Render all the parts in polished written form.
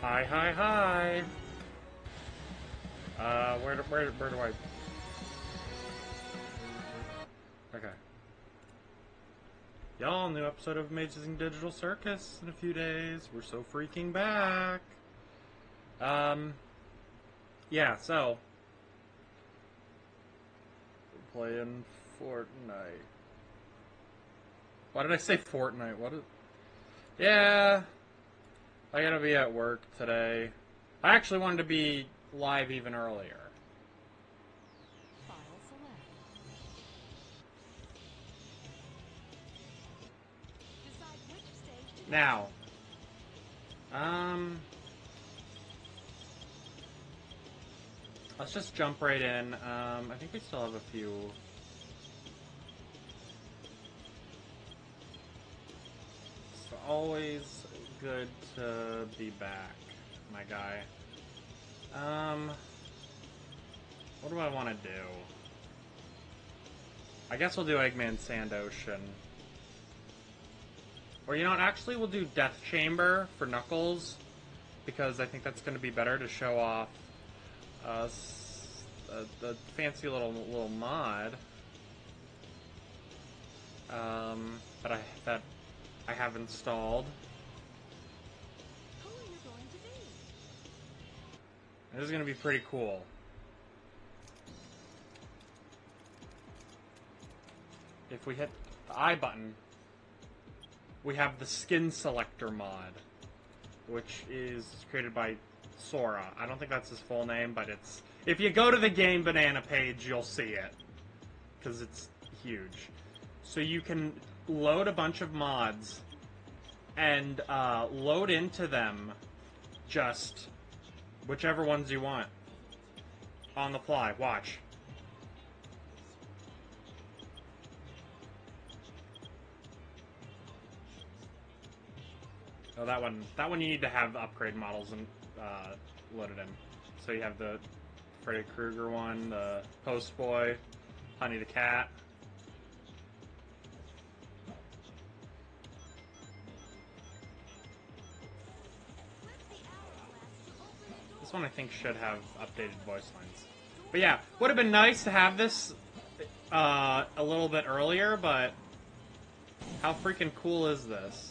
Hi, hi, hi. Where do I... Okay. Y'all, new episode of Amazing Digital Circus in a few days. We're so freaking back. Yeah, so... We're playing Fortnite. Why did I say Fortnite? What is... Yeah... I gotta be at work today. I actually wanted to be live even earlier. Now, let's just jump right in. I think we still have a few. It's always good to be back, my guy. What do I want to do? I guess we'll do Eggman Sand Ocean. Or, you know what, actually we'll do Death Chamber for Knuckles, because I think that's going to be better to show off the fancy little mod that I have installed. Who are you going to be? This is going to be pretty cool. If we hit the I button, we have the Skin Selector mod, which is created by Sora. I don't think that's his full name, but it's... If you go to the Game Banana page, you'll see it, because it's huge. So you can load a bunch of mods and load into them just whichever ones you want on the fly. Watch. Oh, that one you need to have upgrade models and loaded in. So you have the Freddy Krueger one, the Post Boy, Honey the Cat. This one I think should have updated voice lines. But yeah, would have been nice to have this a little bit earlier, but how freaking cool is this?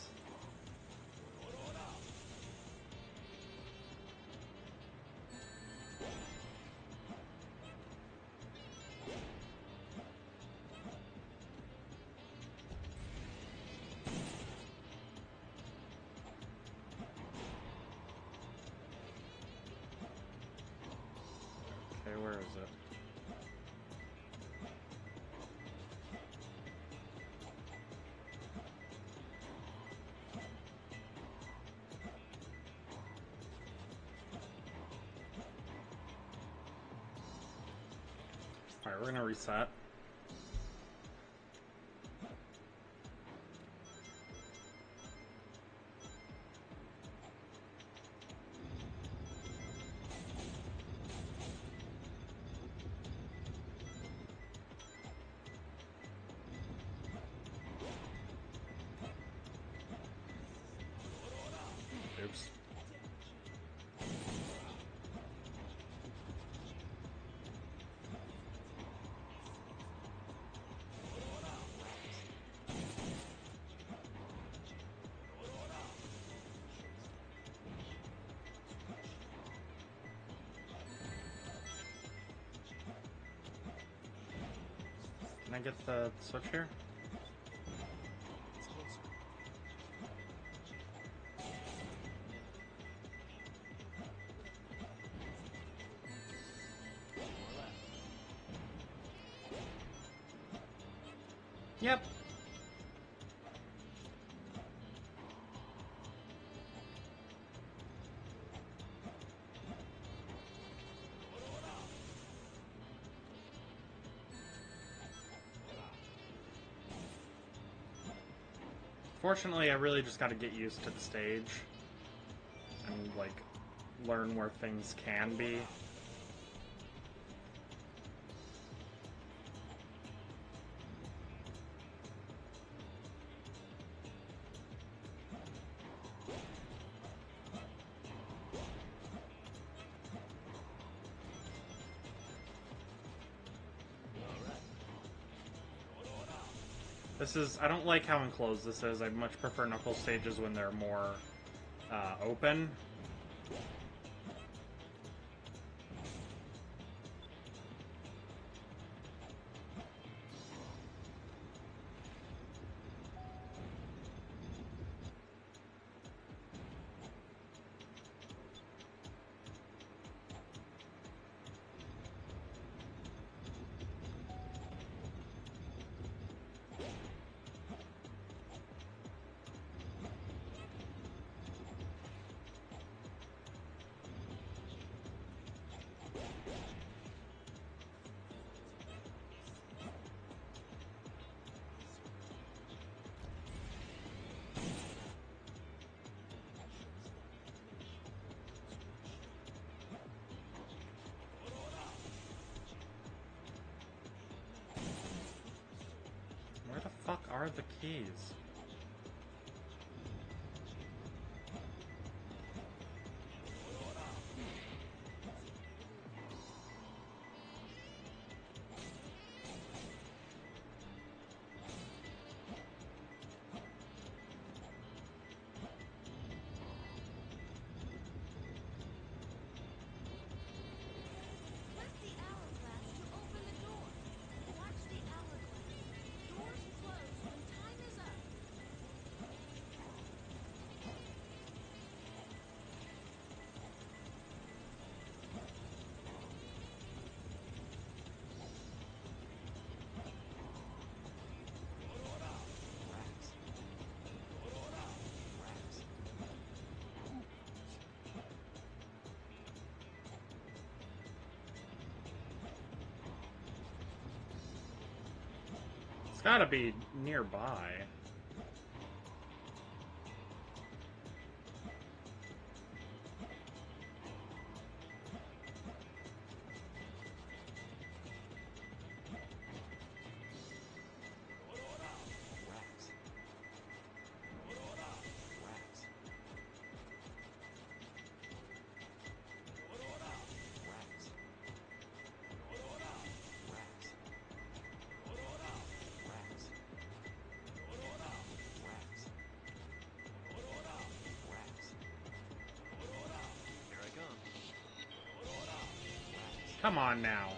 Okay, where is it? Alright, we're gonna reset. Oops. Can I get the switch here? Yep. Fortunately, I really just got to get used to the stage and, like, learn where things can be. This is... I don't like how enclosed this is. I much prefer Knuckles stages when they're more open. Where the fuck are the keys? Press the hourglass to open the door. Watch the hourglass. Doors close when time is up. It's gotta be nearby. Come on now.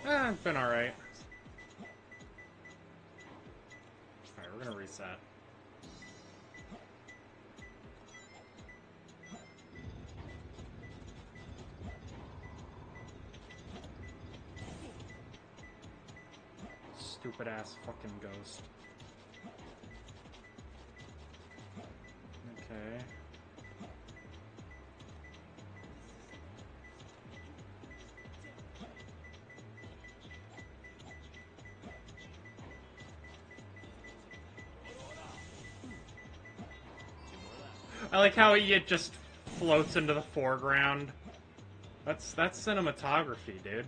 It's been alright. Alright, we're gonna reset. Stupid ass fucking ghost. Okay. I like how it just floats into the foreground. That's cinematography, dude.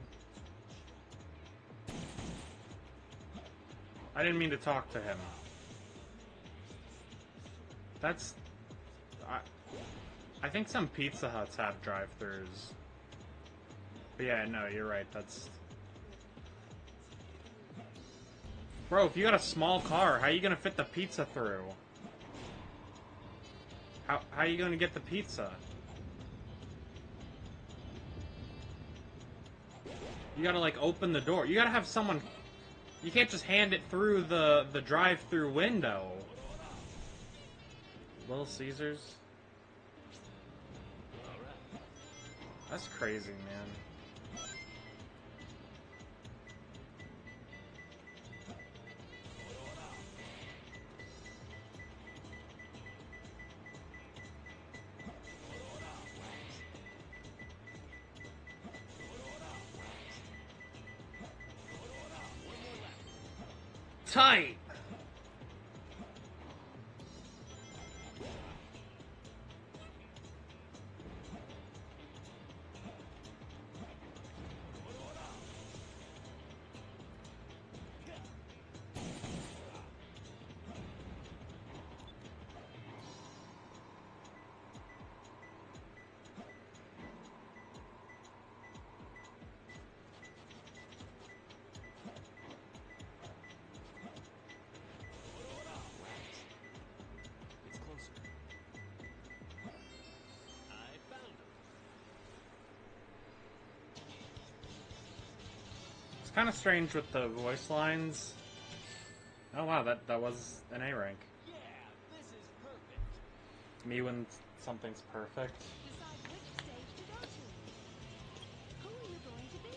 I didn't mean to talk to him. That's... I think some Pizza Huts have drive-thrus. But yeah, no, you're right, that's... Bro, if you got a small car, how are you gonna fit the pizza through? How are you gonna get the pizza? You gotta, like, open the door. You gotta have someone... You can't just hand it through the drive-through window. Little Caesars? That's crazy, man. Tight! It's kind of strange with the voice lines. Oh wow, that was an A rank. Yeah, this is perfect. Me when something's perfect. Decide which stage to go to. Who are you going to be?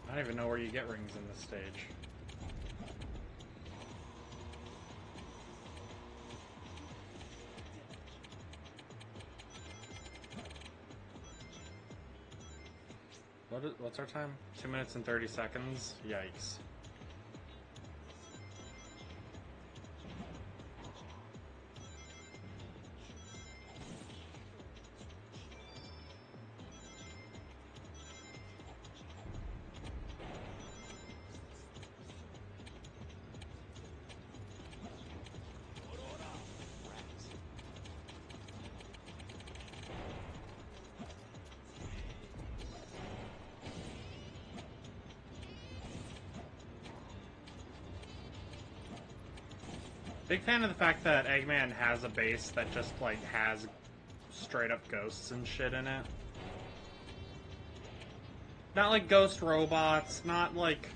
I don't even know where you get rings in this stage. What's our time? 2 minutes and 30 seconds? Yikes. Big fan of the fact that Eggman has a base that just, like, has straight up ghosts and shit in it. Not like ghost robots, not like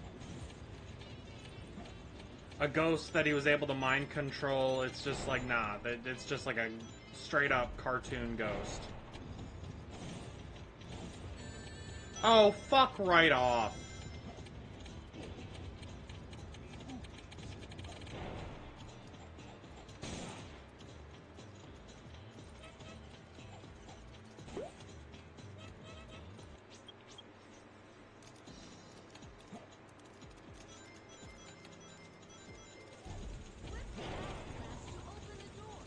a ghost that he was able to mind control. It's just like, nah, it's just like a straight up cartoon ghost. Oh, fuck right off. Flip the hourglass to open the door.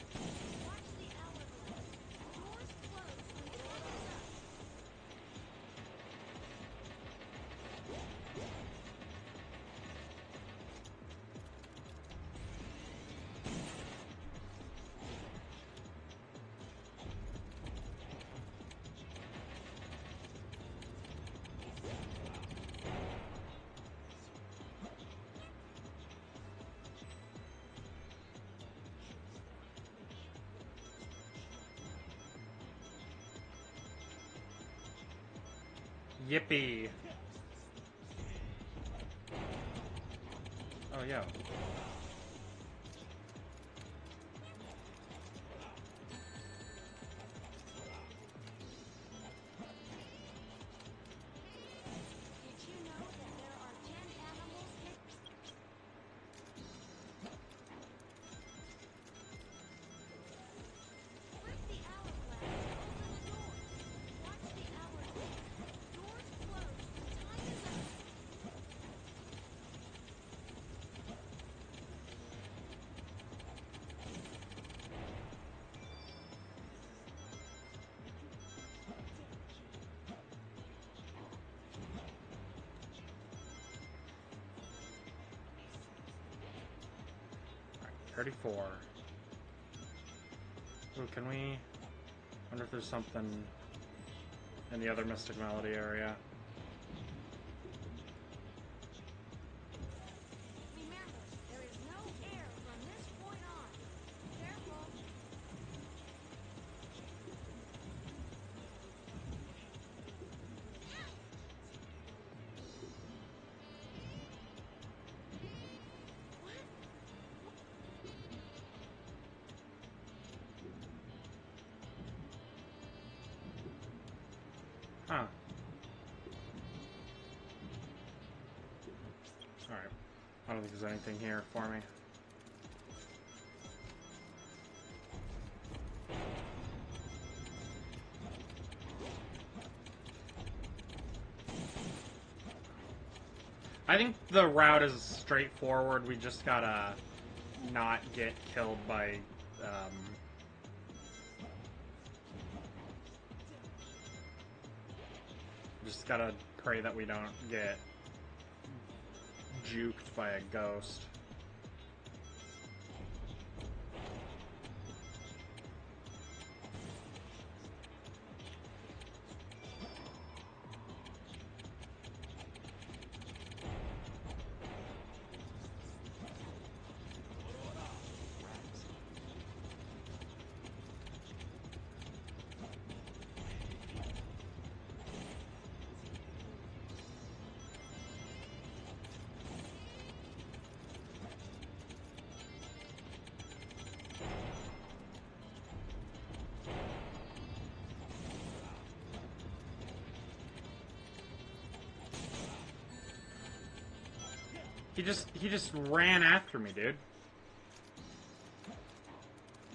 Watch the hourglass. Doors close when time is up. Yippee. Oh, yeah. Did you know that there are 10 animals Flip the hourglass to open the door. Watch the hourglass. Doors close when time is up. Alright, 34. Ooh, can we... wonder if there's something in the other Mystic Melody area. Remember, there is no air from this point on. Careful. What? Huh. Alright. I don't think there's anything here for me. I think the route is straightforward. We just gotta not get killed by, just gotta pray that we don't get juked by a ghost. He just ran after me, dude.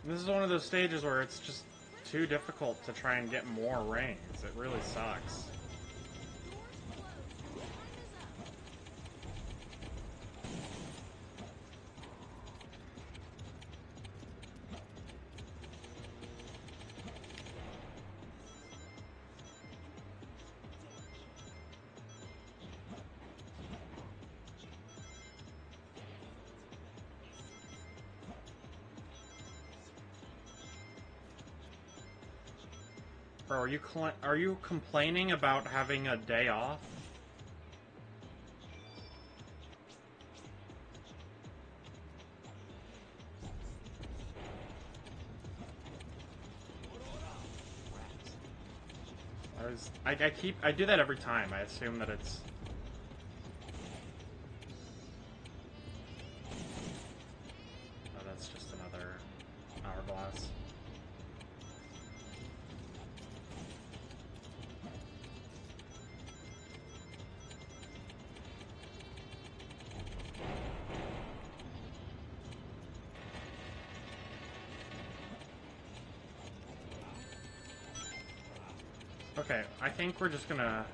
And this is one of those stages where it's just too difficult to try and get more rings. It really sucks. Bro, are you complaining about having a day off? I do that every time. I assume that it's... Oh, that's just another hourglass. Okay, I think we're just gonna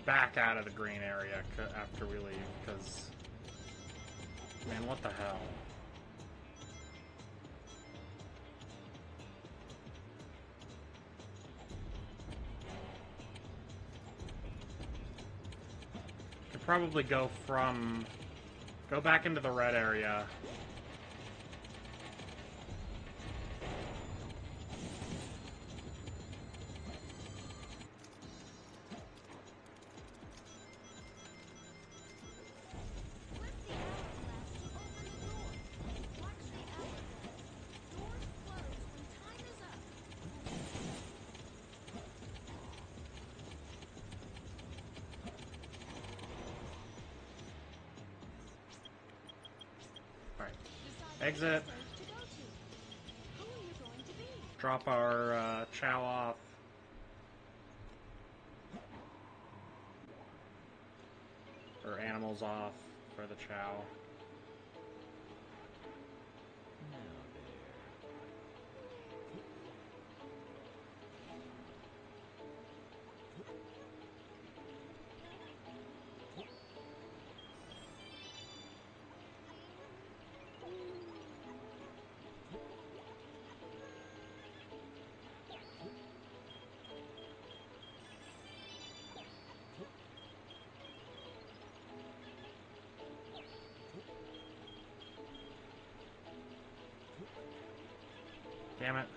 back out of the green area after we leave, because, man, what the hell? Could probably go back into the red area. Exit. Drop our chow off. Or animals off for the chow. Damn it.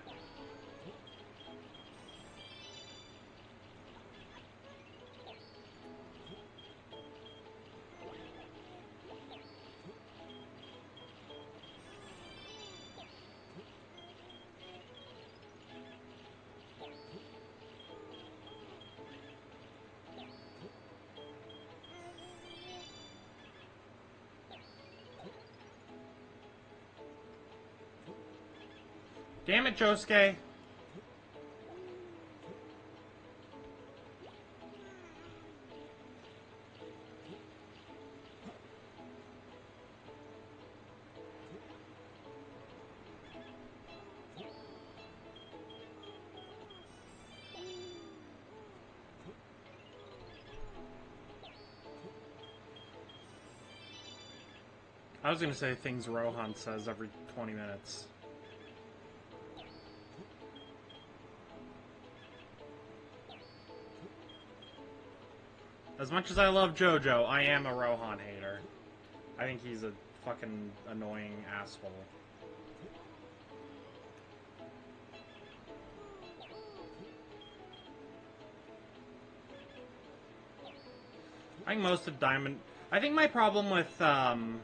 Damn it, Josuke. I was gonna say things Rohan says every 20 minutes. As much as I love JoJo, I am a Rohan hater. I think he's a fucking annoying asshole. I think most of Diamond... I think my problem with, Diamond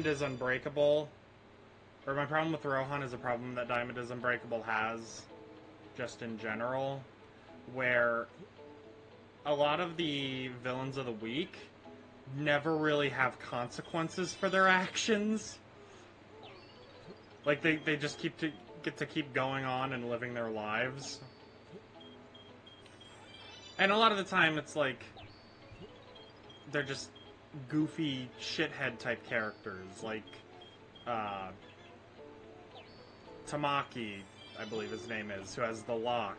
is Unbreakable, or my problem with Rohan is a problem that Diamond is Unbreakable has, just in general, where a lot of the villains of the week never really have consequences for their actions. Like, they just get to keep going on and living their lives. And a lot of the time, it's like they're just goofy shithead type characters, like Tamaki, I believe his name is, who has the lock.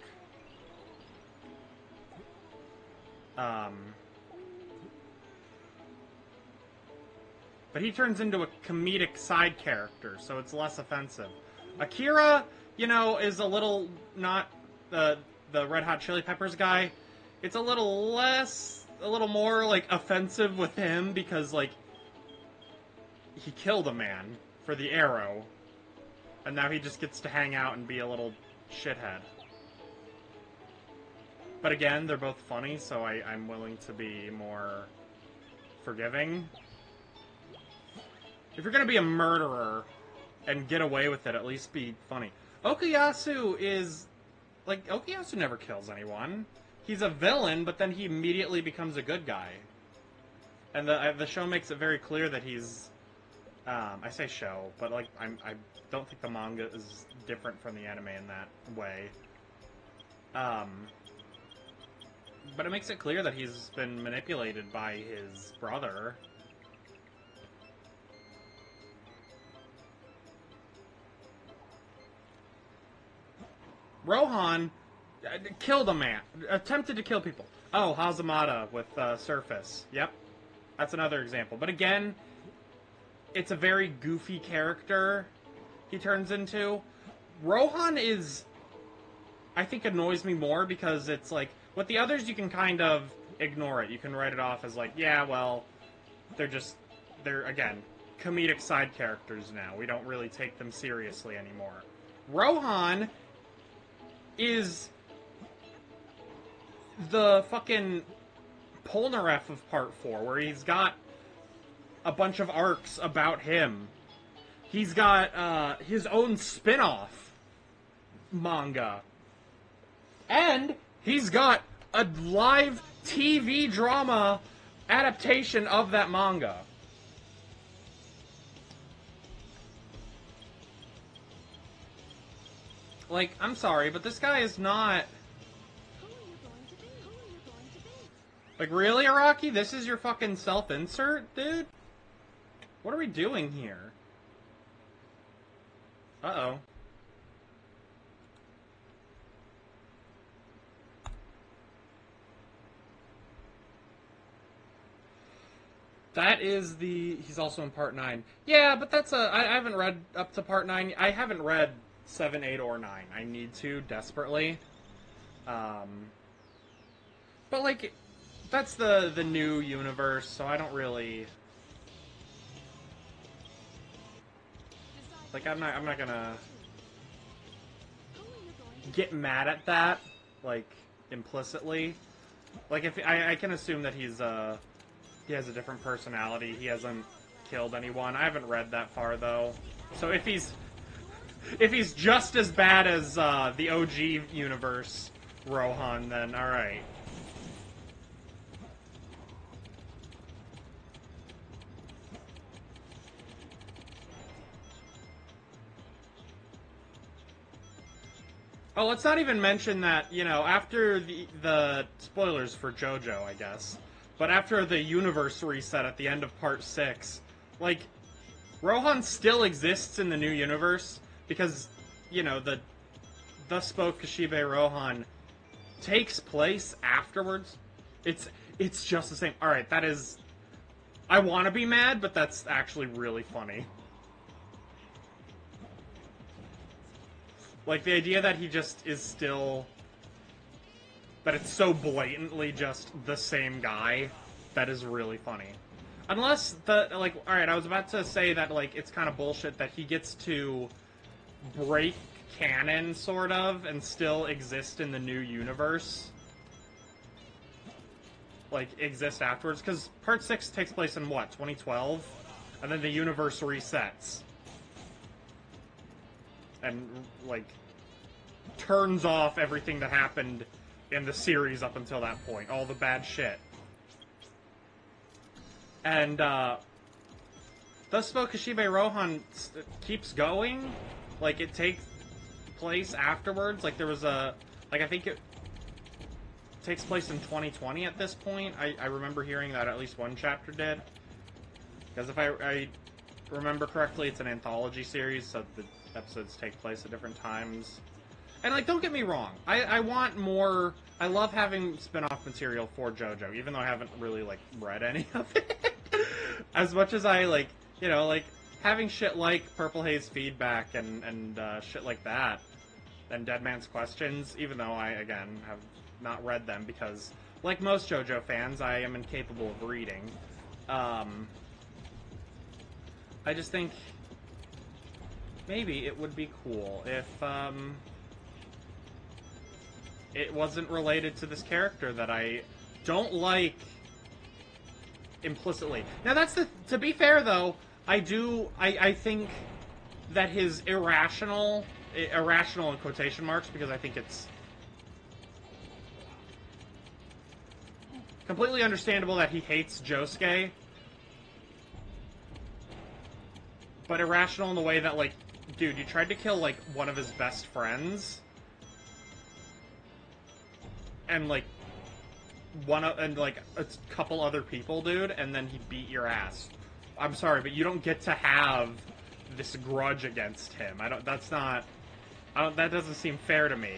But he turns into a comedic side character, so it's less offensive. Akira, you know, is a little not the Red Hot Chili Peppers guy. It's a little more, like, offensive with him because, like, he killed a man for the arrow. And now he just gets to hang out and be a little shithead. But again, they're both funny, so I'm willing to be more forgiving. If you're gonna be a murderer and get away with it, at least be funny. Okuyasu is... like, Okuyasu never kills anyone. He's a villain, but then he immediately becomes a good guy. And the show makes it very clear that he's... I say show, but, like, I don't think the manga is different from the anime in that way. But it makes it clear that he's been manipulated by his brother. Rohan killed a man. Attempted to kill people. Oh, Hazamada with Surface. Yep. That's another example. But again, it's a very goofy character he turns into. Rohan is... I think annoys me more because it's like... with the others, you can kind of ignore it. You can write it off as like, yeah, well, they're, again, comedic side characters now. We don't really take them seriously anymore. Rohan is the fucking Polnareff of Part 4, where he's got a bunch of arcs about him. He's got his own spin-off manga. And he's got a live TV drama adaptation of that manga. Like, I'm sorry, but this guy is not... Who are you going to be? Who are you going to be? Like, really, Araki? This is your fucking self-insert, dude? What are we doing here? Uh-oh. That is the... he's also in Part 9. Yeah, but that's a... I haven't read up to Part 9. I haven't read 7, 8, or 9. I need to, desperately. But, like, that's the new universe, so I don't really... like, I'm not gonna get mad at that, like, implicitly. Like, if I can assume that he's, he has a different personality. He hasn't killed anyone. I haven't read that far, though. So if he's just as bad as the OG universe Rohan, then alright. Oh, let's not even mention that, you know, after the spoilers for JoJo, I guess. But after the universe reset at the end of Part 6, like, Rohan still exists in the new universe because, you know, the Thus Spoke Kishibe Rohan takes place afterwards. It's just the same. Alright, that is... I want to be mad, but that's actually really funny. Like, the idea that he just is still... that it's so blatantly just the same guy, that is really funny. Unless like, alright, I was about to say that, like, it's kind of bullshit that he gets to break canon, sort of, and still exist in the new universe. Like, exist afterwards, because Part 6 takes place in, what, 2012? And then the universe resets. And, like, turns off everything that happened in the series up until that point. All the bad shit. And, Thus Spoke Kishibe Rohan keeps going. Like, it takes place afterwards. Like, there was a... like, I think it... takes place in 2020 at this point. I remember hearing that at least one chapter did. Because if I remember correctly, it's an anthology series, so the episodes take place at different times. And, like, don't get me wrong. I want more... I love having spin-off material for JoJo, even though I haven't really, like, read any of it. As much as I, like, you know, like, having shit like Purple Haze Feedback and shit like that, and Dead Man's Questions, even though I, again, have not read them because, like most JoJo fans, I am incapable of reading. I just think maybe it would be cool if it wasn't related to this character that I don't like implicitly. Now that's to be fair though, I think that his irrational in quotation marks, because I think it's completely understandable that he hates Josuke, but irrational in the way that, like, dude, you tried to kill, like, one of his best friends, and, like, a couple other people, dude, and then he beat your ass. I'm sorry, but you don't get to have this grudge against him. That doesn't seem fair to me.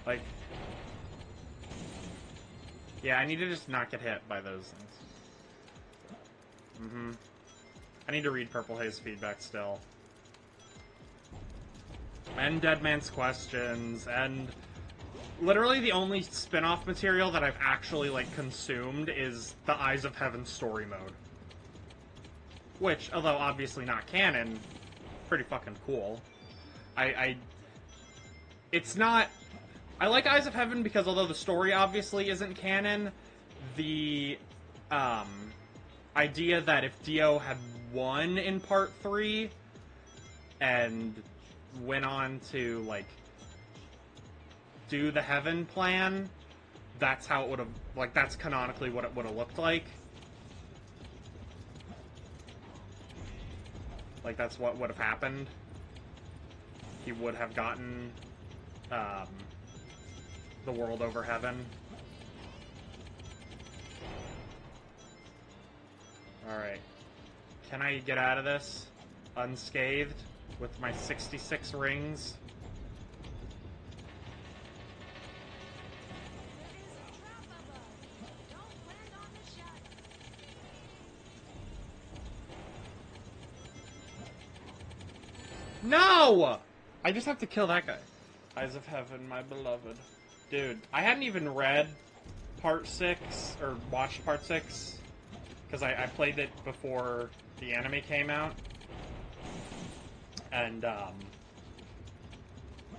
Like, yeah, I need to just not get hit by those things. I need to read Purple Haze Feedback still. And Dead Man's Questions, and literally the only spin-off material that I've actually, like, consumed is the Eyes of Heaven story mode. Which, although obviously not canon, pretty fucking cool. It's not... I like Eyes of Heaven because although the story obviously isn't canon, the idea that if Dio had won in Part 3 and went on to, like, do the Heaven plan, that's how it would have... Like, that's canonically what it would have looked like. Like, that's what would have happened. He would have gotten the world over Heaven. Alright. Can I get out of this unscathed with my 66 rings? No! I just have to kill that guy. Eyes of Heaven, my beloved. Dude, I hadn't even read Part 6, or watched Part 6, because I played it before the anime came out. And,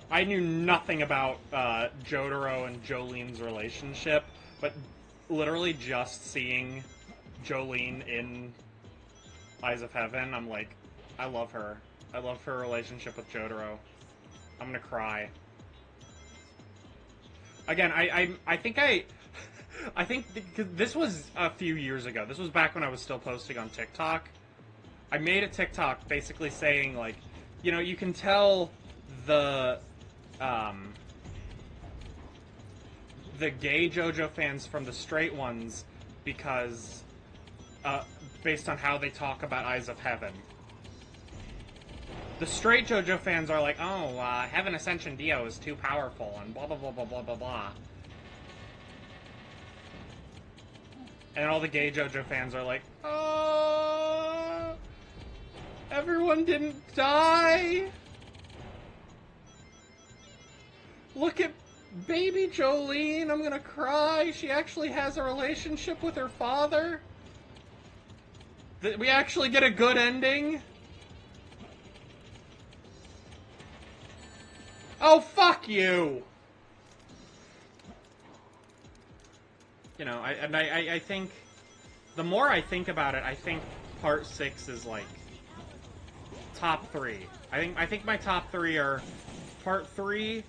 I knew nothing about Jotaro and Jolene's relationship, but literally just seeing Jolene in Eyes of Heaven, I'm like, I love her. I love her relationship with Jotaro. I'm gonna cry. Again, I think this was a few years ago. This was back when I was still posting on TikTok. I made a TikTok basically saying, like, you know, you can tell the gay JoJo fans from the straight ones because, based on how they talk about Eyes of Heaven. The straight JoJo fans are like, oh, Heaven Ascension Dio is too powerful, and blah, blah, blah, blah, blah, blah, blah. And all the gay JoJo fans are like, oh, everyone didn't die? Look at baby Jolene, I'm gonna cry. She actually has a relationship with her father. We actually get a good ending. Oh, fuck you! You know, I think... The more I think about it, I think Part 6 is, like, top 3. I think my top 3 are Part 3,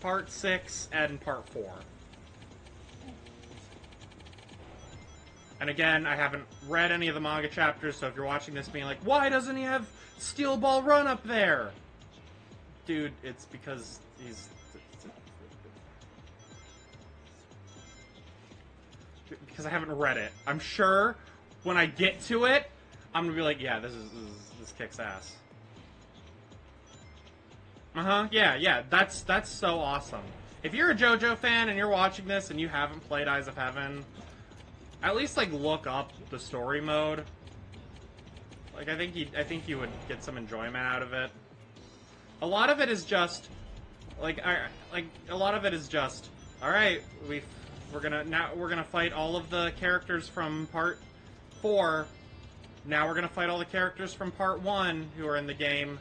Part 6, and Part 4. And again, I haven't read any of the manga chapters, so if you're watching this being like, why doesn't he have Steel Ball Run up there? Dude, it's because he's... because I haven't read it. I'm sure when I get to it, I'm gonna be like, yeah, this kicks ass. Yeah, that's so awesome. If you're a JoJo fan and you're watching this and you haven't played Eyes of Heaven, at least like look up the story mode. Like I think you would get some enjoyment out of it. A lot of it is just a lot of it is just, all right, we're gonna fight all of the characters from part 4. Now we're gonna fight all the characters from part 1 who are in the game,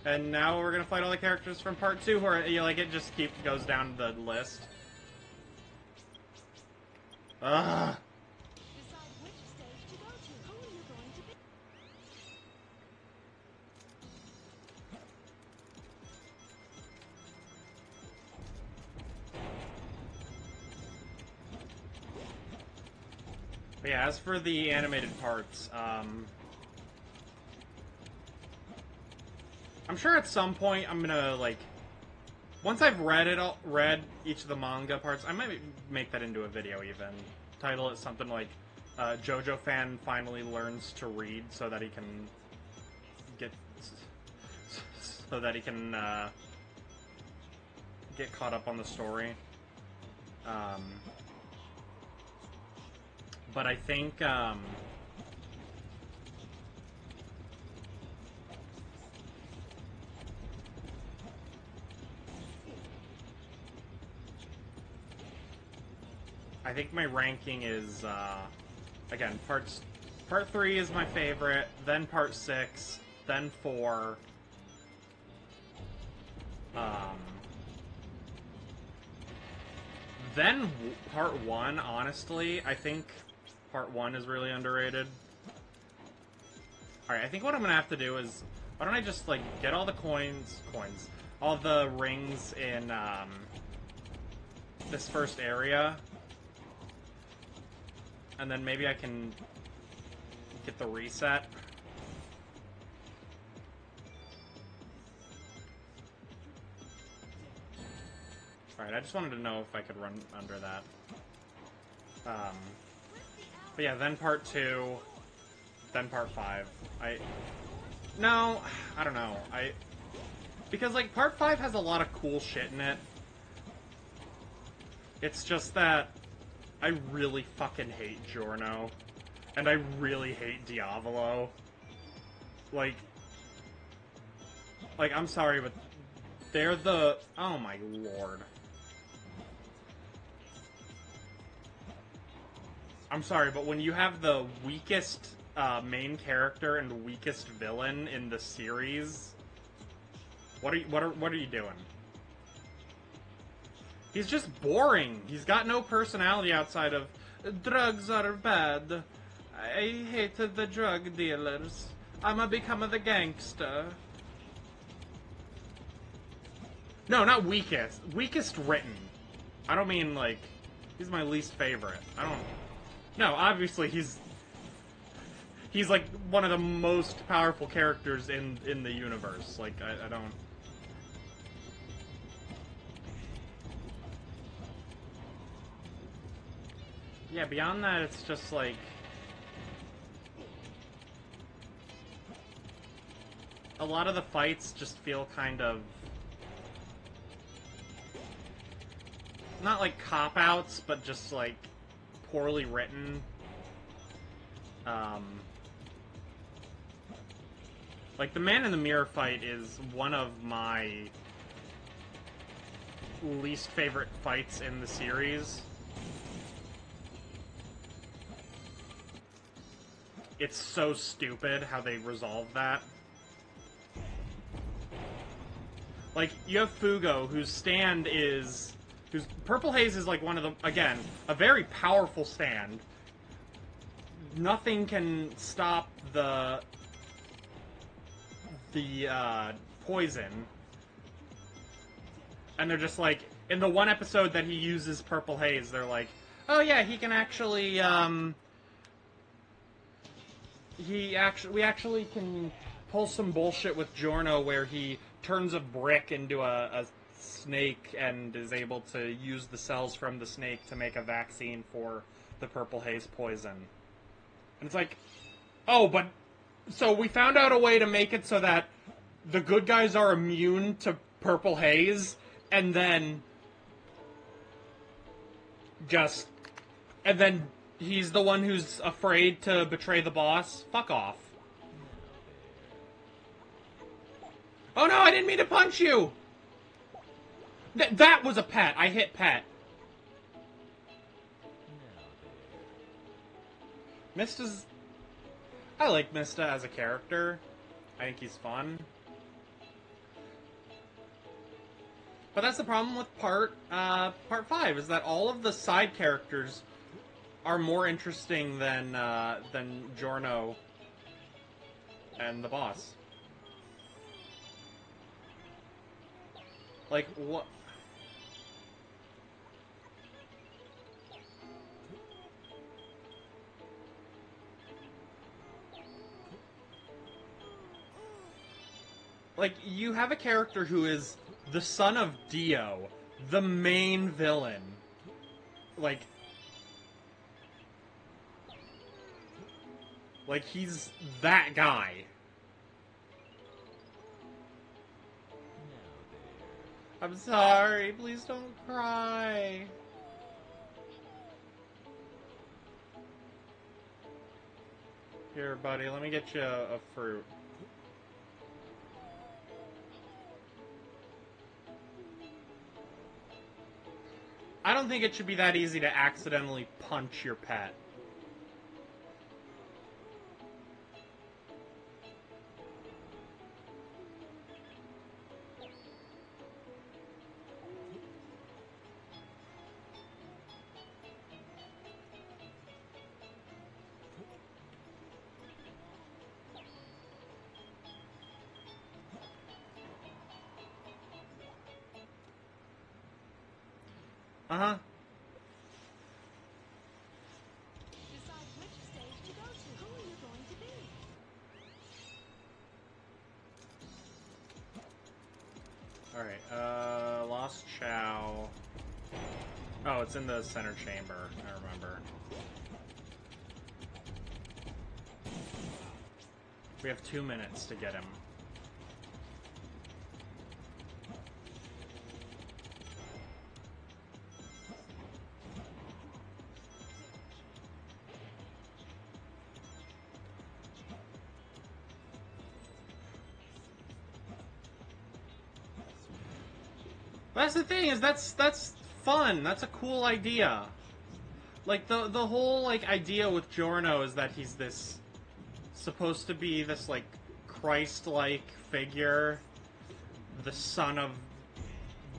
and now we're gonna fight all the characters from part 2 who are, you know, like, it just goes down the list. Ugh. Decide which stage to go to. Who are you going to be? But yeah, as for the animated parts, I'm sure at some point I'm gonna, like, once I've read each of the manga parts, I might make that into a video even. Title it something like, JoJo fan finally learns to read so that he can get caught up on the story. But I think, my ranking is, again, part 3 is my favorite, then part 6, then 4, then part 1, honestly, I think part 1 is really underrated. Alright, I think what I'm gonna have to do is, why don't I just, like, get all the all the rings in, this first area, and then maybe I can get the reset. Alright, I just wanted to know if I could run under that. But yeah, then part 2, then part 5. No, I don't know. Because, like, part 5 has a lot of cool shit in it. It's just that I really fucking hate Giorno. And I really hate Diavolo. Like, I'm sorry, but they're the... Oh my lord. I'm sorry, but when you have the weakest main character and weakest villain in the series, what are you doing? He's just boring. He's got no personality outside of drugs are bad. I hate the drug dealers. I'ma become the gangster. No, not weakest. Weakest written. I don't mean, like, he's my least favorite. I don't... No, obviously he's like one of the most powerful characters in the universe. Like, I don't... Yeah, beyond that, it's just like... A lot of the fights just feel kind of... Not like cop-outs, but just like... poorly written. Like, the Man in the Mirror fight is one of my least favorite fights in the series. It's so stupid how they resolve that. Like, you have Fugo, whose stand is... whose Purple Haze is, like, one of the... Again, a very powerful stand. Nothing can stop the poison. And they're just like... In the one episode that he uses Purple Haze, they're like, oh yeah, he can actually, we actually can pull some bullshit with Giorno where he turns a brick into a snake and is able to use the cells from the snake to make a vaccine for the purple haze poison. And it's like, oh, but... So we found out a way to make it so that the good guys are immune to purple haze, and then... just... And then he's the one who's afraid to betray the boss? Fuck off. Oh no, I didn't mean to punch you! That was a pet. I hit pet. Mista's... I like Mista as a character. I think he's fun. But that's the problem with part 5, is that all of the side characters are more interesting than Giorno and the boss. Like, what... Like, you have a character who is the son of Dio, the main villain. Like, he's that guy. I'm sorry, please don't cry. Here, buddy, let me get you a fruit. I don't think it should be that easy to accidentally punch your pet. Uh-huh. Decide which stage to go to. Who are you going to be? Alright, Lost Chow. Oh, it's in the center chamber, I remember. We have 2 minutes to get him. That's the thing, is that's fun. That's a cool idea. Like, the whole, like, idea with Giorno is that he's this... supposed to be this, like, Christ-like figure. The son of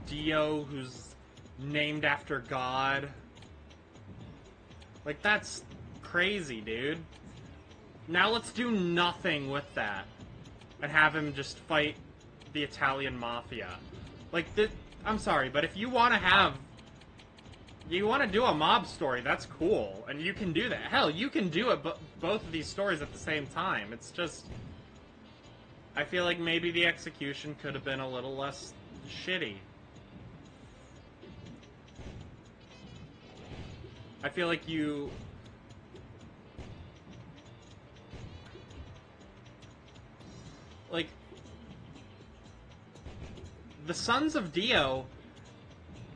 Dio, who's named after God. Like, that's crazy, dude. Now let's do nothing with that. And have him just fight the Italian Mafia. Like, I'm sorry, but if you want to have... You want to do a mob story, that's cool. And you can do that. Hell, you can do it, both of these stories at the same time. It's just... I feel like maybe the execution could have been a little less shitty. I feel like you... Like... The Sons of Dio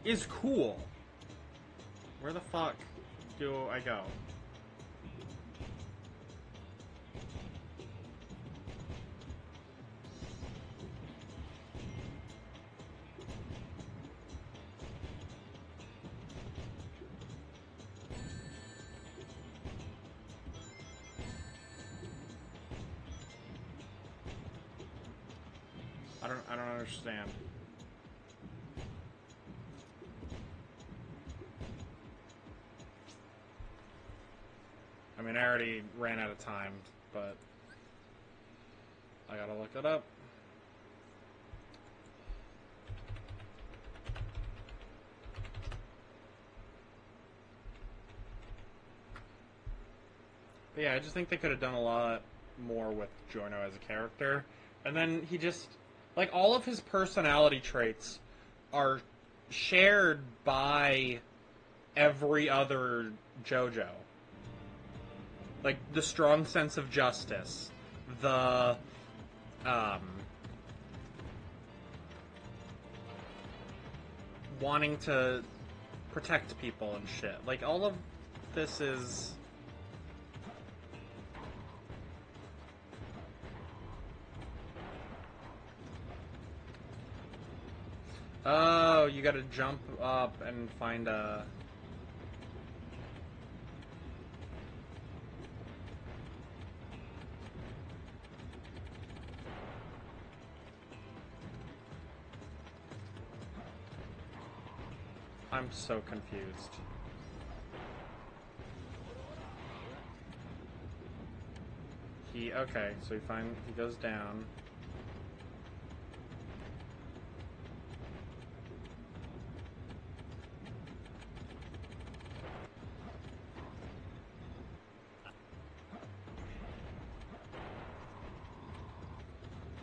is cool. Where the fuck do I go? I don't understand. I mean, I already ran out of time, but I gotta look it up. But yeah, I just think they could have done a lot more with Giorno as a character. And then he just... Like, all of his personality traits are shared by every other JoJo. Like, the strong sense of justice. The, wanting to protect people and shit. Like, all of this is... Oh, you gotta jump up and find a... I'm so confused. Okay, so he goes down.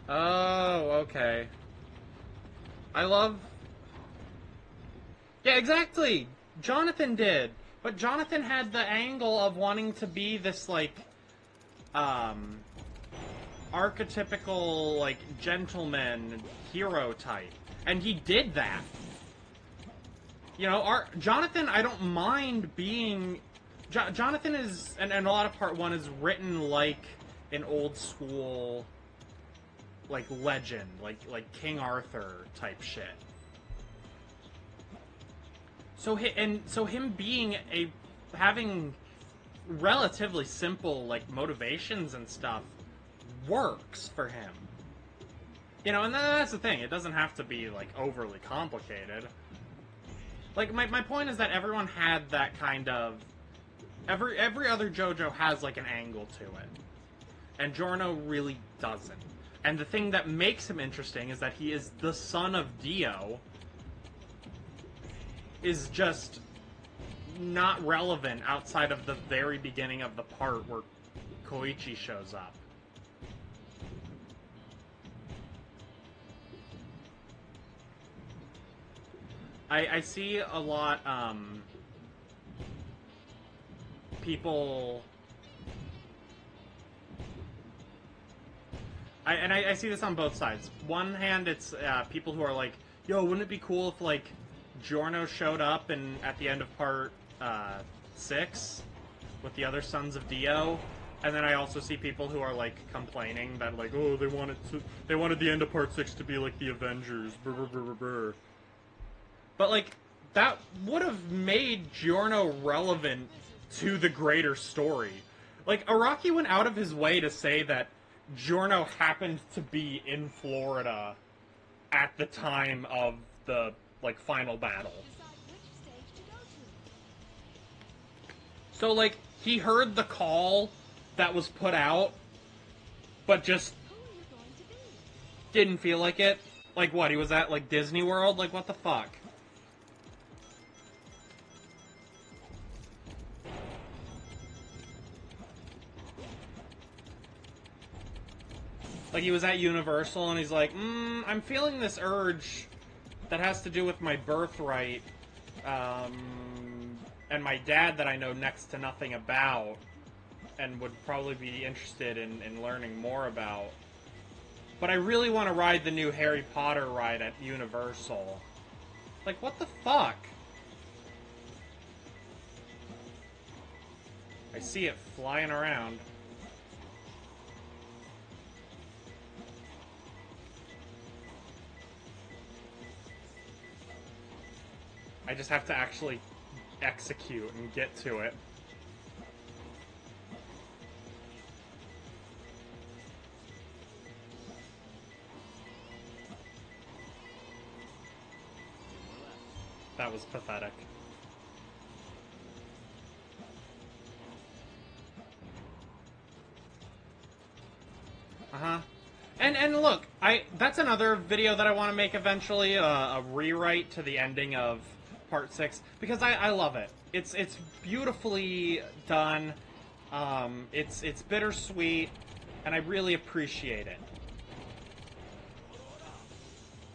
Oh, okay. I love... Yeah, exactly! Jonathan did! But Jonathan had the angle of wanting to be this, like, archetypical, like, gentleman hero type. And he did that. You know, Jonathan, I don't mind being... Jonathan is, and a lot of Part 1 is written like an old school, like, legend, like King Arthur type shit. So him being having relatively simple, like, motivations and stuff works for him. You know, and that's the thing. It doesn't have to be, like, overly complicated. Like, my point is that everyone had that kind of... Every other JoJo has, like, an angle to it. And Giorno really doesn't. And the thing that makes him interesting is that he is the son of Dio... is just not relevant outside of the very beginning of the part where Koichi shows up. I see a lot, people... I see this on both sides. One hand, it's people who are like, yo, wouldn't it be cool if, like, Giorno showed up at the end of part 6 with the other Sons of Dio, and then I also see people who are, like, complaining that, like, oh, they wanted the end of part 6 to be like the Avengers, brr, brr, brr, brr, brr. But, like, that would have made Giorno relevant to the greater story. Like, Araki went out of his way to say that Giorno happened to be in Florida at the time of the, like, final battle. So, like, he heard the call that was put out, but just didn't feel like it. Like, what, he was at, like, Disney World? Like, what the fuck? Like, he was at Universal, and he's like, I'm feeling this urge that has to do with my birthright, and my dad that I know next to nothing about, and would probably be interested in learning more about. But I really want to ride the new Harry Potter ride at Universal. Like, what the fuck? I see it flying around. I just have to actually execute and get to it. That was pathetic. Uh-huh. And look, that's another video that I want to make eventually, a rewrite to the ending of Part 6, because I love it. It's beautifully done. It's bittersweet, and I really appreciate it.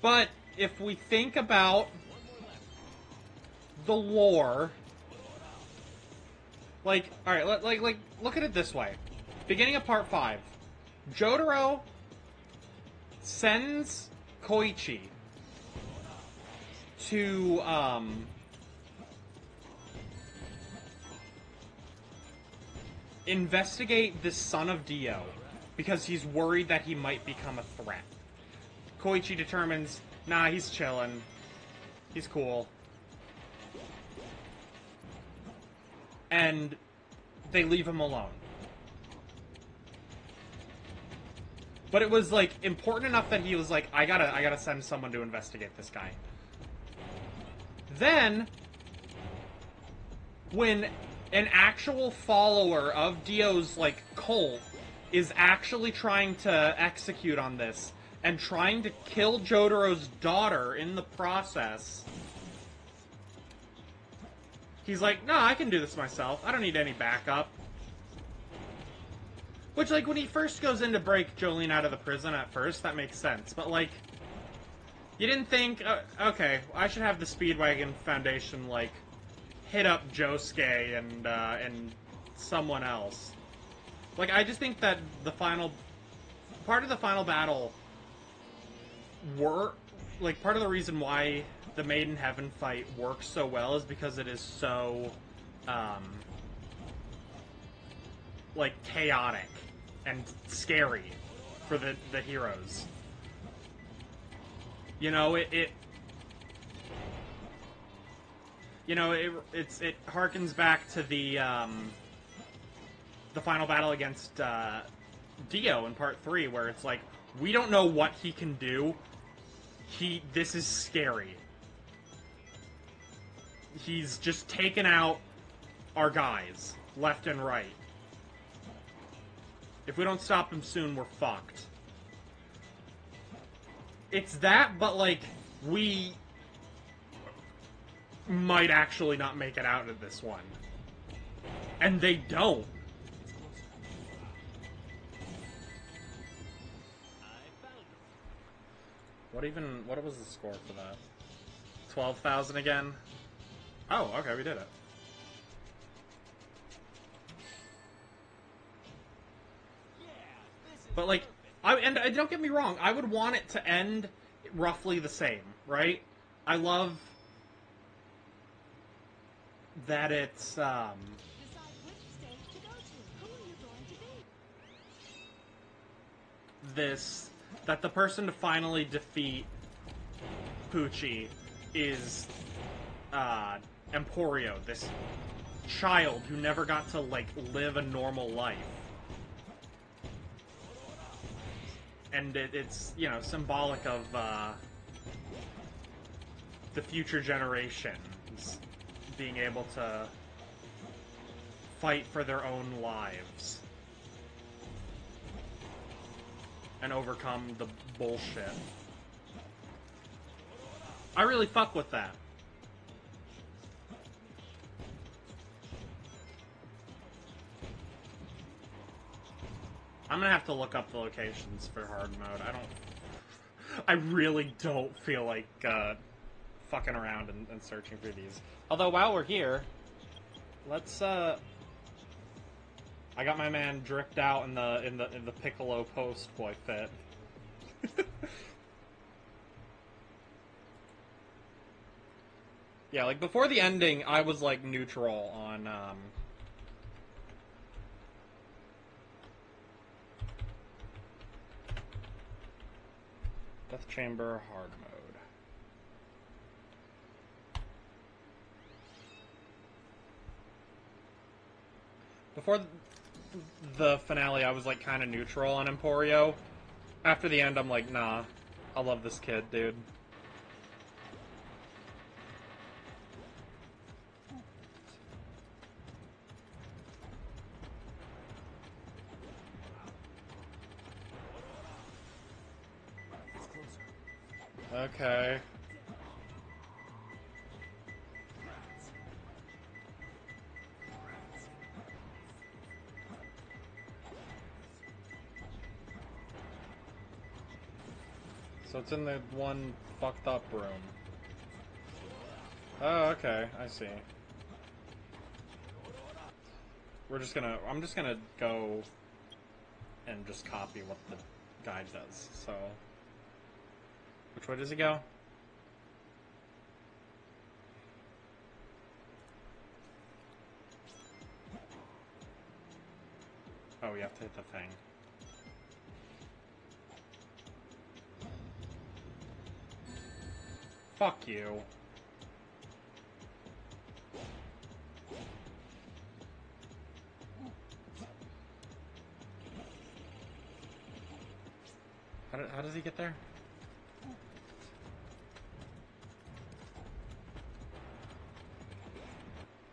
But if we think about the lore, Like, alright, like, look at it this way. Beginning of part 5. Jotaro sends Koichi to, investigate the son of Dio because he's worried that he might become a threat. Koichi determines, nah, he's chillin'. He's cool. And they leave him alone. But it was, like, important enough that he was like, I gotta send someone to investigate this guy. Then, when an actual follower of Dio's, like, cult is actually trying to execute on this and trying to kill Jotaro's daughter in the process, he's like, no, I can do this myself. I don't need any backup. Which, like, when he first goes in to break Jolene out of the prison at first, that makes sense. But, like, you didn't think, okay, I should have the Speedwagon Foundation, like, hit up Josuke and someone else. Like, I just think that the final... part of the final battle like, part of the reason why the Maiden Heaven fight works so well is because it is so, like, chaotic and scary for the heroes. You know, it harkens back to the final battle against Dio in part 3, where it's like, we don't know what he can do. This is scary. He's just taken out our guys, left and right. If we don't stop him soon, we're fucked. It's that, but, like, we might actually not make it out of this one. And they don't. What was the score for that? 12,000 again? Oh, okay, we did it. But, like, don't get me wrong, I would want it to end roughly the same, right? I love that it's, Decide which stage to go to. Who are you going to be? that the person to finally defeat Pucci is, Emporio, this child who never got to, like, live a normal life. And it's, you know, symbolic of, the future generations being able to fight for their own lives. And overcome the bullshit. I really fuck with that. I'm gonna have to look up the locations for hard mode. I really don't feel like, fucking around and searching for these. Although, while we're here, let's, I got my man dripped out in the Piccolo post boy fit. Yeah, like, before the ending, I was, like, neutral on, Death Chamber hard mode. Before the finale, I was, like, kind of neutral on Emporio. After the end, I'm like, nah, I love this kid, dude. Okay. So it's in the one fucked up room. Oh, okay, I see. I'm just gonna go and just copy what the guide does. So, which way does he go? Oh, you have to hit the thing. Fuck you. How does he get there?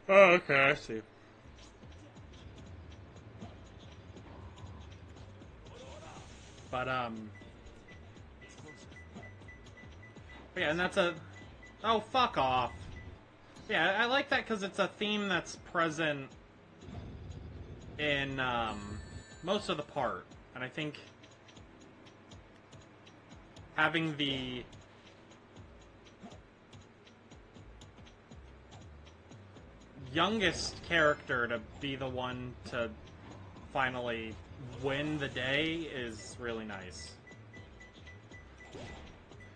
Oh, okay, I see. But, yeah, and that's a... Oh, fuck off. Yeah, I like that because it's a theme that's present in, most of the part. And I think having the youngest character to be the one to finally win the day is really nice.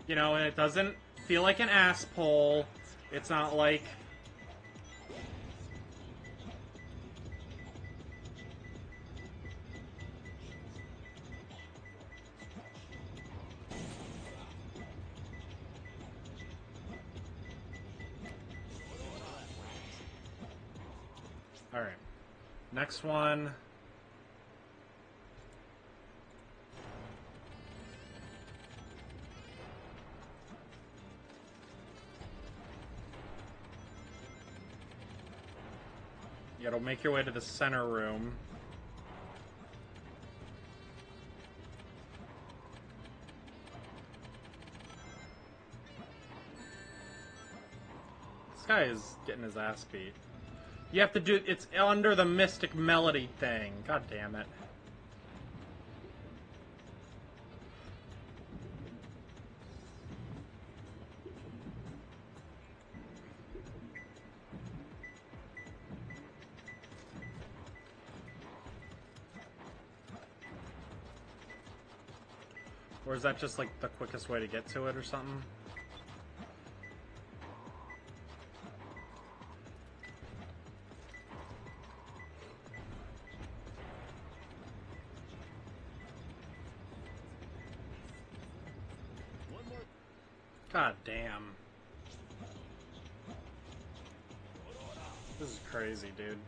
You know, and it doesn't feel like an ass pull. It's not like... Alright. Next one. You gotta make your way to the center room. This guy is getting his ass beat. You have to do... It's under the Mystic Melody thing. God damn it. Or is that just, like, the quickest way to get to it or something? God damn. This is crazy, dude.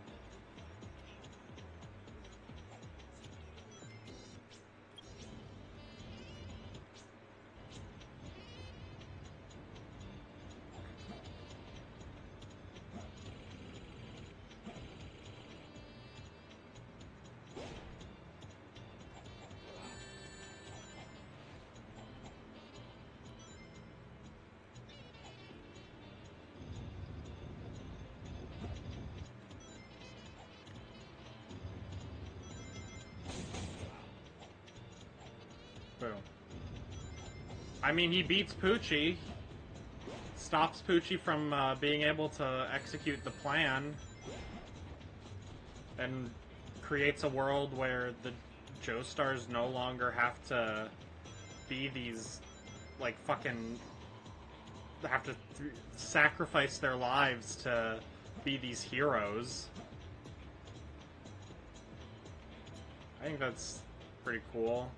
Boom. I mean, he beats Poochie. Stops Poochie from being able to execute the plan. And creates a world where the Joestars no longer have to be these, like, fucking... have to sacrifice their lives to be these heroes. I think that's pretty cool.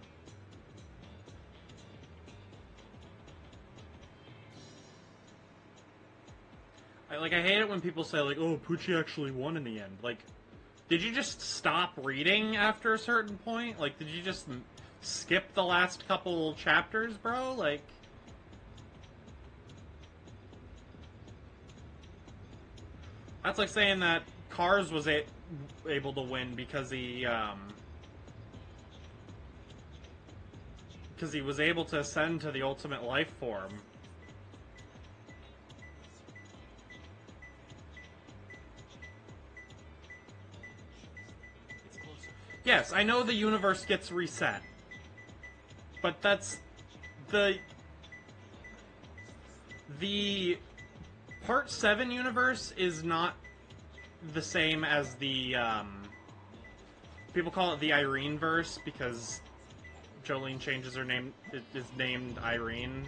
I hate it when people say, like, oh, Poochie actually won in the end. Like, did you just stop reading after a certain point? Like, did you just skip the last couple chapters, bro? Like... That's like saying that Cars was able to win because he was able to ascend to the ultimate life form. Yes, I know the universe gets reset. But that's... The Part 7 universe is not the same as the people call it the Irene verse because Jolene changes her name, is named Irene.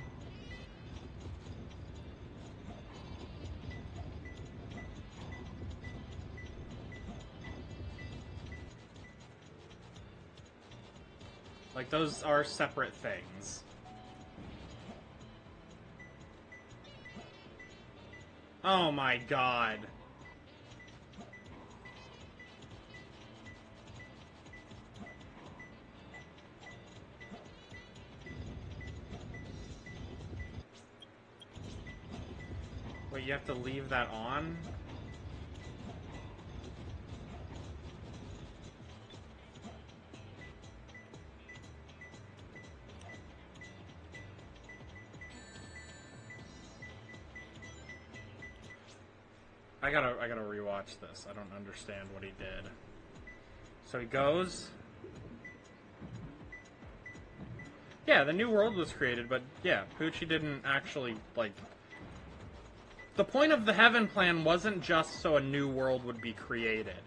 Like, those are separate things. Oh my god. Wait, you have to leave that on? I gotta rewatch this. I don't understand what he did. So he goes. Yeah, the new world was created, but yeah, Poochie didn't actually, like... The point of the Heaven Plan wasn't just so a new world would be created.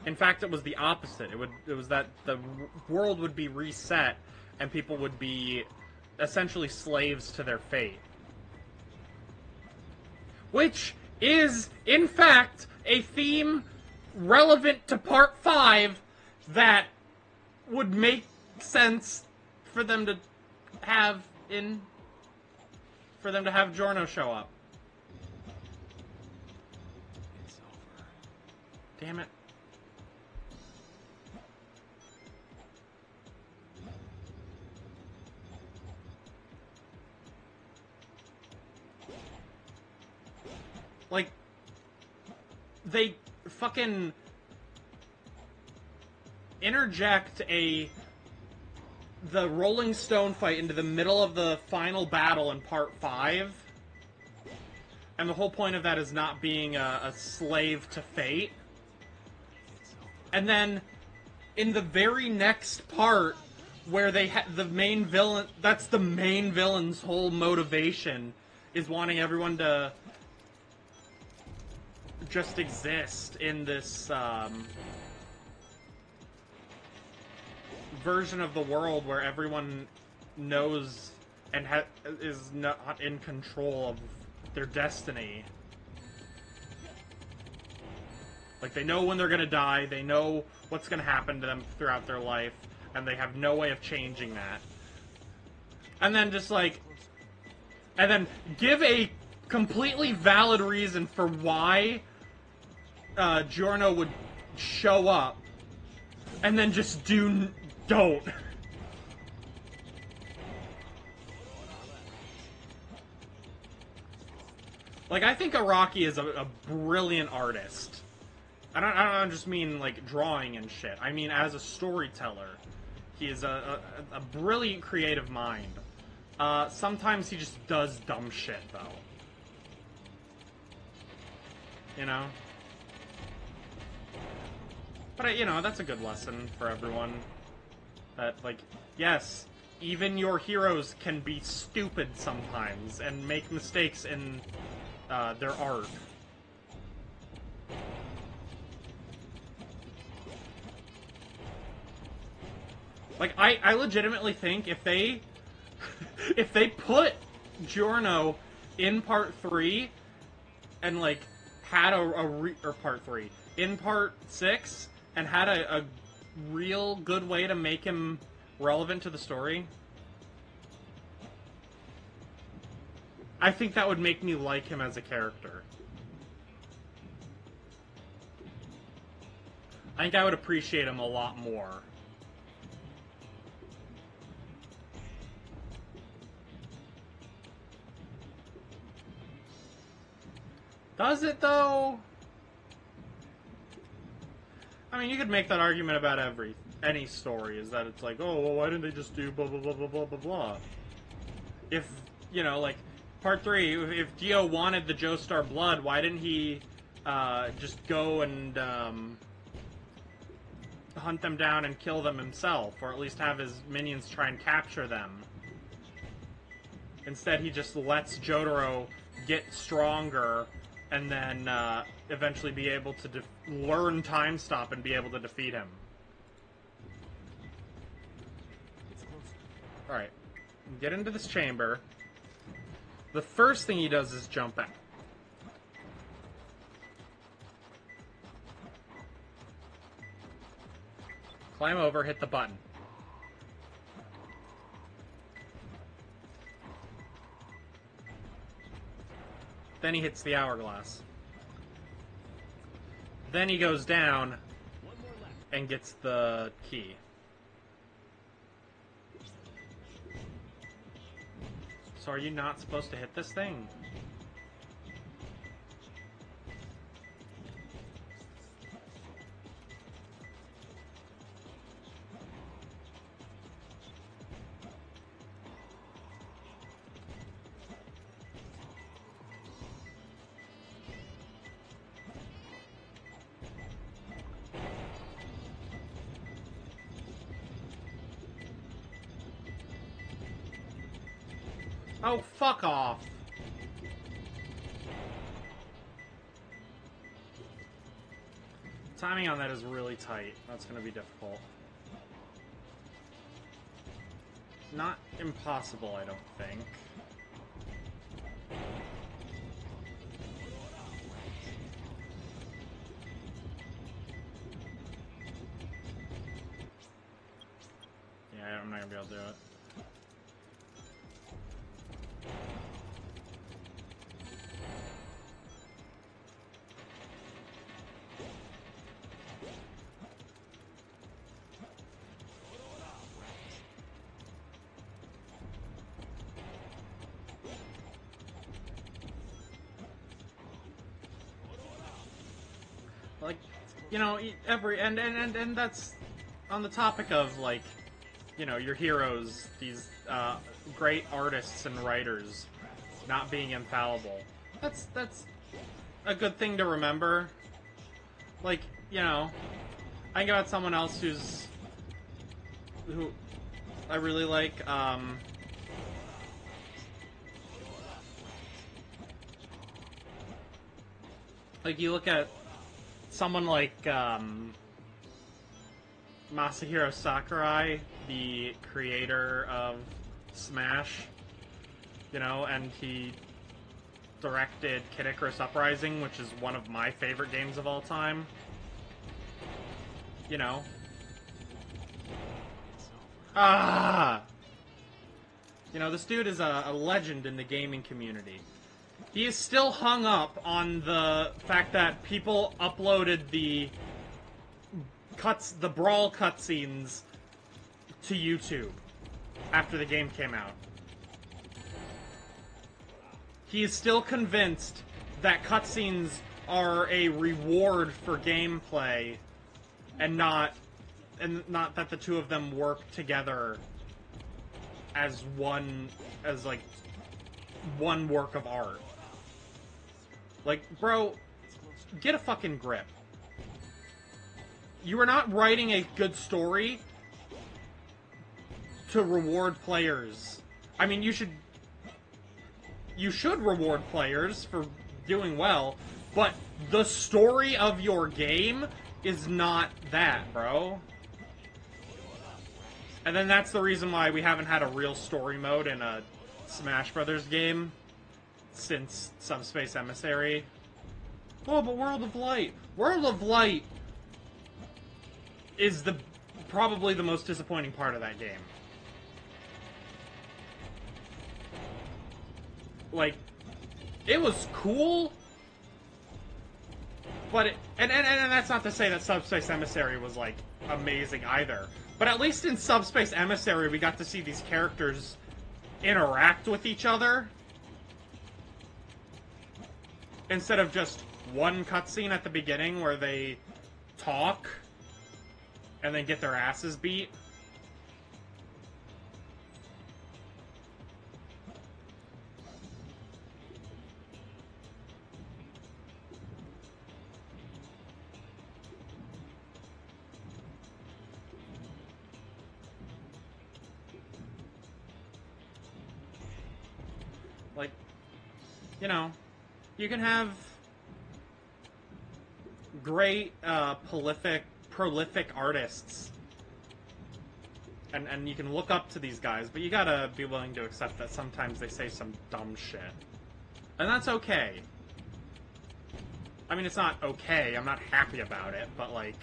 In fact, it was the opposite. It was that the world would be reset, and people would be essentially slaves to their fate. Which is, in fact, a theme relevant to Part 5 that would make sense for them to have Giorno show up. It's over. Damn it. Like, they fucking interject the Rolling Stone fight into the middle of the final battle in Part 5. And the whole point of that is not being a slave to fate. And then, in the very next part, where they the main villain, that's the main villain's whole motivation, is wanting everyone to just exist in this version of the world where everyone knows and is not in control of their destiny. Like, they know when they're gonna die, they know what's gonna happen to them throughout their life, and they have no way of changing that. And then just like... And then give a completely valid reason for why Giorno would show up, and then just don't. Like, I think Araki is a brilliant artist. I don't just mean, like, drawing and shit. I mean, as a storyteller, he is a brilliant creative mind. Sometimes he just does dumb shit, though. You know? But, you know, that's a good lesson for everyone. That, like, yes, even your heroes can be stupid sometimes and make mistakes in their art. Like, I legitimately think if they if they put Giorno in Part 3 and, like, had or Part 3, in Part 6 and had a real good way to make him relevant to the story, I think that would make me like him as a character. I think I would appreciate him a lot more. Does it, though? I mean, you could make that argument about any story, is that it's like, oh, well, why didn't they just do blah, blah, blah, blah, blah, blah, blah? If, you know, like, Part 3, if Dio wanted the Joestar blood, why didn't he just go and hunt them down and kill them himself, or at least have his minions try and capture them? Instead, he just lets Jotaro get stronger and then eventually be able to learn Time Stop and be able to defeat him. Alright. Get into this chamber. The first thing he does is jump out. Climb over, hit the button. Then he hits the hourglass. Then he goes down and gets the key. So are you not supposed to hit this thing? Oh, fuck off. Timing on that is really tight. That's going to be difficult. Not impossible, I don't think. Yeah, I'm not going to be able to do it. Like, you know, and that's on the topic of, like, you know, your heroes, these great artists and writers not being infallible. That's a good thing to remember. Like, you know, I think about someone else who I really like, you look at someone like, Masahiro Sakurai, the creator of Smash, you know, and he directed Kid Icarus Uprising, which is one of my favorite games of all time. You know. You know, this dude is a legend in the gaming community. He is still hung up on the fact that people uploaded the Brawl cutscenes to YouTube after the game came out. He is still convinced that cutscenes are a reward for gameplay and not that the two of them work together as one work of art. Like, bro, get a fucking grip. You are not writing a good story to reward players. I mean, you should reward players for doing well, but the story of your game is not that, bro. And then that's the reason why we haven't had a real story mode in a Smash Brothers game since Subspace Emissary. Oh, but World of Light. World of Light is probably the most disappointing part of that game. Like, it was cool, but and that's not to say that Subspace Emissary was, like, amazing either. But at least in Subspace Emissary, we got to see these characters interact with each other instead of just one cutscene at the beginning where they talk and then get their asses beat. Like, you know, you can have great, prolific artists and you can look up to these guys, but you gotta be willing to accept that sometimes they say some dumb shit. And that's okay. I mean, it's not okay, I'm not happy about it, but, like...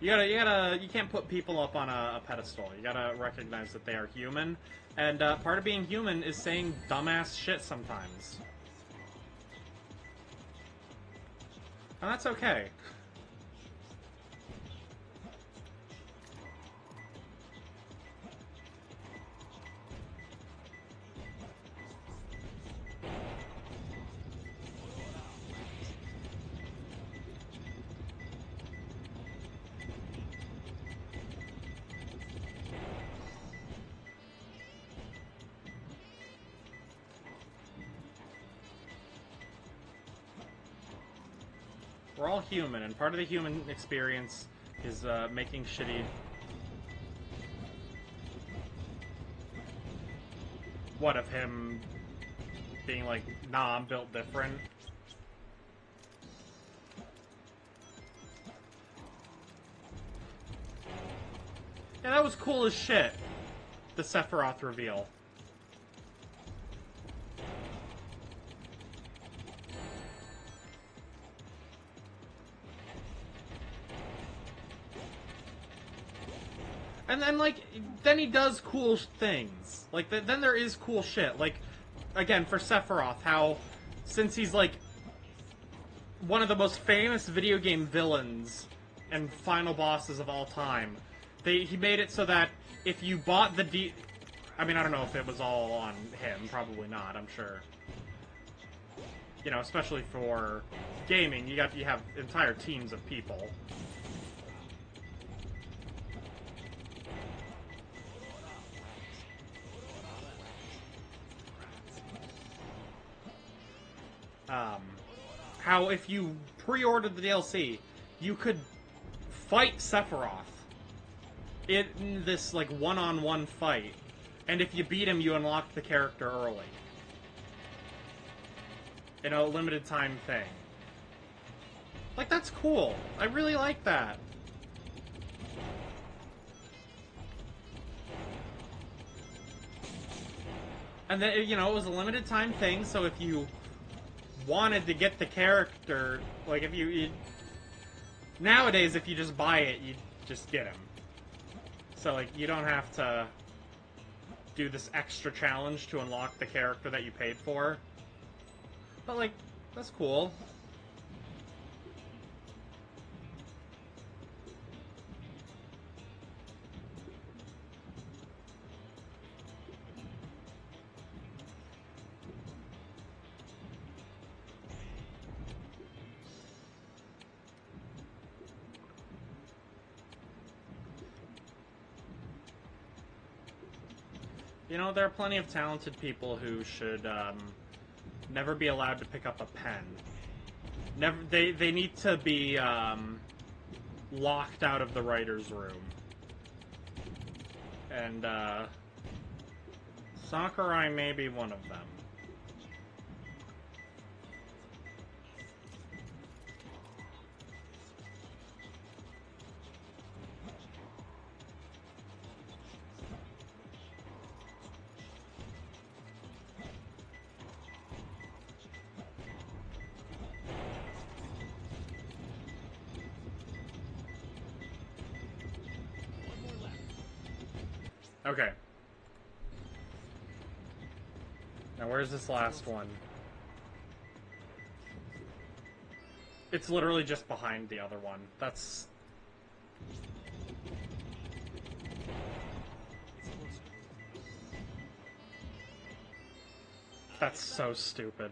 You can't put people up on a pedestal. You gotta recognize that they are human, and part of being human is saying dumbass shit sometimes. And that's okay. We're all human, and part of the human experience is making shitty... What, of him being like, nah, I'm built different? Yeah, that was cool as shit. The Sephiroth reveal. And then, like, then he does cool things. Like, then there is cool shit. Like, again, for Sephiroth, how, since he's, like, one of the most famous video game villains and final bosses of all time, he made it so that if you bought the I mean, I don't know if it was all on him. Probably not, I'm sure. You know, especially for gaming, you have entire teams of people. How if you pre-ordered the DLC, you could fight Sephiroth in this, like, one-on-one fight, and if you beat him, you unlock the character early. In a limited time thing. Like, that's cool. I really like that. And then, you know, it was a limited time thing, so if you wanted to get the character, like, if you nowadays, if you just buy it, you just get him. So, like, you don't have to do this extra challenge to unlock the character that you paid for. But, like, that's cool. You know, there are plenty of talented people who should never be allowed to pick up a pen. Never. They need to be locked out of the writer's room. And Sakurai may be one of them. Okay. Now where's this last one? It's literally just behind the other one. That's... That's so stupid.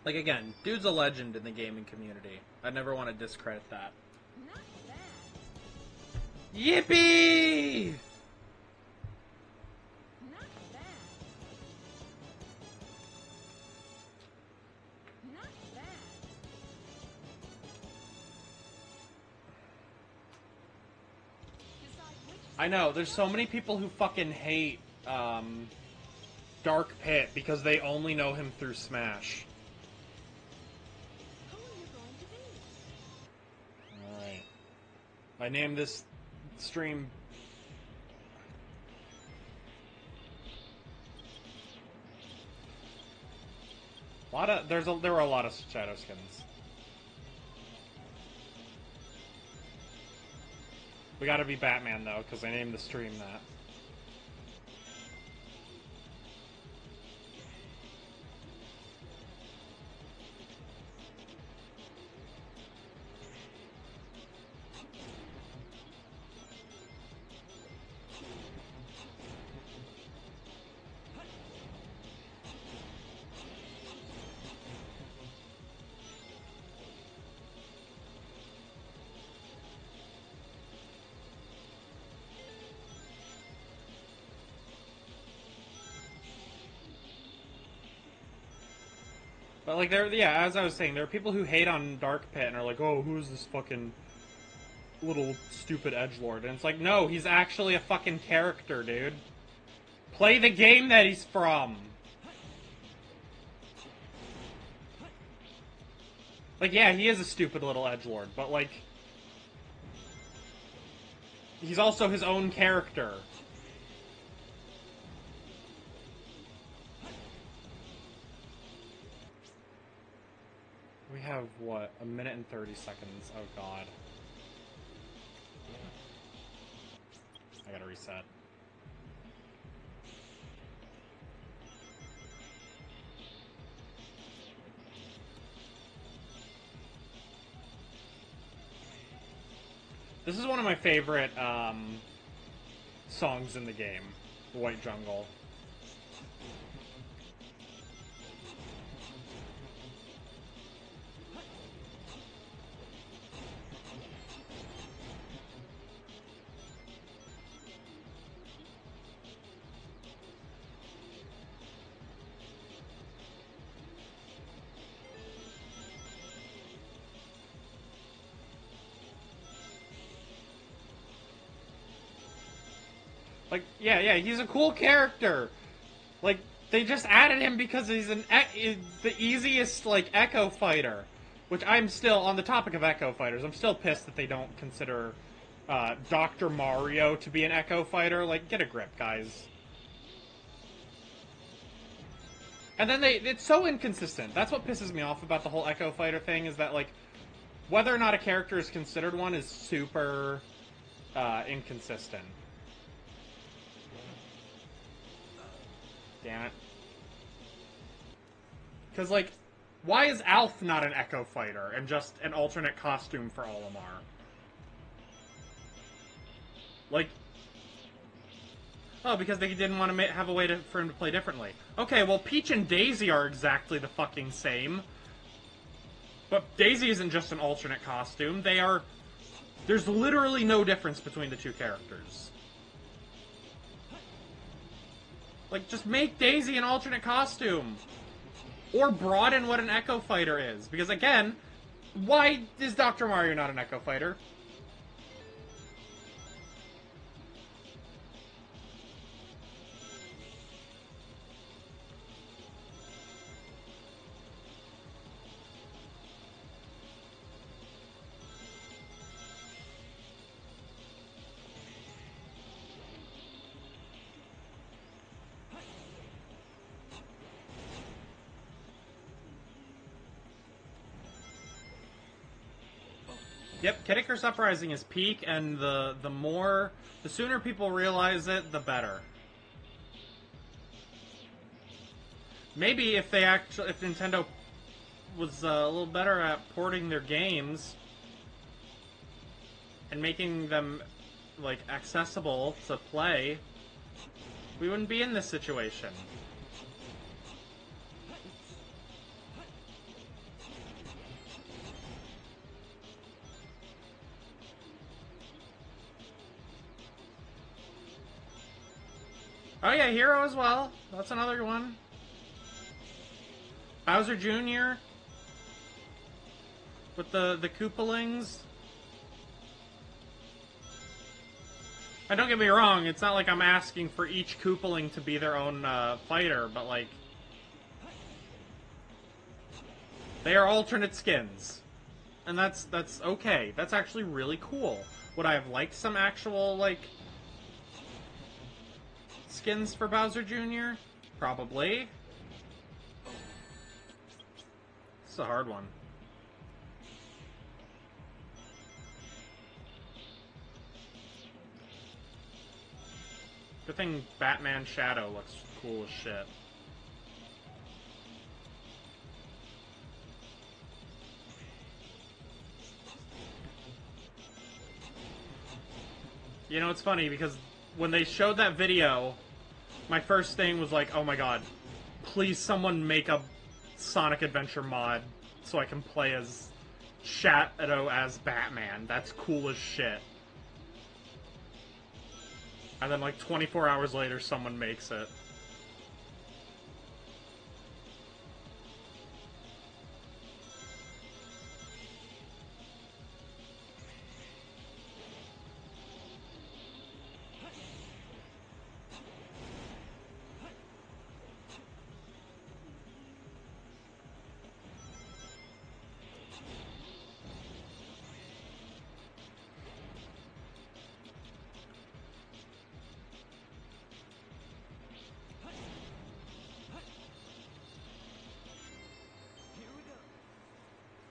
Like, again, dude's a legend in the gaming community. I never want to discredit that. Not bad. Yippee! Not bad. Not bad. Decide which I know, there's so many people who fucking hate, Dark Pit because they only know him through Smash. Who are you going to be? Alright. I named this stream... there were a lot of shadow skins. We gotta be Batman, though, because I named the stream that. But, like, yeah, as I was saying, there are people who hate on Dark Pit and are like, oh, who's this fucking little stupid edgelord? And it's like, no, he's actually a fucking character, dude. Play the game that he's from. Like, yeah, he is a stupid little edgelord, but, like, he's also his own character. We have, what, 1 minute and 30 seconds. Oh, God. I gotta reset. This is one of my favorite, songs in the game. White Jungle. Like, yeah, he's a cool character. Like, they just added him because he's the easiest, like, Echo fighter. Which I'm still, on the topic of Echo fighters, I'm still pissed that they don't consider Dr. Mario to be an Echo fighter. Like, get a grip, guys. And then it's so inconsistent. That's what pisses me off about the whole Echo fighter thing, is that, like, whether or not a character is considered one is super inconsistent. Damn it. Because, like, why is Alf not an Echo fighter and just an alternate costume for Olimar? Like, oh, because they didn't want to have a way for him to play differently. Okay, well, Peach and Daisy are exactly the fucking same. But Daisy isn't just an alternate costume. They are... There's literally no difference between the two characters. Like, just make Daisy an alternate costume. Or broaden what an Echo fighter is. Because, again, why is Dr. Mario not an Echo fighter? Yep, Kid Icarus Uprising is peak, and the sooner people realize it, the better. Maybe if Nintendo was a little better at porting their games and making them, like, accessible to play, we wouldn't be in this situation. Oh yeah, Hero as well. That's another one. Bowser Jr. with the Koopalings. And don't get me wrong, it's not like I'm asking for each Koopaling to be their own fighter, but like... They are alternate skins. And that's okay. That's actually really cool. Would I have liked some actual, like... skins for Bowser Jr.? Probably. It's a hard one. Good thing Batman Shadow looks cool as shit. You know, it's funny because when they showed that video, my first thing was like, oh my god, please someone make a Sonic Adventure mod so I can play as Shadow as Batman. That's cool as shit. And then like 24 hours later, someone makes it.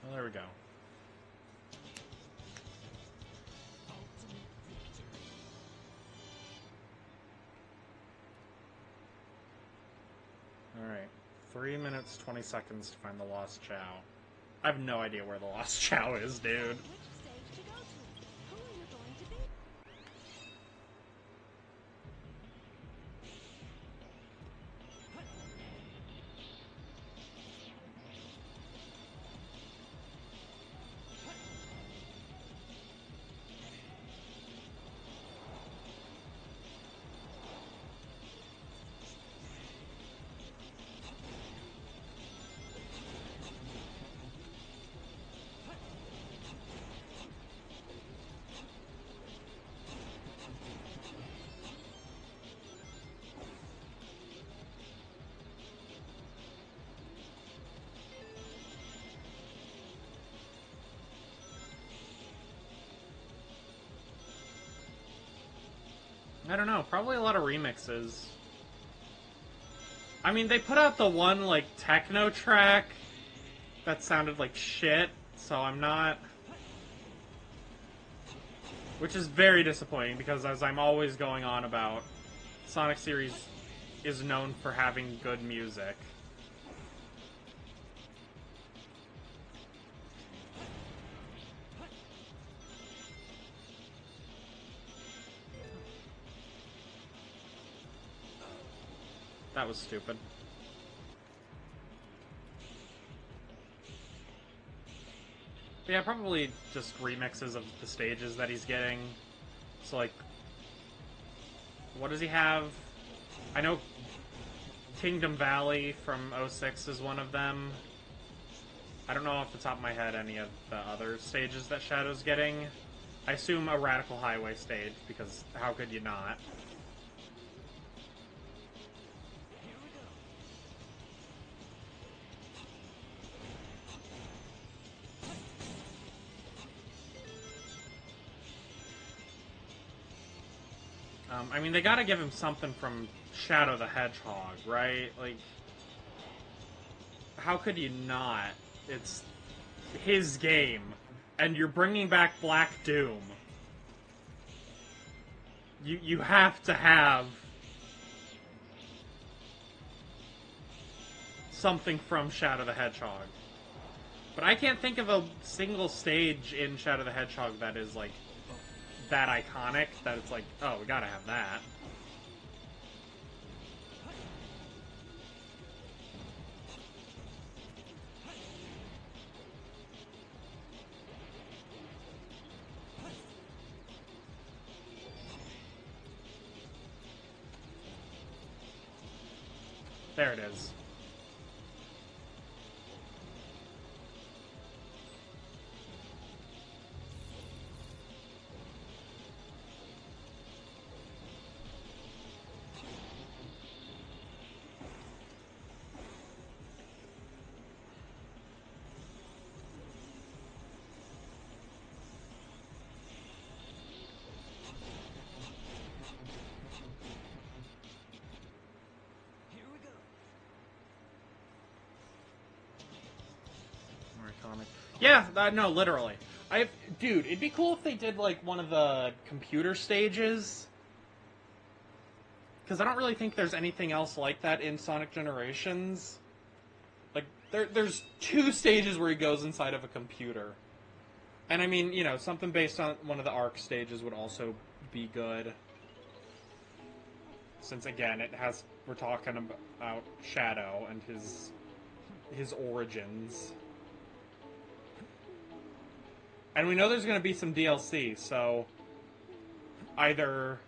Well, there we go. Alright. 3 minutes, 20 seconds to find the Lost Chow. I have no idea where the Lost Chow is, dude. Which stage to go to? Who are you going to be? I don't know, probably a lot of remixes. I mean, they put out the one, like, techno track that sounded like shit, so I'm not... Which is very disappointing, because as I'm always going on about, Sonic series is known for having good music. That was stupid. But yeah, probably just remixes of the stages that he's getting. So, like, what does he have? I know Kingdom Valley from 06 is one of them. I don't know off the top of my head any of the other stages that Shadow's getting. I assume a Radical Highway stage, because how could you not? I mean, they gotta give him something from Shadow the Hedgehog, right? Like, how could you not? It's his game, and you're bringing back Black Doom. You have to have something from Shadow the Hedgehog. But I can't think of a single stage in Shadow the Hedgehog that is, like, that iconic, that it's like, oh, we gotta have that. There it is. Yeah, no, literally. Dude, it'd be cool if they did like one of the computer stages. Because I don't really think there's anything else like that in Sonic Generations. Like, there's 2 stages where he goes inside of a computer. And I mean, you know, something based on one of the Arc stages would also be good. Since, again, we're talking about Shadow and his origins. And we know there's going to be some DLC, so either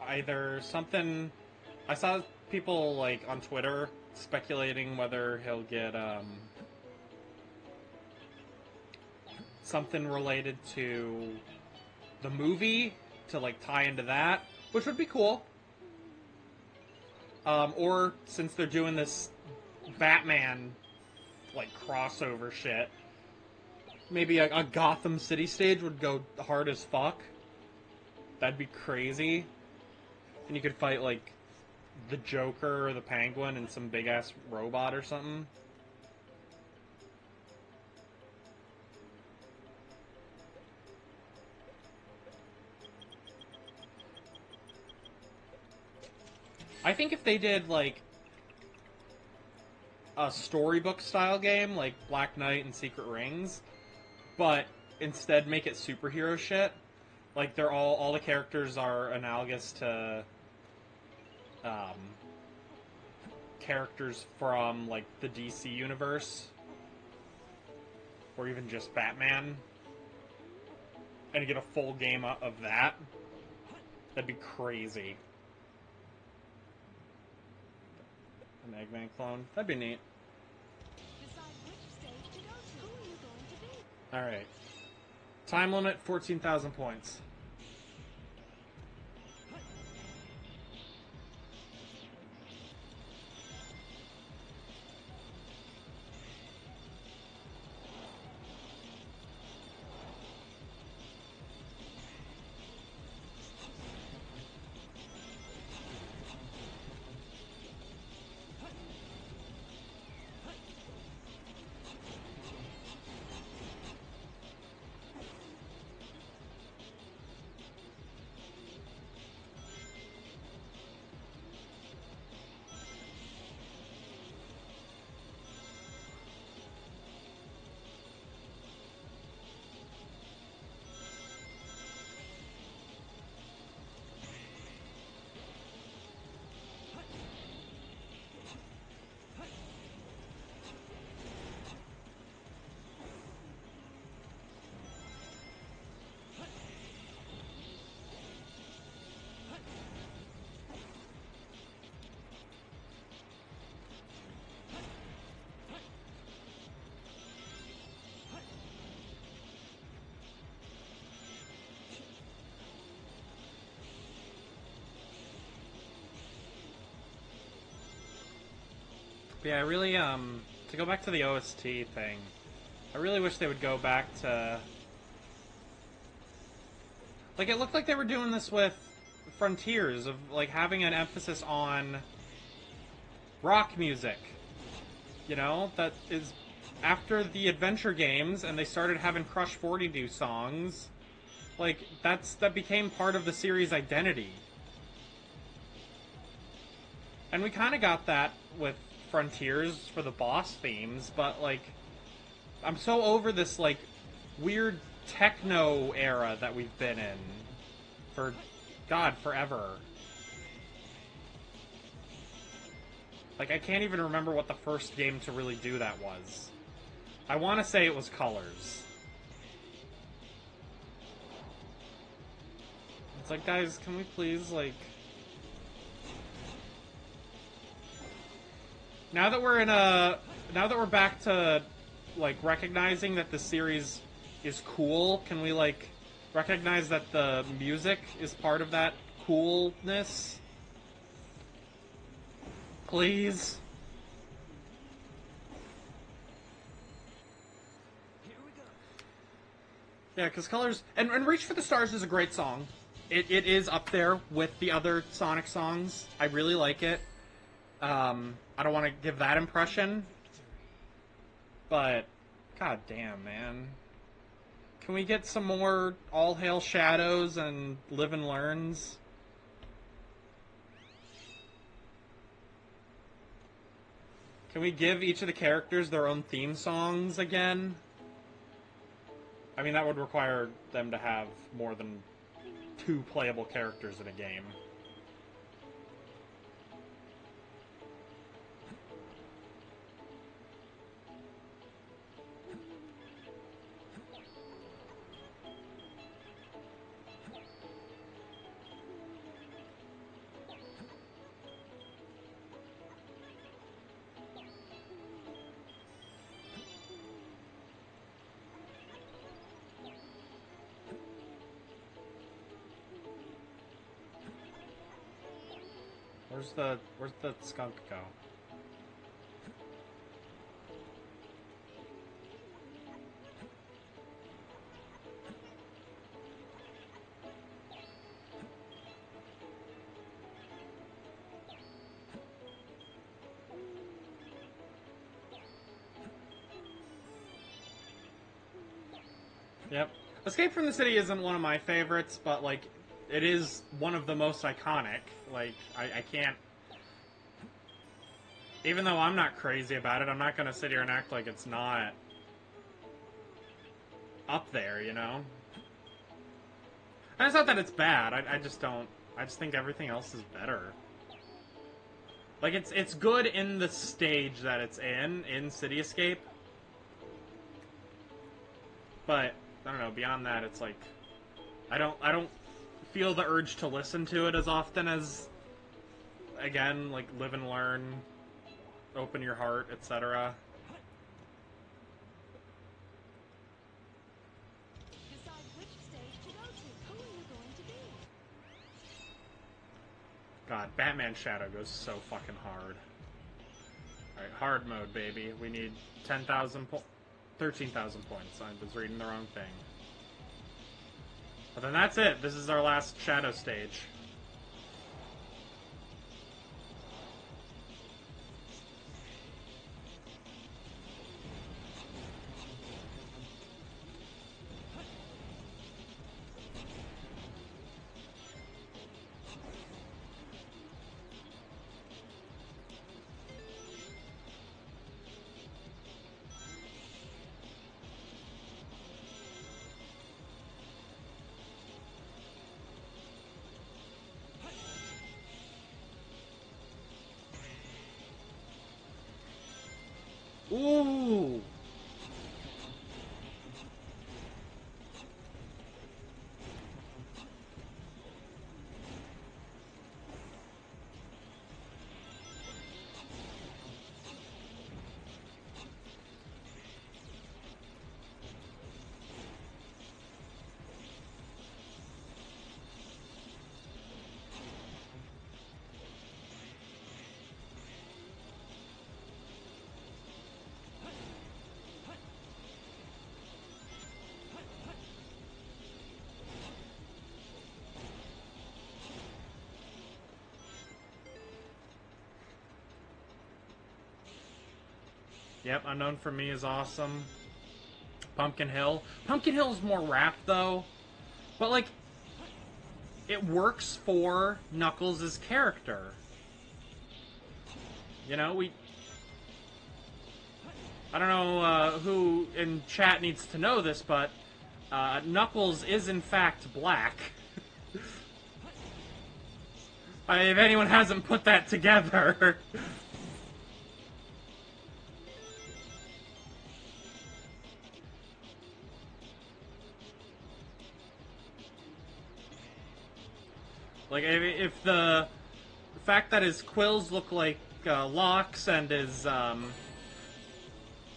either something. I saw people like on Twitter speculating whether he'll get something related to the movie to like tie into that, which would be cool. Or since they're doing this Batman like crossover shit, maybe a Gotham City stage would go hard as fuck. That'd be crazy. And you could fight like the Joker or the Penguin and some big ass robot or something. I think if they did like a storybook style game like Black Knight and Secret Rings, but instead make it superhero shit, like they're all the characters are analogous to characters from like the DC universe or even just Batman, and you get a full game of that, that'd be crazy. An Eggman clone. That'd be neat. Decide which stage to go to. Who are you going to be? Alright. Time limit, 14,000 points. But yeah, I really, to go back to the OST thing, I really wish they would go back to... Like, it looked like they were doing this with Frontiers, of, like, having an emphasis on rock music. You know? That is... After the adventure games, and they started having Crush 40 do songs, like, that became part of the series' identity. And we kind of got that with Frontiers for the boss themes, but like I'm so over this like weird techno era that we've been in for God forever. Like I can't even remember what the first game to really do that was. I want to say it was Colors. It's like, guys, can we please like now that we're back to, like, recognizing that the series is cool, can we, like, recognize that the music is part of that coolness? Please? Here we go. Yeah, because Colors... And Reach for the Stars is a great song. It is up there with the other Sonic songs. I really like it. I don't want to give that impression. But, god damn, man. Can we get some more All Hail Shadows and Live and Learns? Can we give each of the characters their own theme songs again? I mean, that would require them to have more than 2 playable characters in a game. Where's the skunk go? Yep. Escape from the City isn't one of my favorites, but, like, it is one of the most iconic. Like, I can't... Even though I'm not crazy about it, I'm not gonna sit here and act like it's not up there, you know? And it's not that it's bad, I just don't... I just think everything else is better. Like, it's good in the stage that it's in City Escape. But, I don't know, beyond that, it's like... I don't feel the urge to listen to it as often as, again, like, Live and Learn, Open Your Heart, etc. Decide which stage to go to. Who are you going to be? God, Batman Shadow goes so fucking hard. Alright, hard mode, baby. We need 10,000 points. 13,000 points. I was reading the wrong thing. But then that's it. This is our last Shadow stage. Ooh! Yep, Unknown for Me is awesome. Pumpkin Hill. Pumpkin Hill is more rap, though. But, like, it works for Knuckles' character. You know, I don't know who in chat needs to know this, but Knuckles is, in fact, black. If anyone hasn't put that together... Like, if the fact that his quills look like locks and his, oh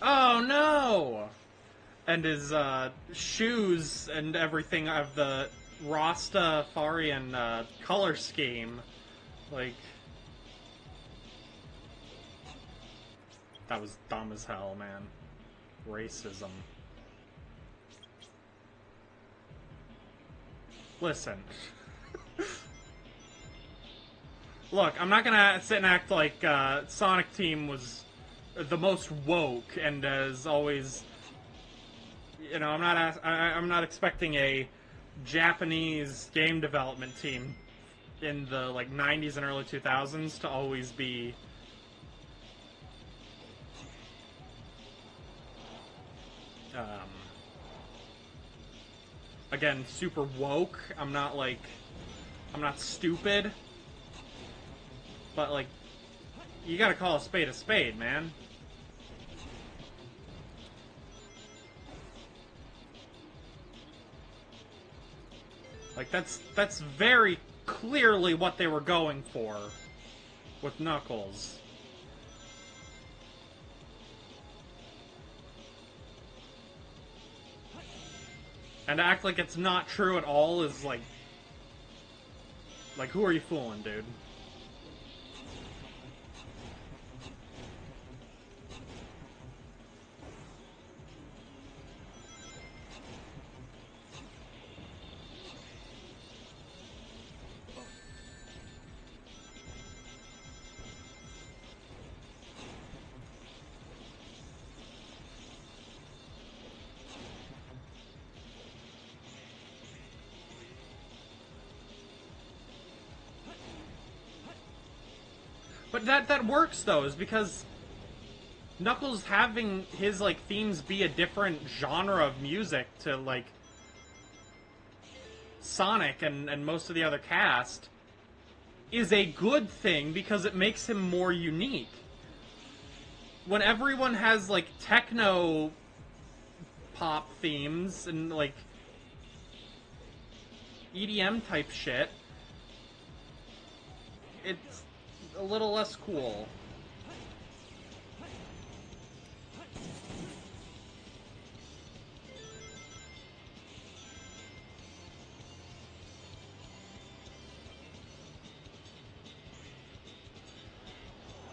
no! And his shoes and everything of the Rastafarian color scheme, like, that was dumb as hell, man. Racism. Listen. Look, I'm not gonna sit and act like Sonic Team was the most woke and as always. You know, I'm not expecting a Japanese game development team in the like 90s and early 2000s to always be again super woke. I'm not stupid, but like you gotta call a spade, man. Like that's very clearly what they were going for with Knuckles. And to act like it's not true at all is like who are you fooling, dude? But that works though, is because Knuckles having his like themes be a different genre of music to like Sonic and most of the other cast is a good thing because it makes him more unique. When everyone has like techno pop themes and like EDM type shit, it's a little less cool.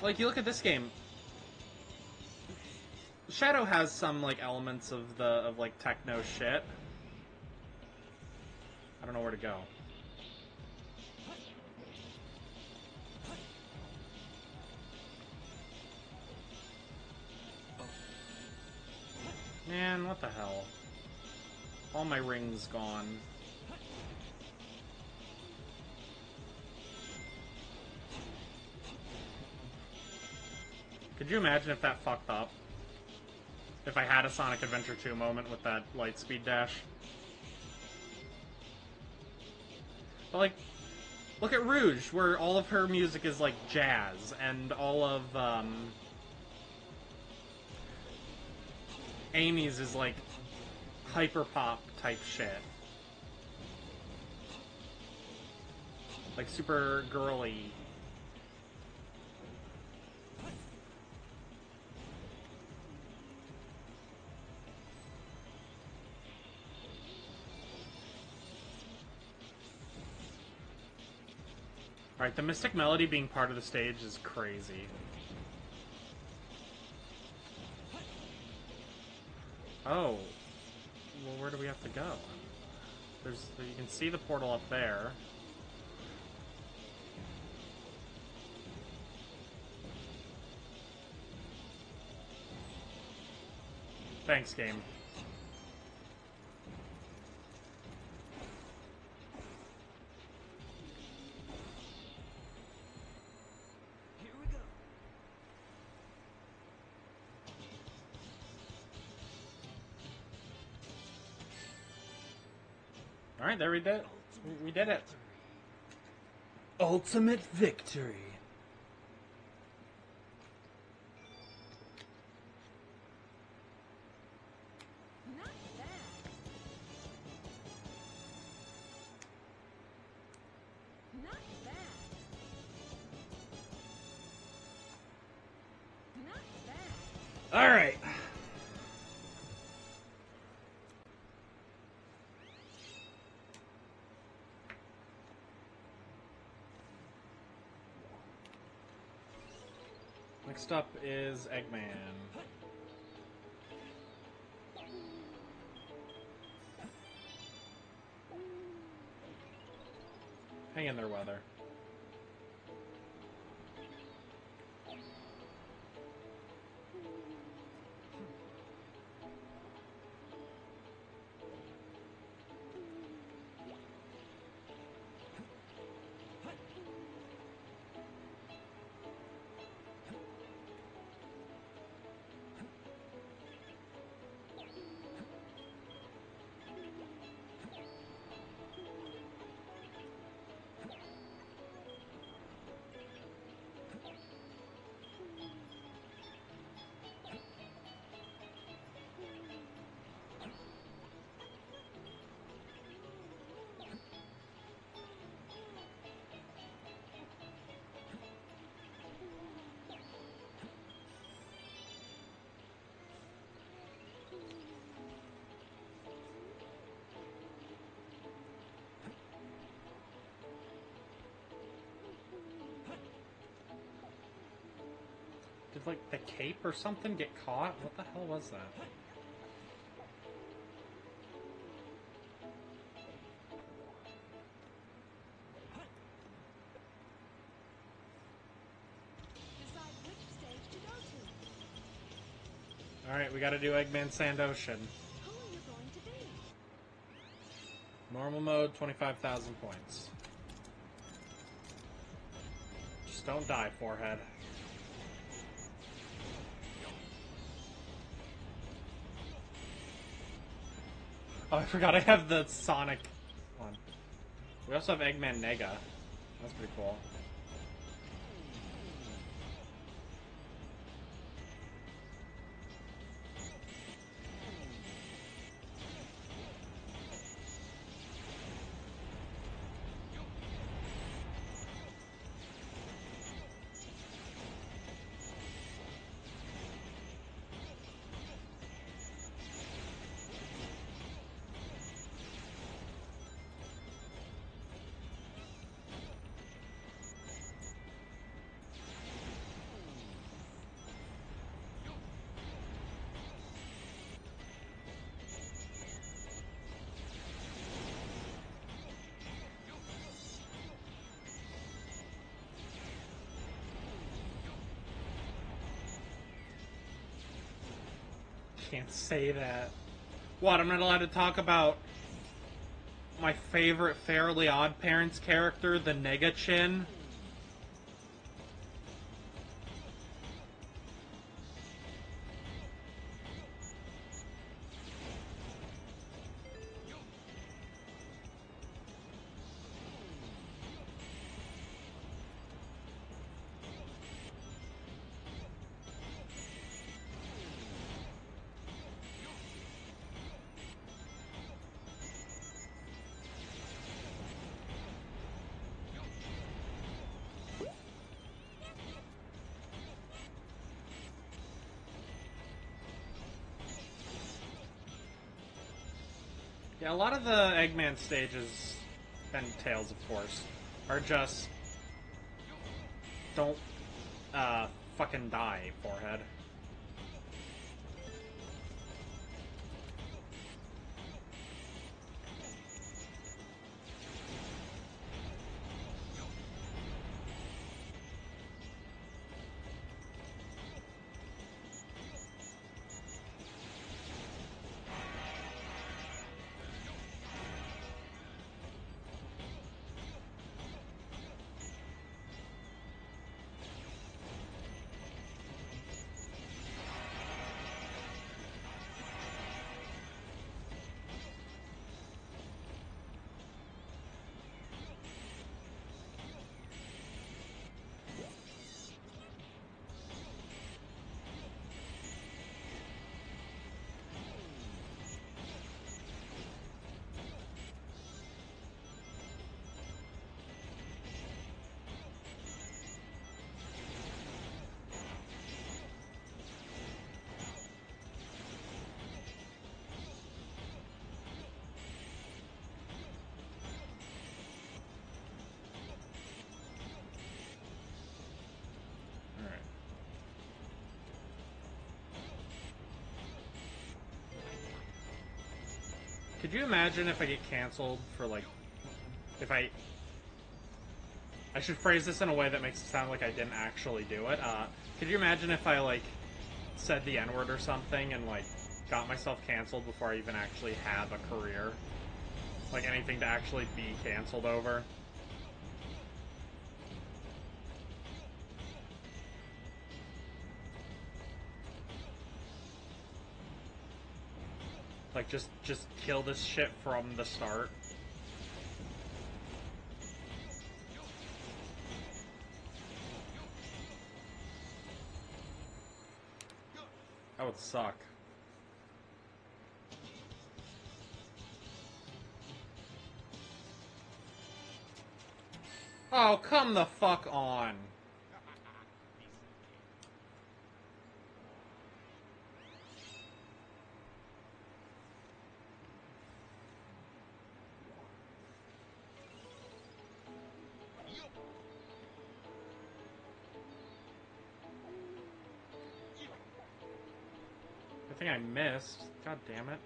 Like, you look at this game, Shadow has some, like, elements of like, techno shit. I don't know where to go. Man, what the hell? All my rings gone. Could you imagine if that fucked up? If I had a Sonic Adventure 2 moment with that Lightspeed dash? But, like, look at Rouge, where all of her music is, like, jazz, and all of, Amy's is, like, hyper-pop type shit. Like, super girly. Alright, the Mystic Melody being part of the stage is crazy. Oh. Well, where do we have to go? You can see the portal up there. Thanks, game. Here we go. Alright, there we did it. We did it. Ultimate victory. Not bad. Not bad. Not bad. Alright. Next up is Eggman. Hang in there, weather. Did, like, the cape or something get caught? What the hell was that? Decide which stage to go to. Alright, we gotta do Eggman Sand Ocean. Who are you going to be? Normal mode, 25,000 points. Just don't die, forehead. Oh, I forgot I have the Sonic one. We also have Eggman Nega. That's pretty cool. Can't say that. What, I'm not allowed to talk about my favorite Fairly Odd Parents character, the Nega Chin? Yeah, a lot of the Eggman stages, and Tails, of course, are just... don't, fucking die, forehead. Could you imagine if I get canceled for, like, if I I should phrase this in a way that makes it sound like I didn't actually do it. Could you imagine if I, like, said the N-word or something and, like, got myself canceled before I even actually have a career? Like, anything to actually be canceled over? Like, just kill this shit from the start. That would suck. Oh, come the fuck on. I think I missed. God damn it.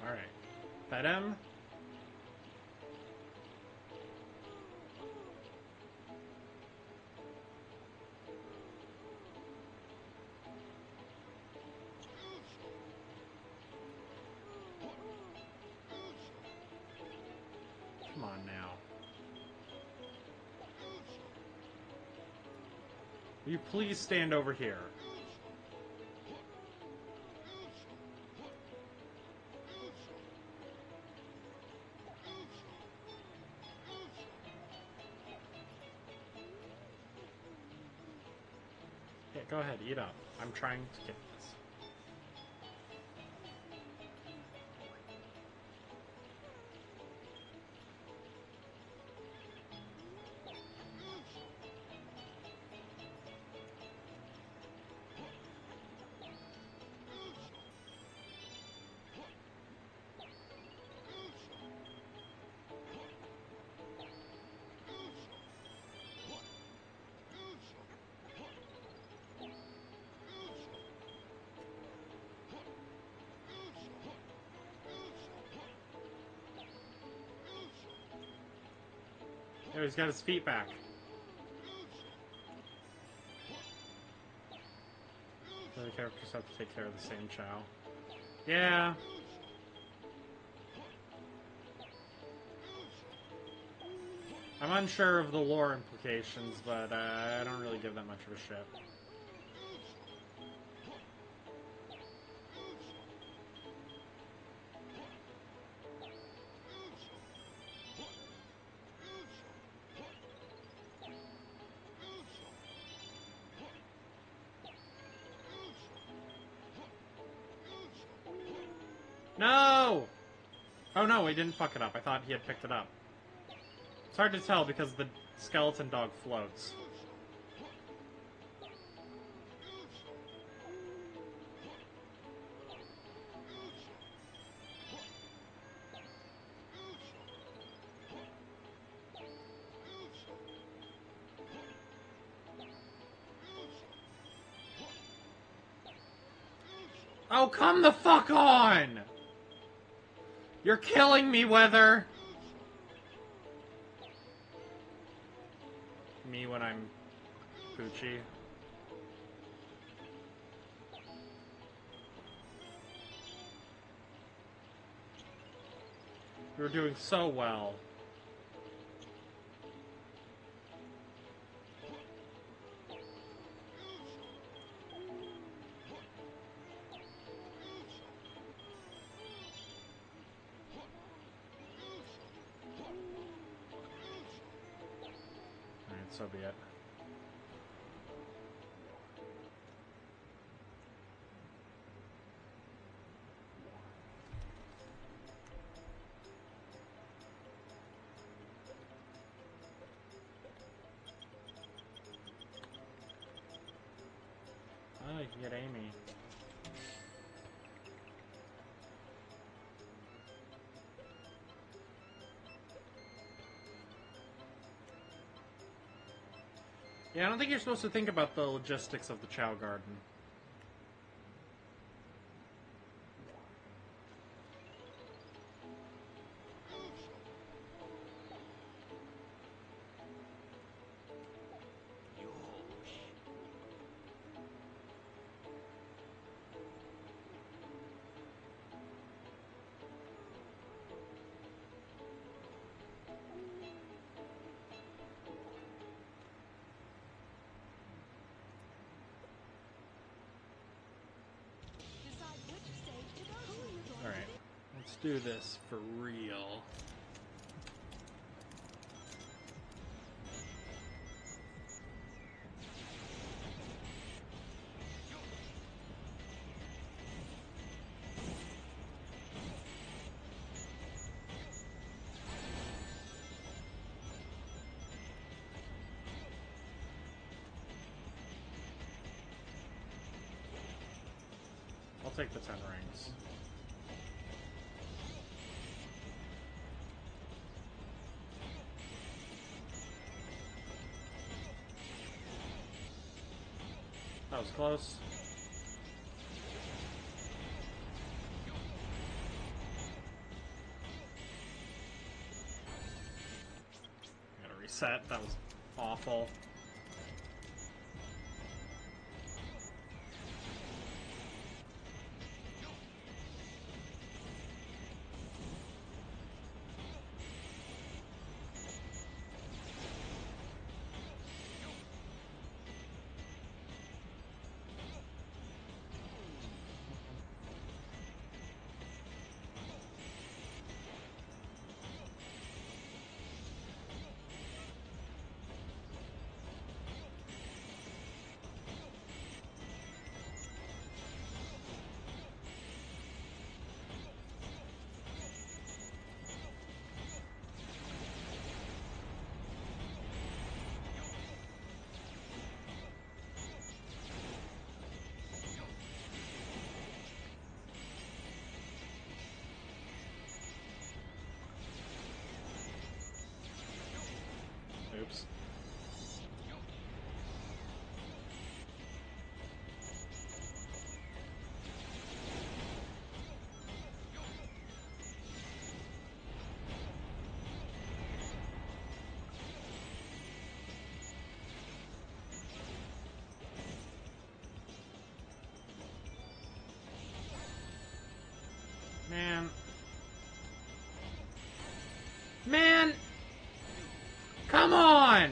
Alright. Pet him. Come on now. Will you please stand over here? Yeah, go ahead, eat up. I'm trying to get this. There, he's got his feet back. So the characters have to take care of the same chow. Yeah. I'm unsure of the lore implications, but I don't really give that much of a shit. No! Oh no, he didn't fuck it up. I thought he had picked it up. It's hard to tell because the skeleton dog floats. Oh, come the fuck on! You're killing me, Weather! Me when I'm Poochie. You're doing so well. so be it. Oh, you can get Amy. Yeah, I don't think you're supposed to think about the logistics of the Chow Garden. Decide which stage to go to. Alright, let's do this for real. I'll take the 10 rings. That was close. Gotta reset. That was awful. Oops. Man. Man! Come on!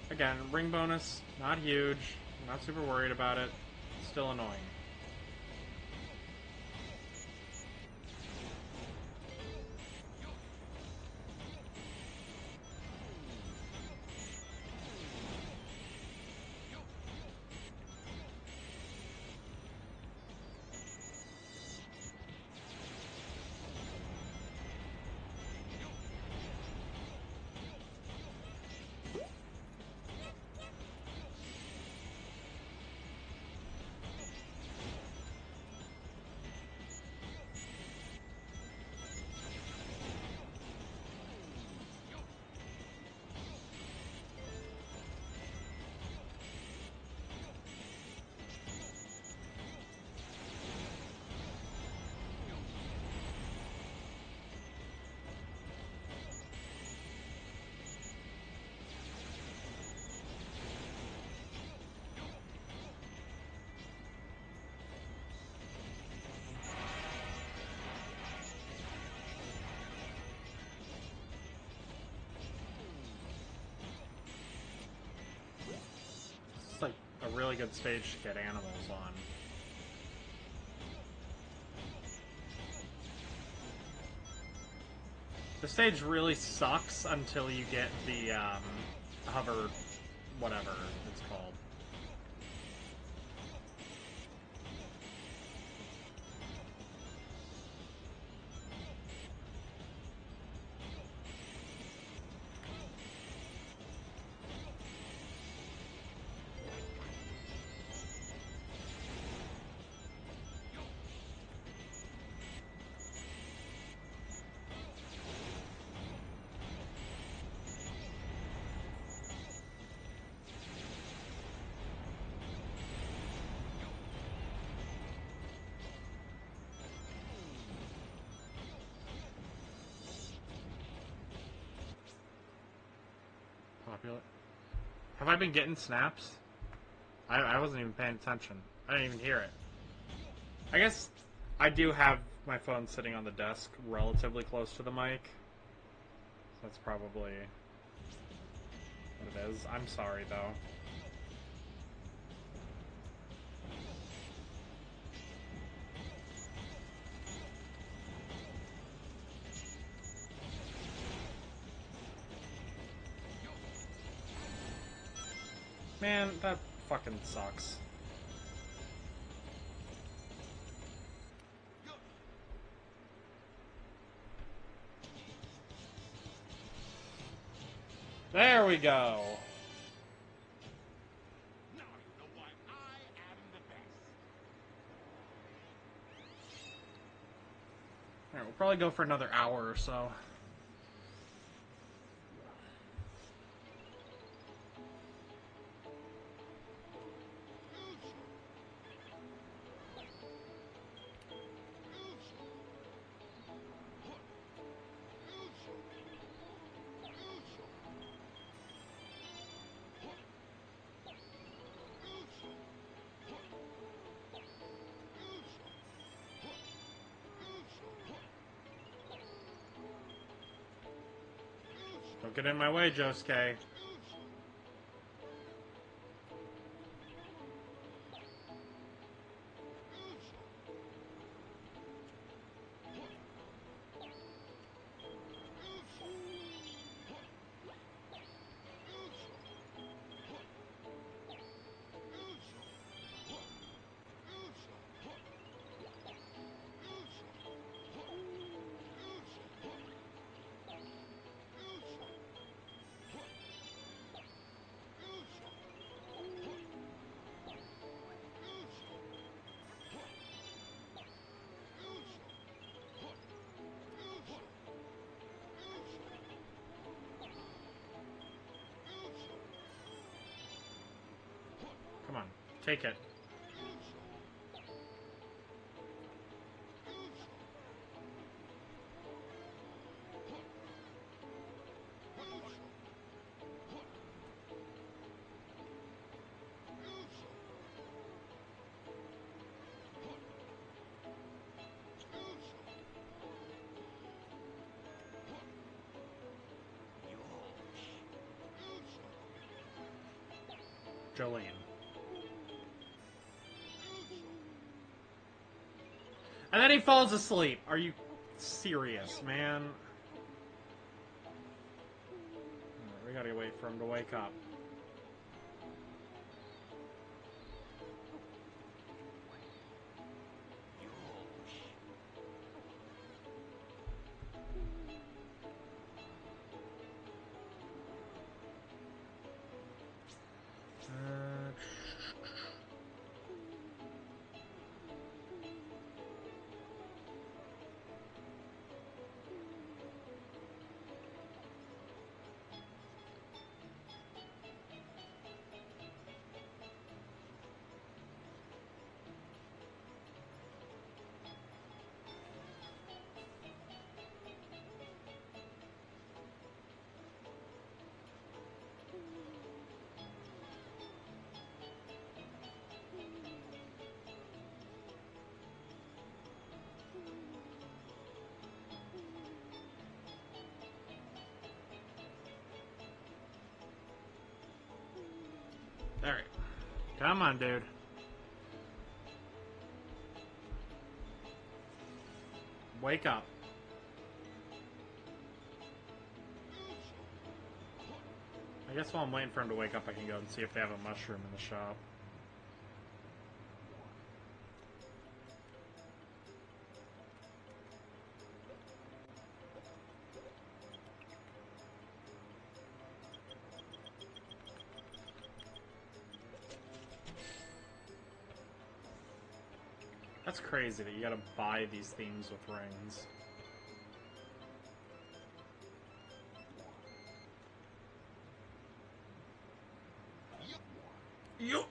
Again, ring bonus, not huge. I'm not super worried about it. Still annoying. It's like a really good stage to get animals on. The stage really sucks until you get the hover, whatever it's called. Popular. Have I been getting snaps? I wasn't even paying attention. I didn't even hear it. I guess I do have my phone sitting on the desk relatively close to the mic. So that's probably what it is. I'm sorry, though. Man, that fucking sucks. There we go. Now you know why I am the best. Alright, we'll probably go for another hour or so. Don't get in my way, Josuke. Come on, take it. Jolene. And then he falls asleep. Are you serious, man? We gotta wait for him to wake up. Alright. Come on, dude. Wake up. guess while I'm waiting for him to wake up, I can go and see if they have a mushroom in the shop. That's crazy that you gotta buy these things with rings. Yup.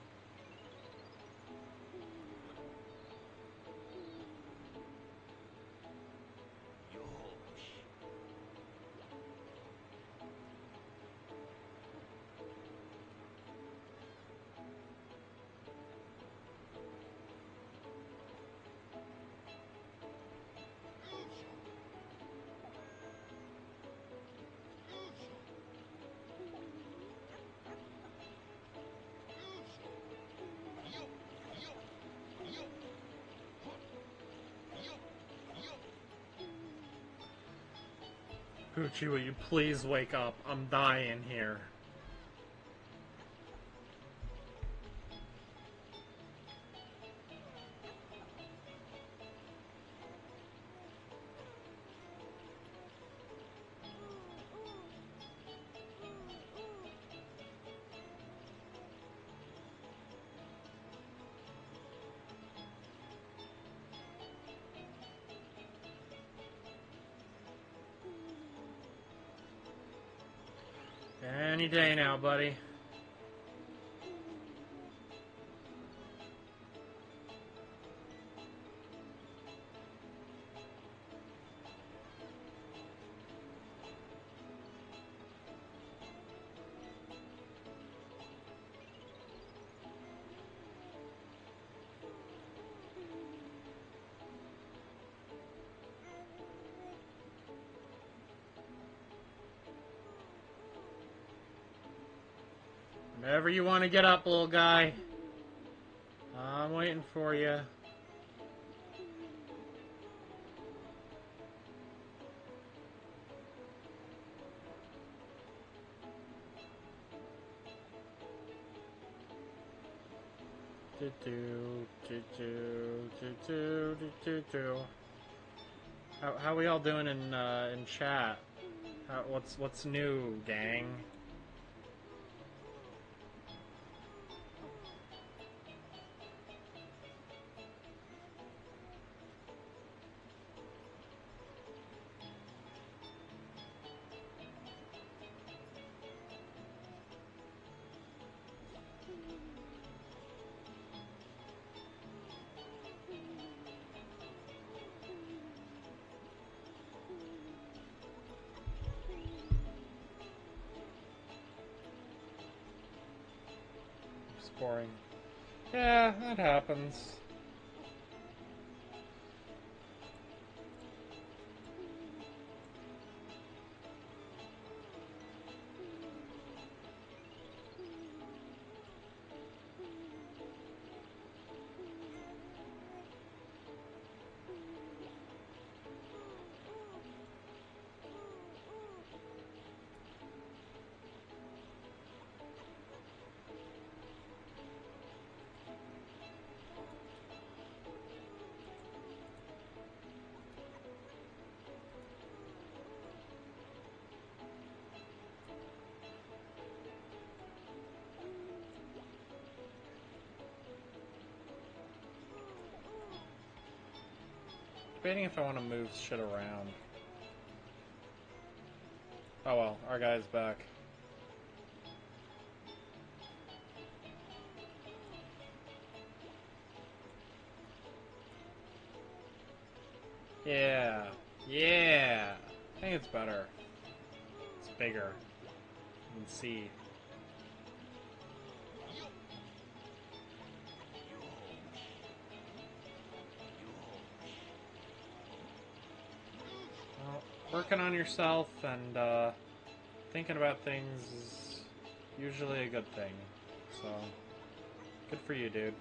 Poochie, will you please wake up? I'm dying here. Any day now, buddy. Whenever you want to get up, little guy. I'm waiting for you. How we all doing in chat? What's new, gang? Boring. Yeah, that happens. Debating if I want to move shit around. Oh well, our guy's back. Yeah. Yeah. I think it's better. It's bigger. You can see. Well, working on yourself and thinking about things is usually a good thing. So, good for you, dude.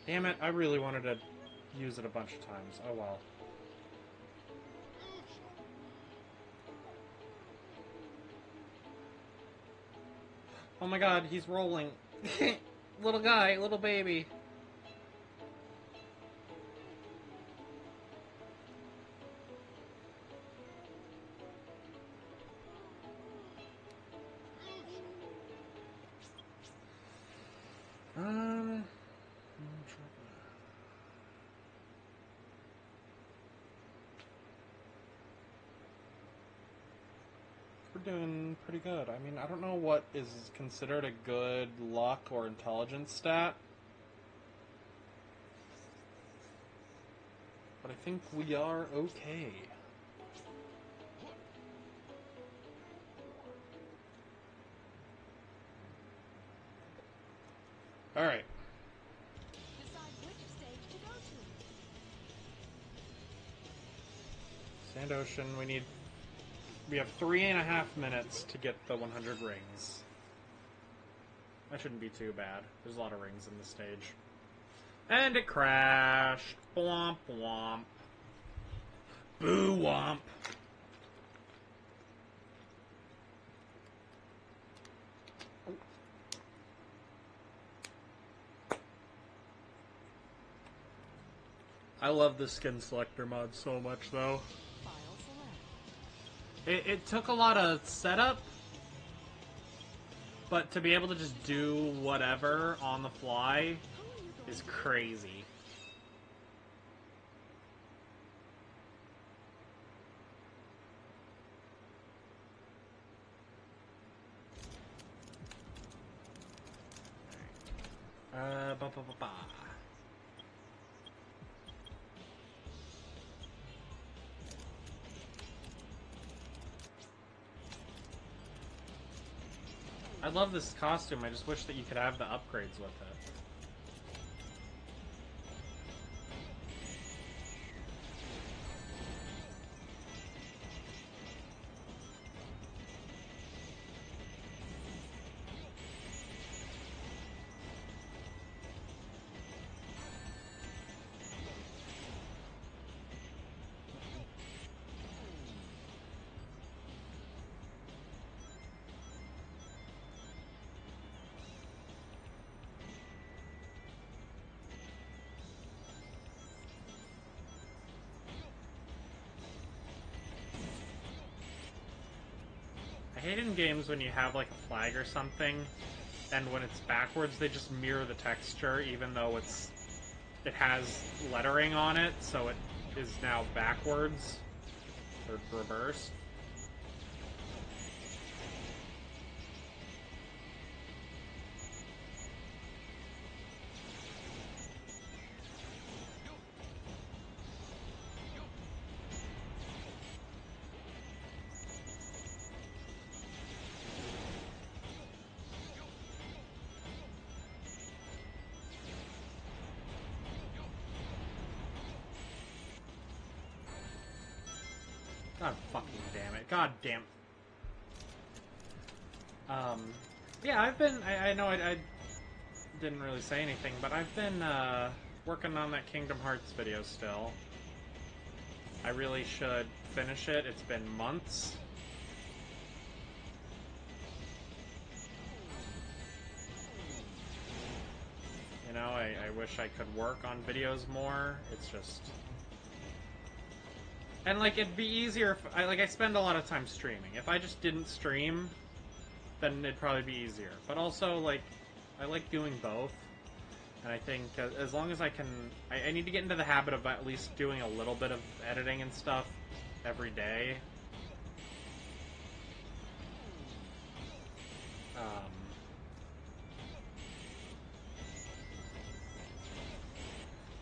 Damn it, I really wanted to use it a bunch of times. Oh well. Oh my god, he's rolling. Little guy, little baby. We're doing pretty good. I mean, I don't know what is considered a good luck or intelligence stat, but I think we are okay. Alright. Decide which stage to go to. Sand Ocean, we have 3.5 minutes to get the 100 rings. That shouldn't be too bad. There's a lot of rings in this stage. And it crashed. Womp womp. Boo womp. I love the skin selector mod so much, though. File select. It took a lot of setup, but to be able to just do whatever on the fly is crazy. Ba ba ba ba. I love this costume, I just wish that you could have the upgrades with it. I hate in games when you have like a flag or something, and when it's backwards they just mirror the texture even though it has lettering on it, so it is now backwards or reversed. God fucking damn it. God damn. Yeah, I know I didn't really say anything, but I've been, working on that Kingdom Hearts video still. I really should finish it. It's been months. You know, I wish I could work on videos more. It's just... And, like, it'd be easier if... I spend a lot of time streaming. If I just didn't stream, then it'd probably be easier. But also, like, I like doing both. And I think as long as I can... I need to get into the habit of at least doing a little bit of editing and stuff every day.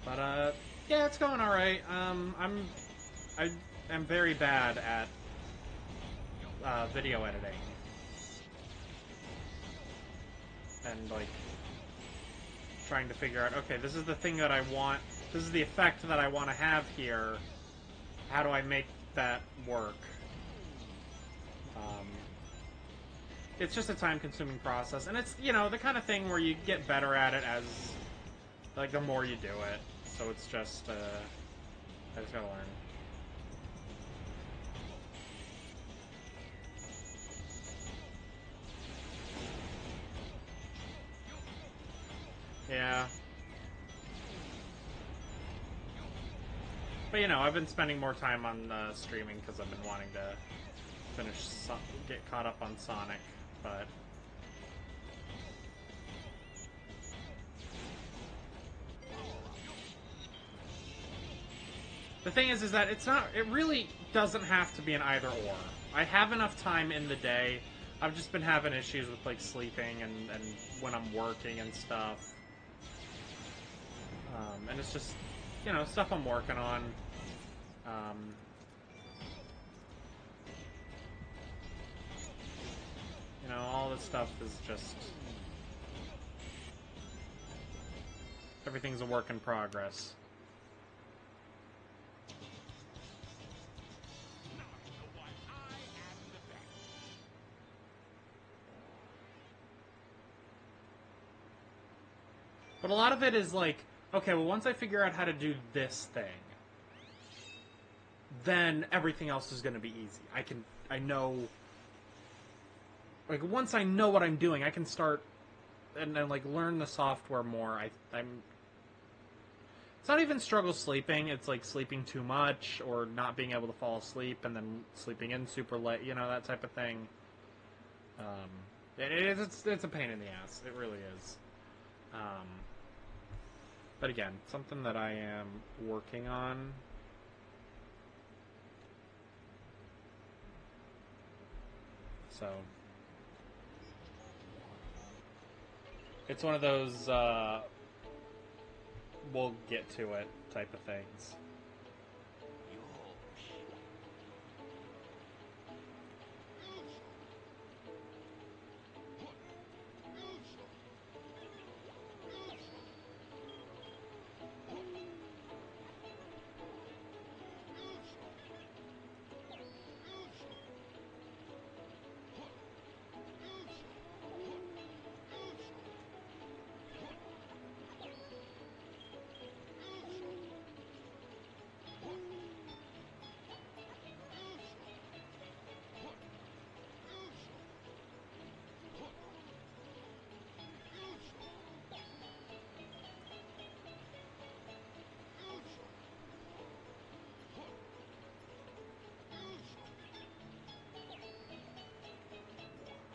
But, yeah, it's going alright. I am very bad at video editing. And, like, trying to figure out, okay, this is the thing that I want, this is the effect that I want to have here. How do I make that work? It's just a time-consuming process, and it's, you know, the kind of thing where you get better at it Like, the more you do it. So it's just, I just gotta learn. Yeah. But, you know, I've been spending more time on streaming because I've been wanting to get caught up on Sonic, but... The thing is that it really doesn't have to be an either or. I have enough time in the day. I've just been having issues with, like, sleeping and when I'm working and stuff. And it's just, you know, stuff I'm working on. You know, all this stuff is just... Everything's a work in progress. But a lot of it is like, okay, well, once I figure out how to do this thing, then everything else is going to be easy. I know, like, once I know what I'm doing, I can start and like, learn the software more. It's not even struggle sleeping, it's like sleeping too much, or not being able to fall asleep, and then sleeping in super late, you know, that type of thing. It's a pain in the ass, it really is. But again, something that I am working on. So, it's one of those, we'll get to it type of things.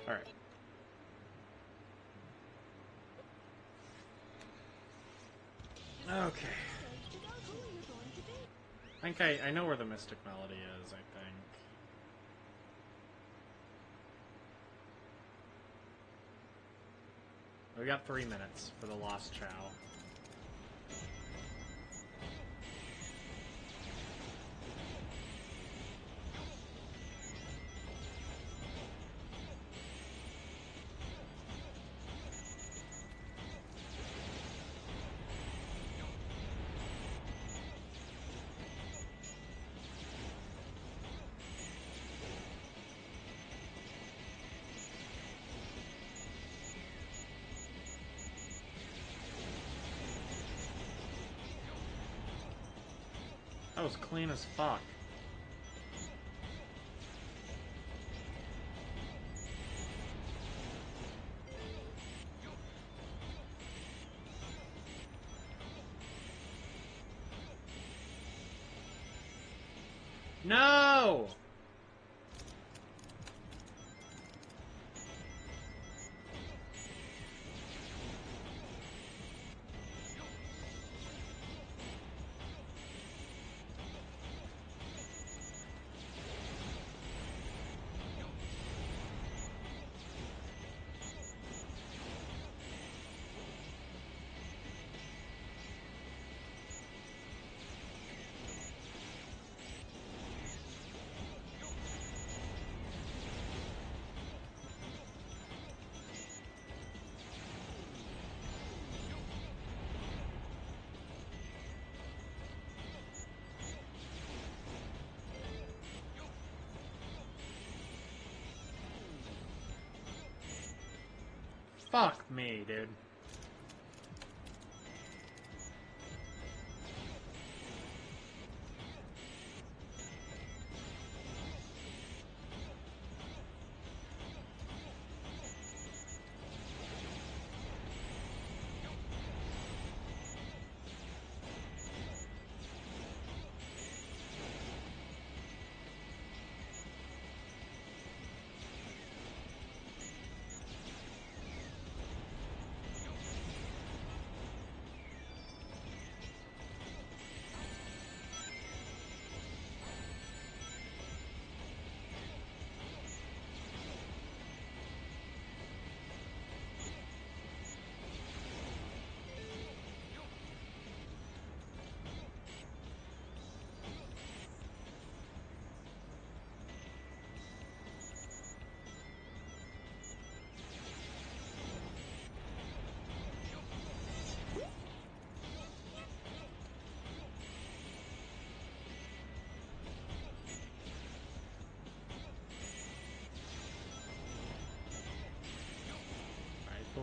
Alright. Okay. I think I know where the Mystic Melody is, I think. We got 3 minutes for the Lost Chow. That was clean as fuck. No! Fuck me, dude.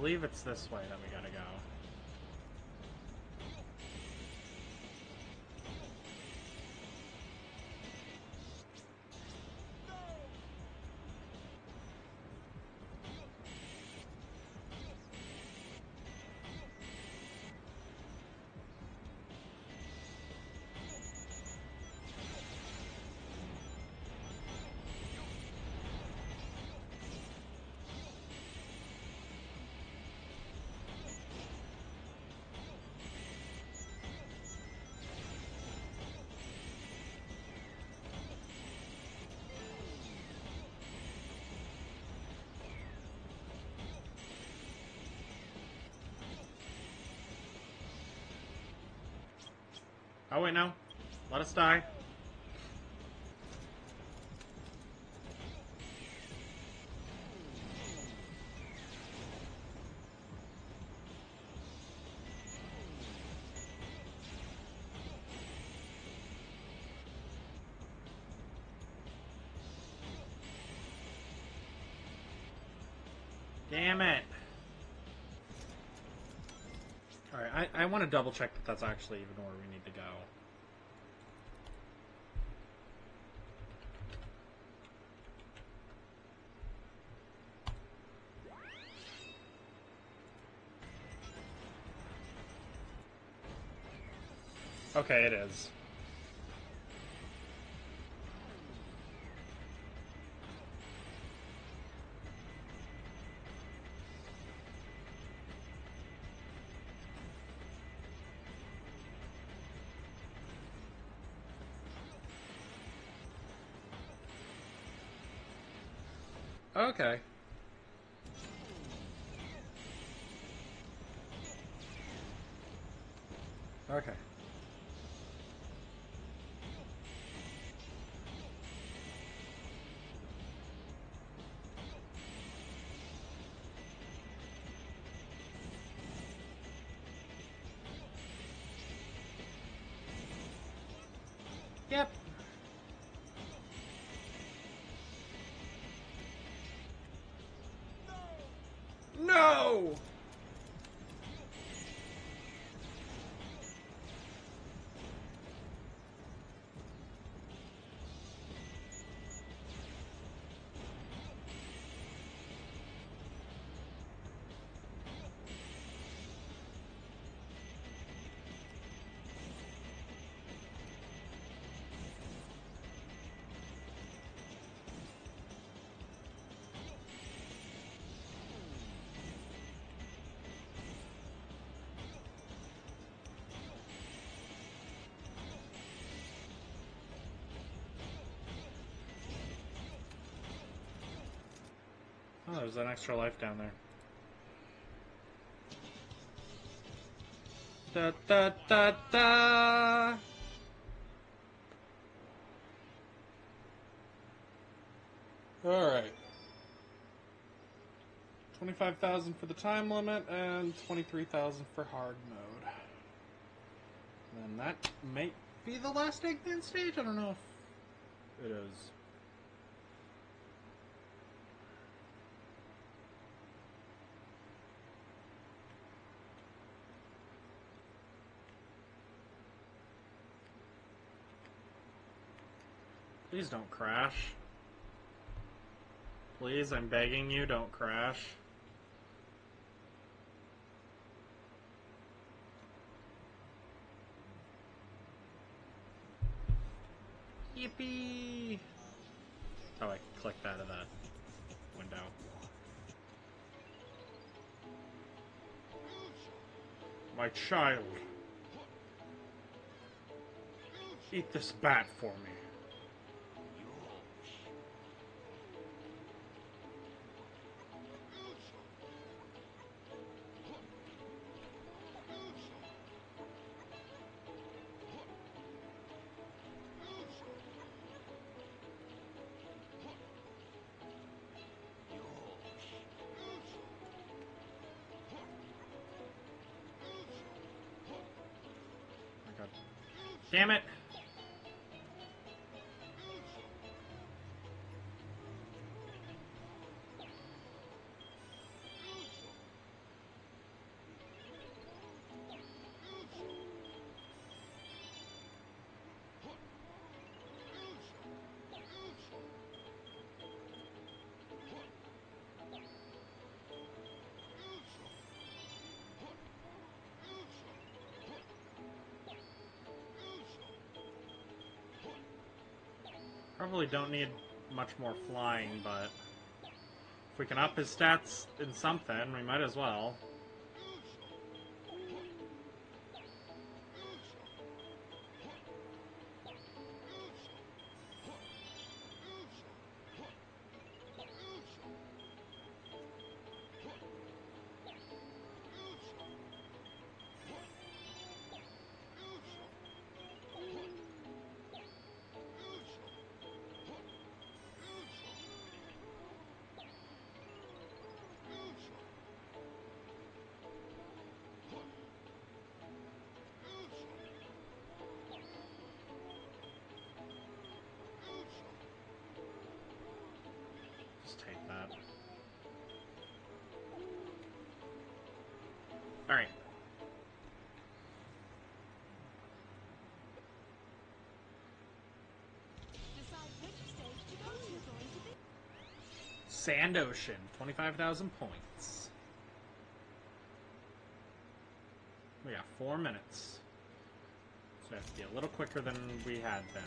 believe it's this way that we gotta go. Oh wait, no. Let us die. Damn it. Alright, I want to double check that that's actually even where we need to go. Okay, it is. Okay. Okay. Yep. No! Oh, there's an extra life down there. Da da da da! Alright. 25,000 for the time limit and 23,000 for hard mode. And that may be the last Eggman stage? I don't know if it is. Please don't crash. Please, I'm begging you, don't crash. Yippee! Oh, I clicked out of that window. My child. Eat this bat for me. Damn it! Probably don't need much more flying, but if we can up his stats in something, we might as well. Just take that. Alright. Decide which stage to go to going to be. Sand Ocean, 25,000 points. We got 4 minutes. So we have to be a little quicker than we had been.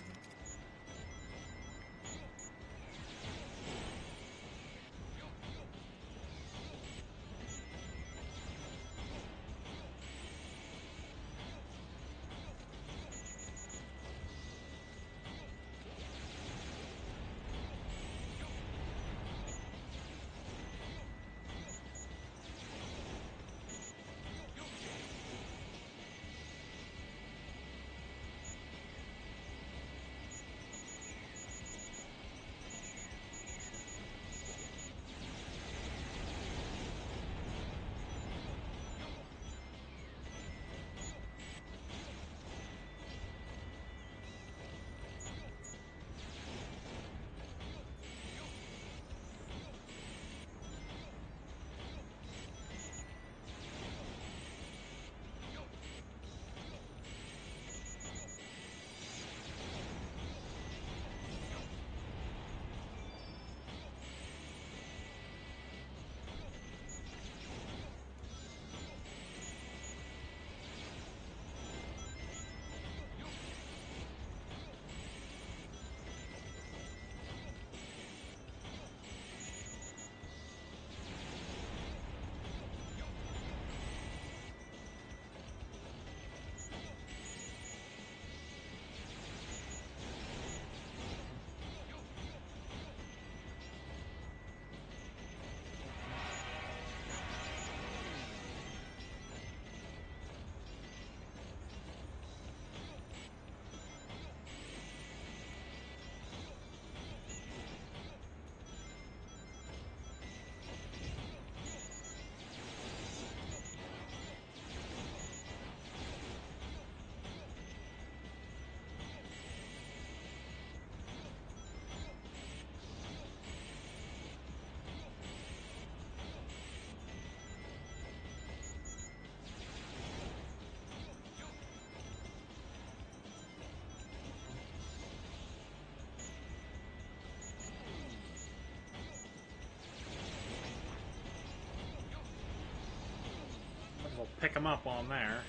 We'll pick him up on there.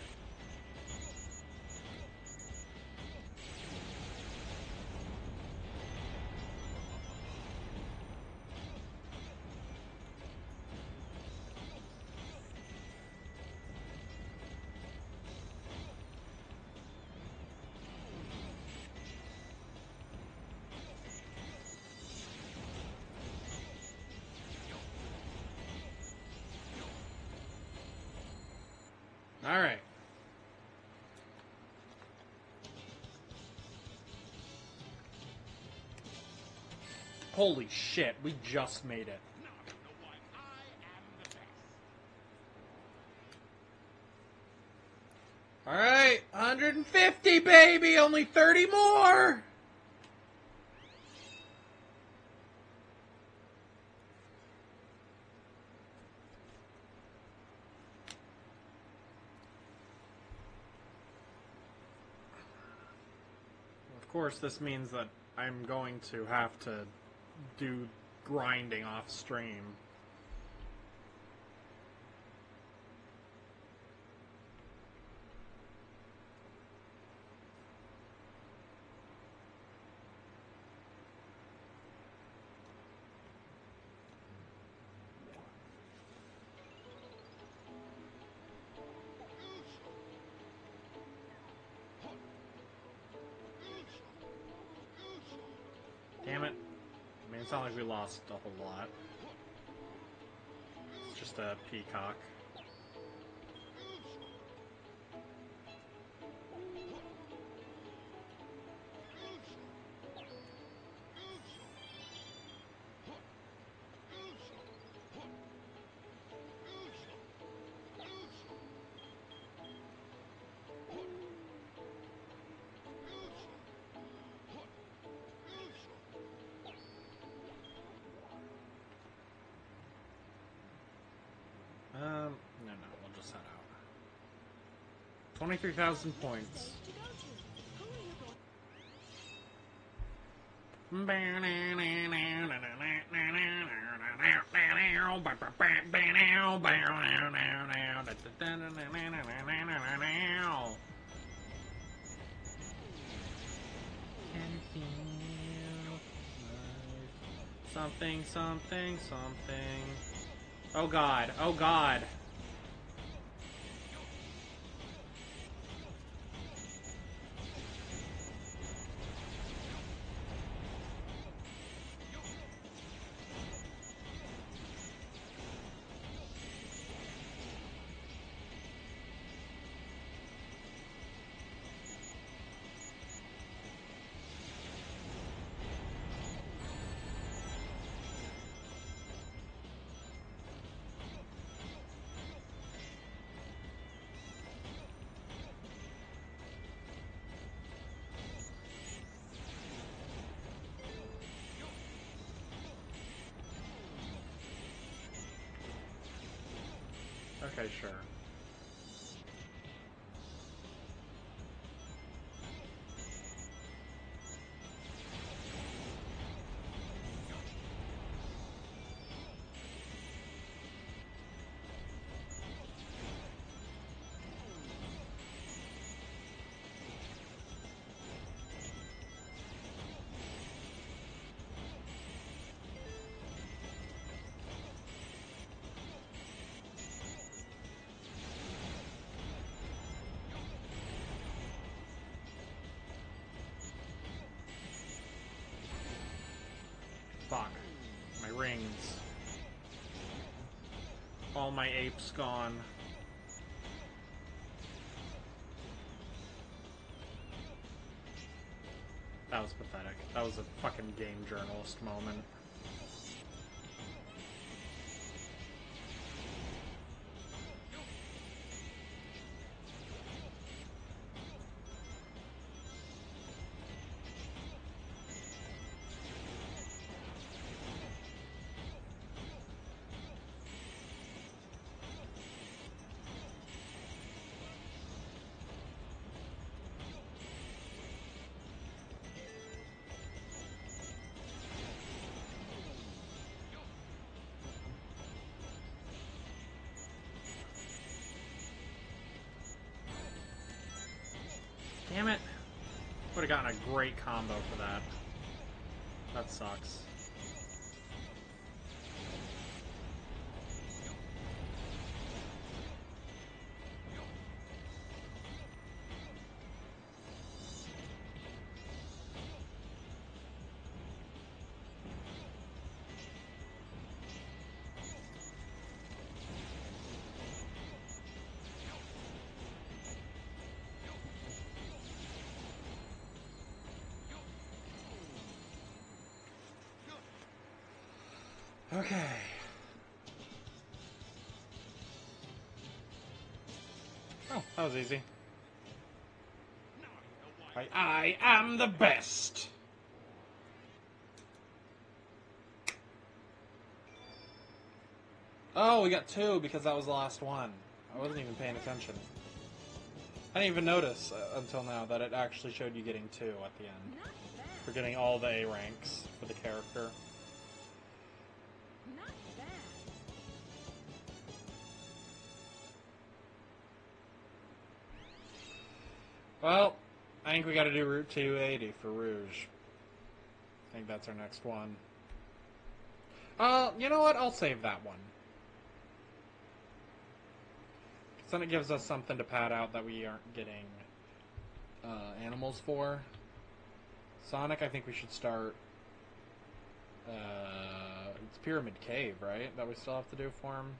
All right. Holy shit, we just made it. Now you know why I am the best. All right, 150, baby, only 30 more. Of course, this means that I'm going to have to do grinding off stream. It's not like we lost a whole lot. It's just a peacock. No, we'll just head out. 23,000 points. To go to. Who are you going? Something, something, something. Oh god, oh god. Okay, sure. Fuck. My rings. All my apes gone. That was pathetic. That was a fucking game journalist moment. Damn it! Would have gotten a great combo for that. That sucks. Okay. Oh, that was easy. I am the best! Oh, we got two because that was the last one. I wasn't even paying attention. I didn't even notice until now that it actually showed you getting two at the end. Not bad. For getting all the A ranks for the character. Not bad. Well, I think we gotta do Route 280 for Rouge. I think that's our next one. You know what? I'll save that one. Because then it gives us something to pad out that we aren't getting animals for. Sonic, I think we should start It's Pyramid Cave, right? That we still have to do for him.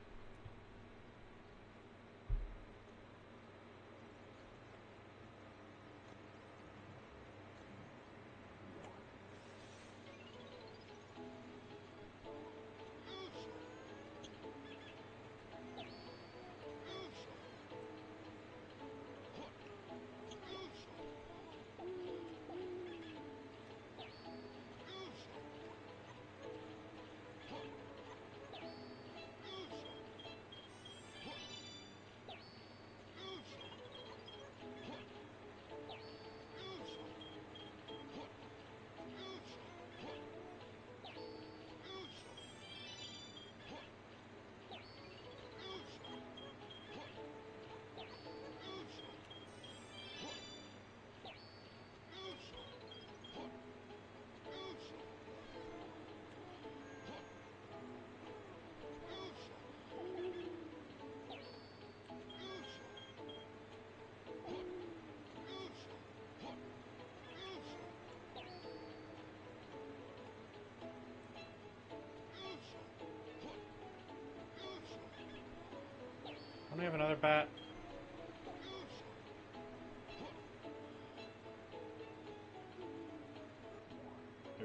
Don't we have another bat?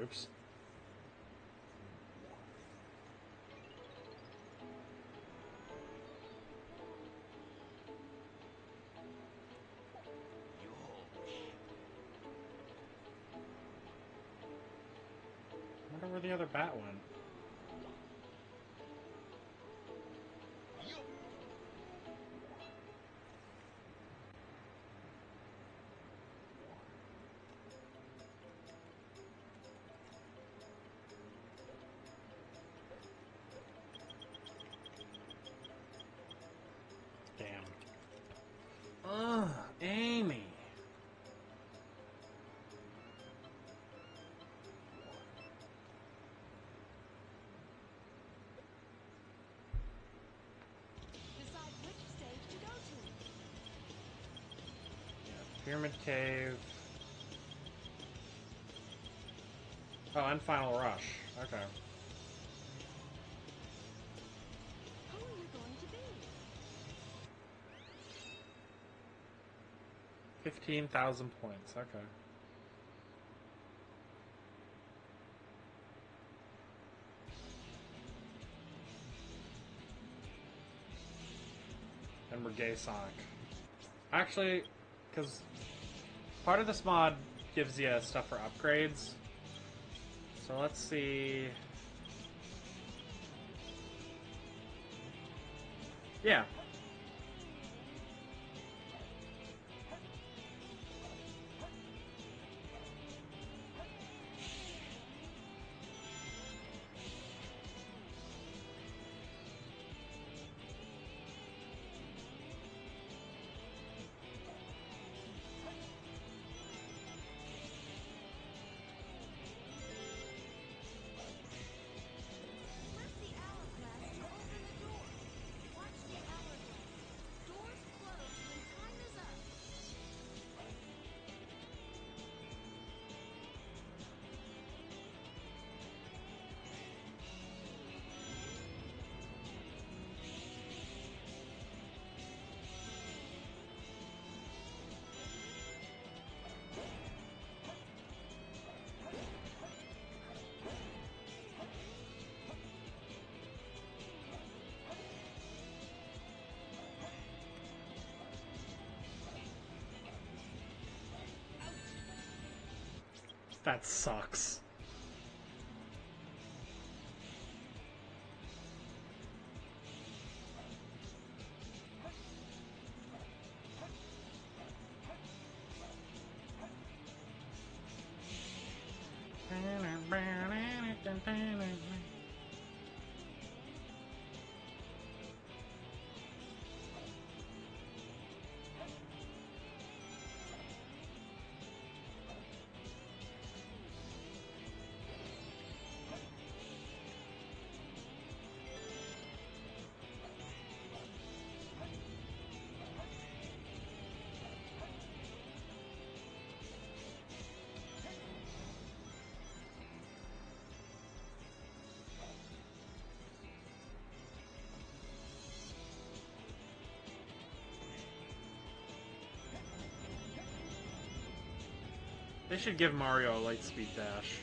Oops. I wonder where the other bat went. Damn. Ugh, Amy. Decide which stage to go to. Pyramid Cave. Oh, and Final Rush. Okay. Who are you going to be? 15,000 points. Okay. And we're gay Sonic. Actually, because part of this mod gives you stuff for upgrades. So let's see. Yeah. Press the hourglass to open the door. Watch the hourglass. Doors close when time is up. That sucks. They should give Mario a Lightspeed dash.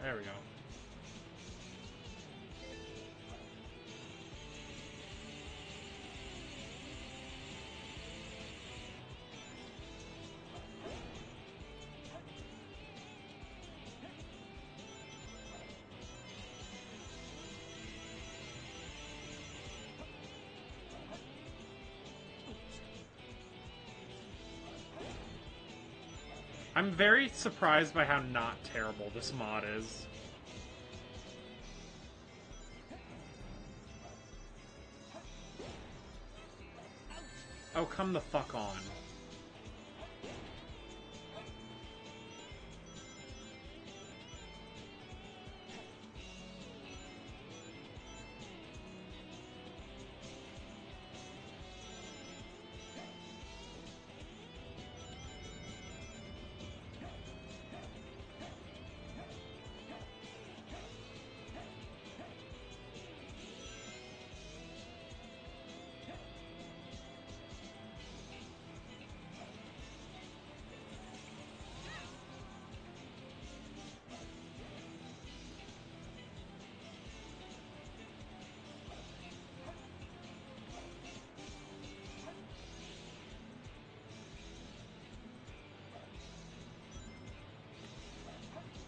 There we go. I'm very surprised by how not terrible this mod is. Oh, come the fuck on.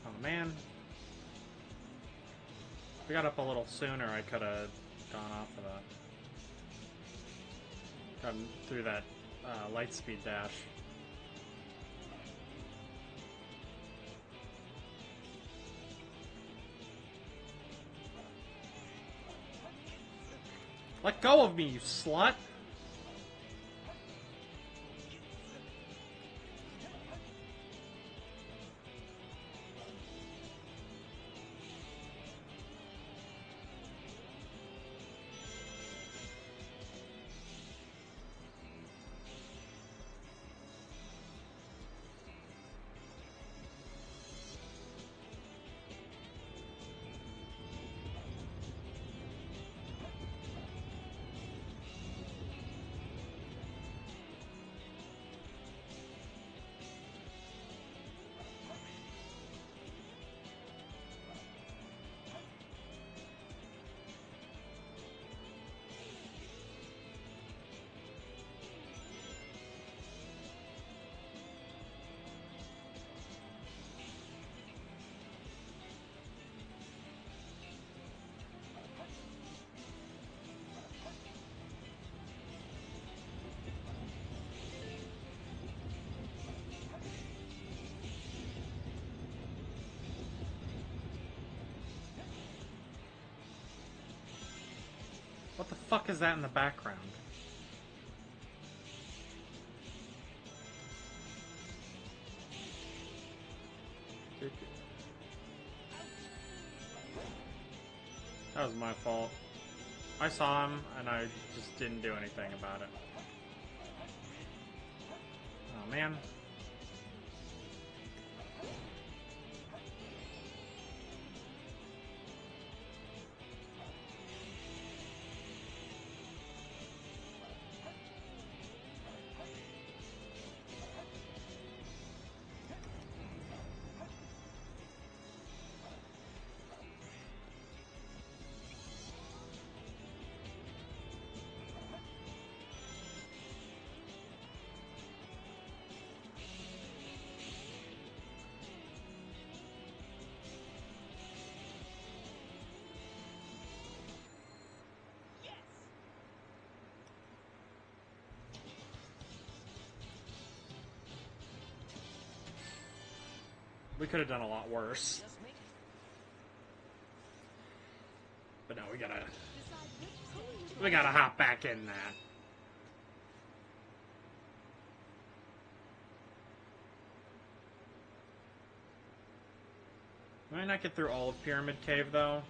Oh man. If we got up a little sooner, I could have gone off of that. Gotten through that Lightspeed dash. Let go of me, you slut! What the fuck is that in the background? That was my fault. I saw him, and I just didn't do anything about it. Oh, man. We could have done a lot worse. Just me. But no, Decide which stage we gotta hop back in that. Might not get through all of Pyramid Cave, though.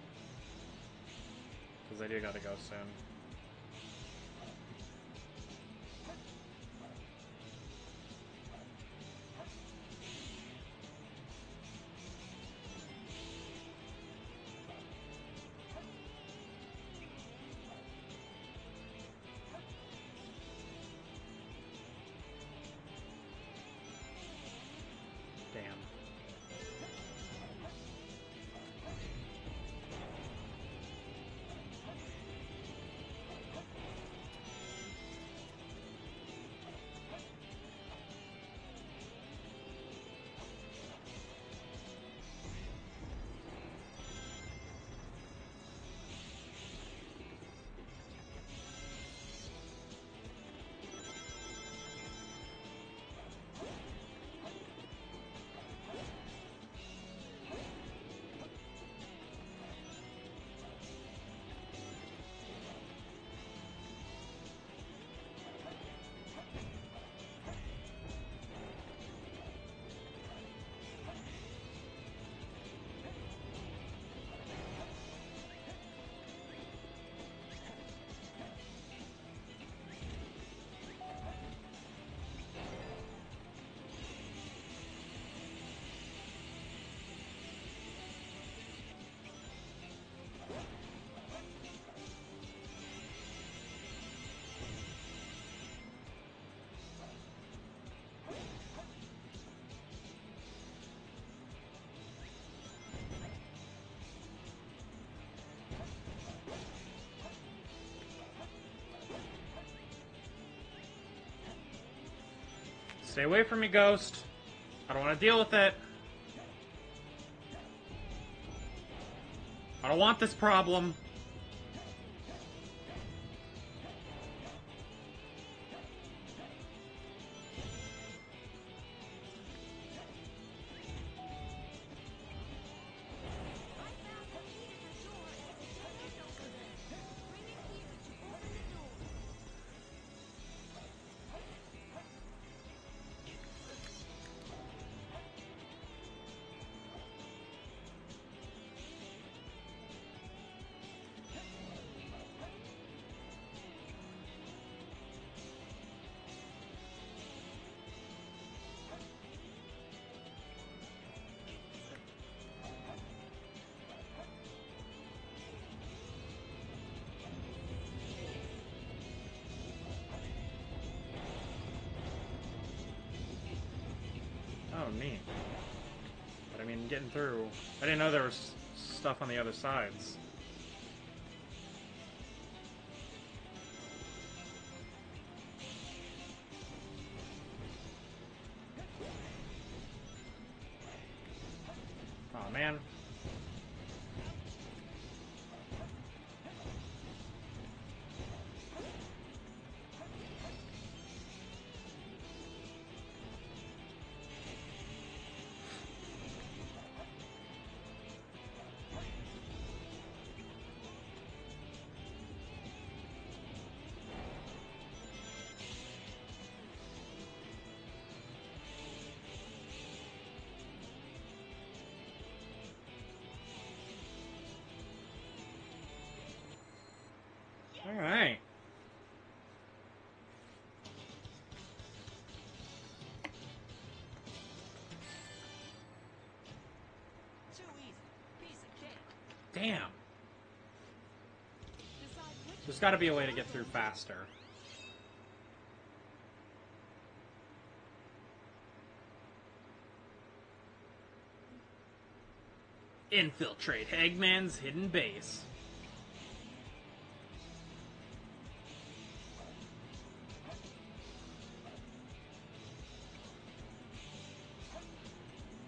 Because I do gotta go soon. Damn. Stay away from me, Ghost. I don't want to deal with it. I don't want this problem. I found the key to the door at the end over there. Bring it here to open the door. Oh, neat. But I mean, getting through... I didn't know there was stuff on the other sides. Oh man. Alright. Too easy. Piece of cake. Damn. Decide which There's gotta be a way to get through faster. Infiltrate Eggman's hidden base.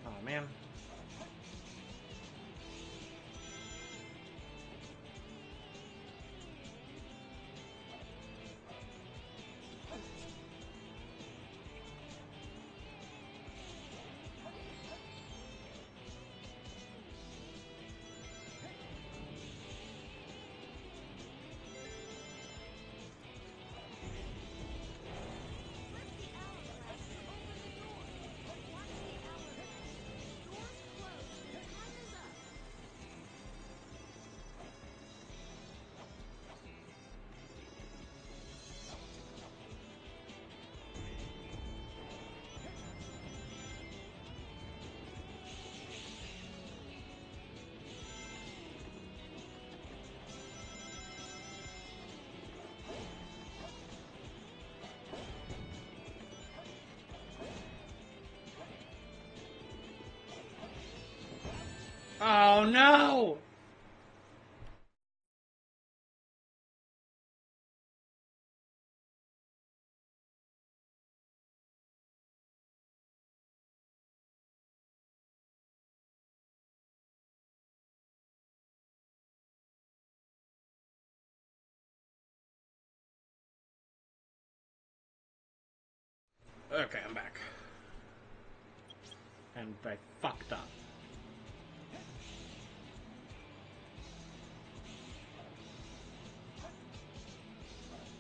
Oh man. Oh no! Okay, I'm back. And I fucked up. Press the hourglass to open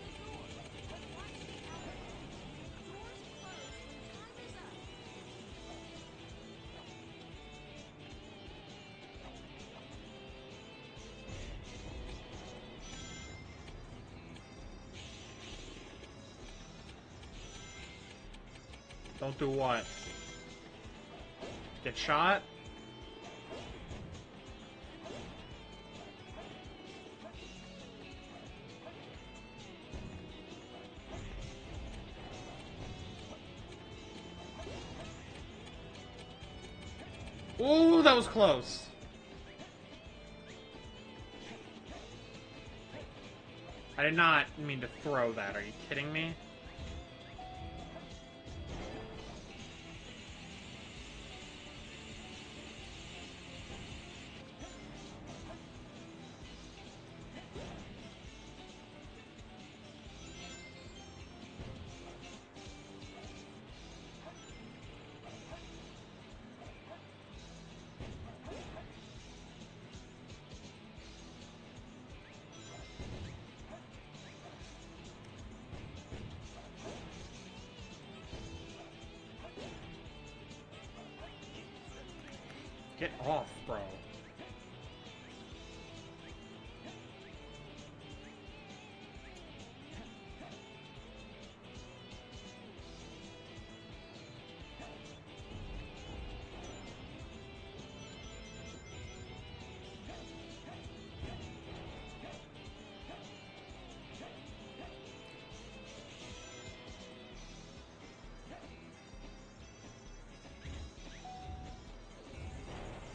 the door. Watch the hourglass. Doors close when time is up. Don't do what? Get shot? Ooh, that was close. I did not mean to throw that. Are you kidding me? Get off, bro.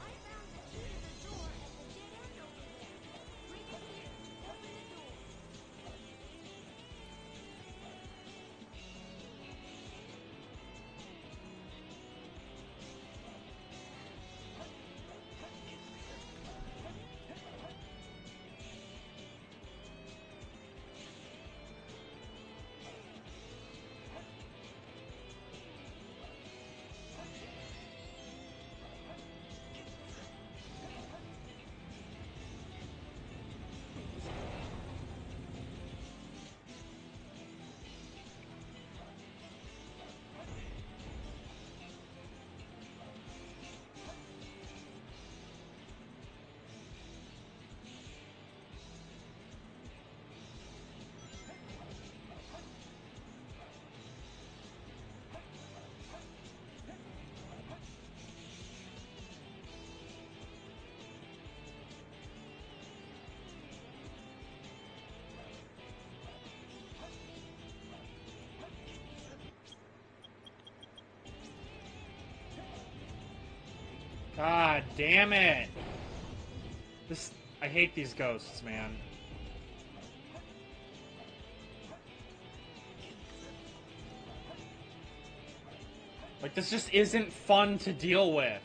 I found the key to the door at the dead end over there. Bring it here to open the door. God damn it! I hate these ghosts, man. Like, this just isn't fun to deal with.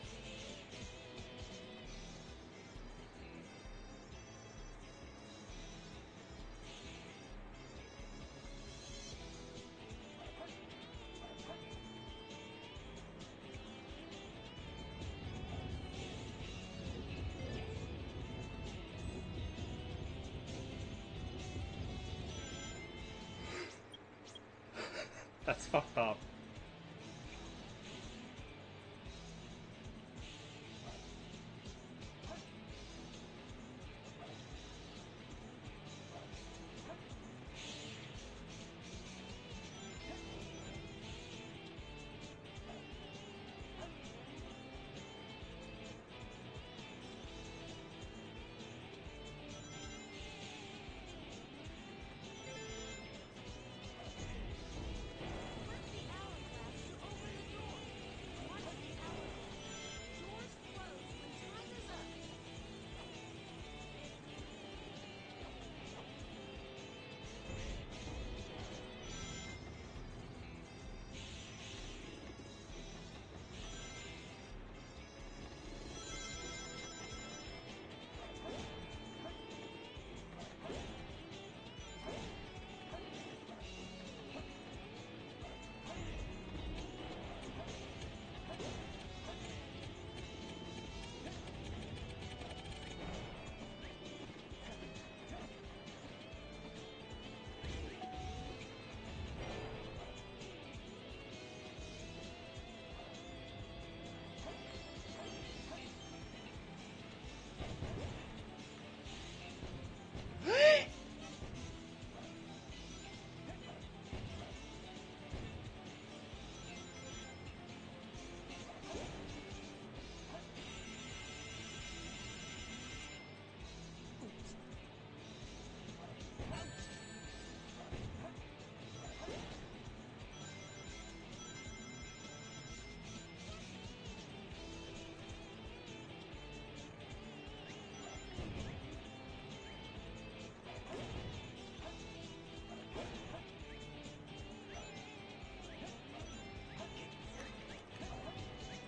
That's fucked up.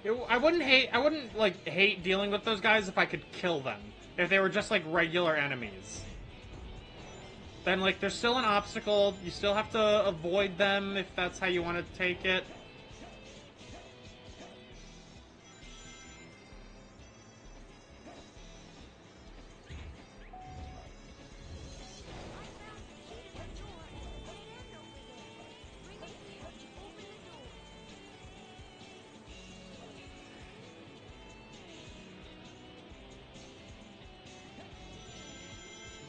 I wouldn't like hate dealing with those guys if I could kill them. If they were just like regular enemies. Then like there's still an obstacle, you still have to avoid them if that's how you want to take it. I found the key to the door at the end over there. Bring it here to open the door.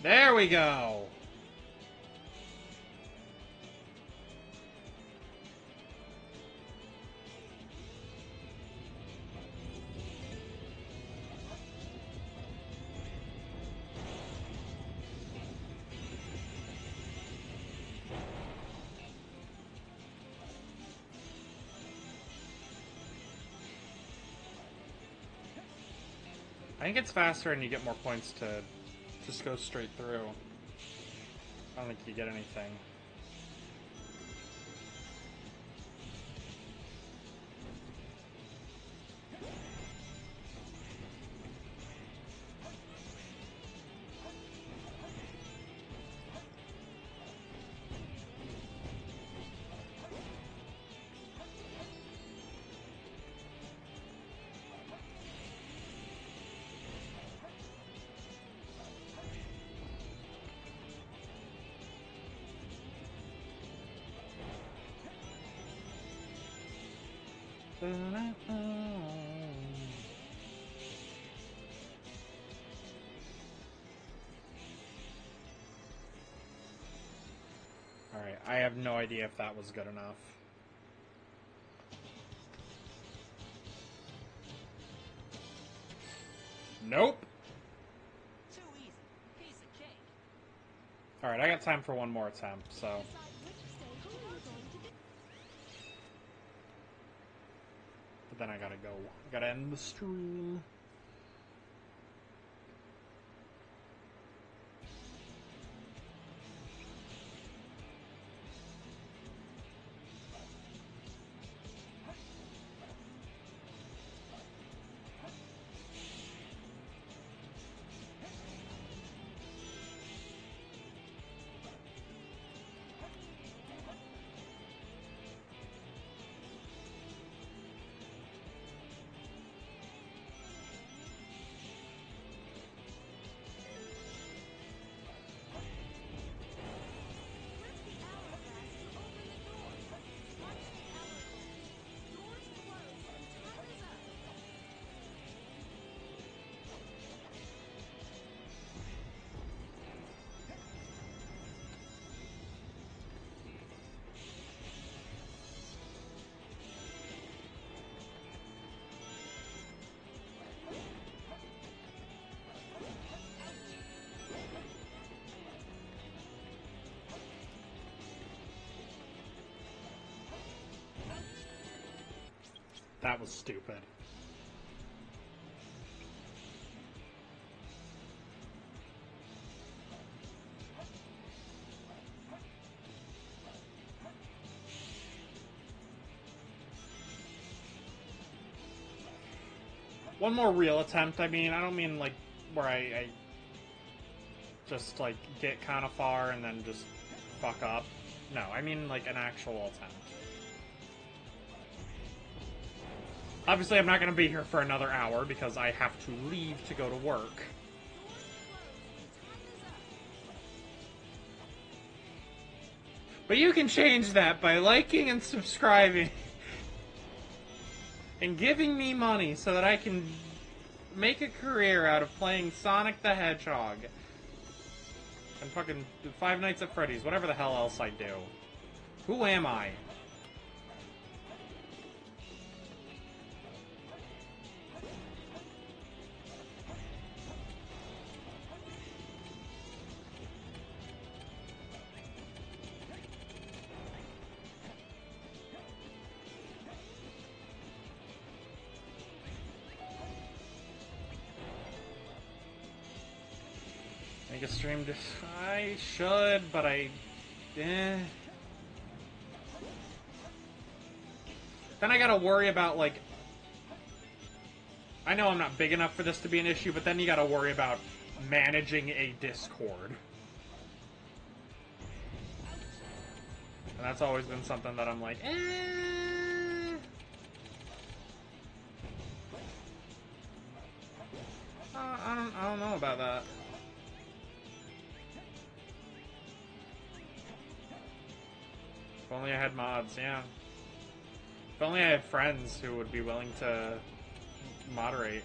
There we go. I think it's faster and you get more points to just go straight through. I don't think you get anything. Alright, I have no idea if that was good enough. Nope! Too easy. Piece of cake. Alright, I got time for one more attempt, so... Decide which stage you are going to do. But then I gotta go. I gotta end the stream. Press the hourglass to open the door. Watch the hourglass. Doors close when time is up. That was stupid. One more real attempt, I mean, I don't mean like where I just like get kind of far and then just fuck up. No, I mean like an actual attempt. Obviously, I'm not going to be here for another hour because I have to leave to go to work. Doors close when time is up. But you can change that by liking and subscribing. And giving me money so that I can make a career out of playing Sonic the Hedgehog. And fucking Five Nights at Freddy's, whatever the hell else I do. Who am I? Make a stream to... I should, but I... Then I gotta worry about, like, I know I'm not big enough for this to be an issue, but then you gotta worry about managing a Discord. And that's always been something that I'm like, I don't know about that. If only I had mods, yeah. If only I had friends who would be willing to moderate.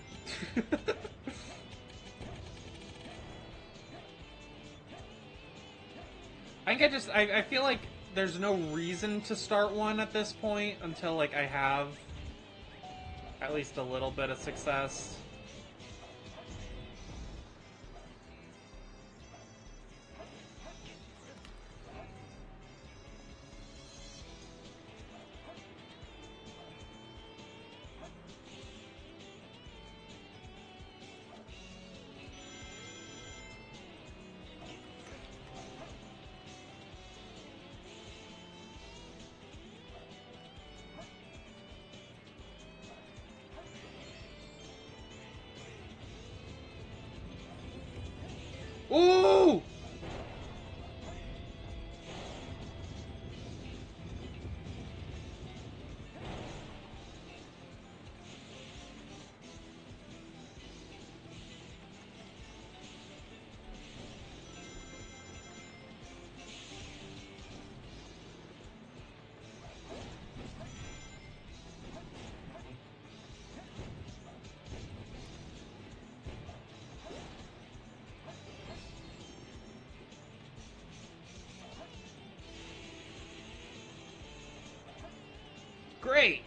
I feel like there's no reason to start one at this point until, like, I have at least a little bit of success. Ooh! Great!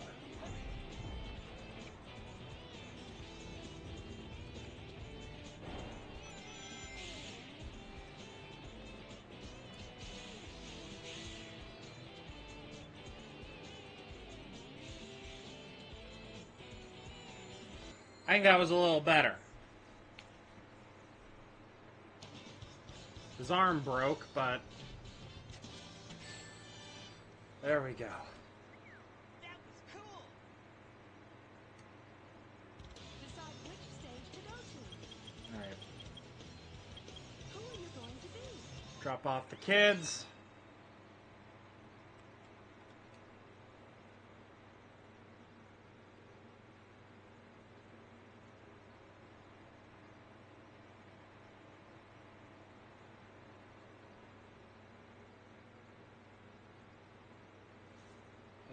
I think that was a little better. His arm broke, but there we go. That was cool. Decide which stage to go to. Alright. Who are you going to be? Drop off the kids.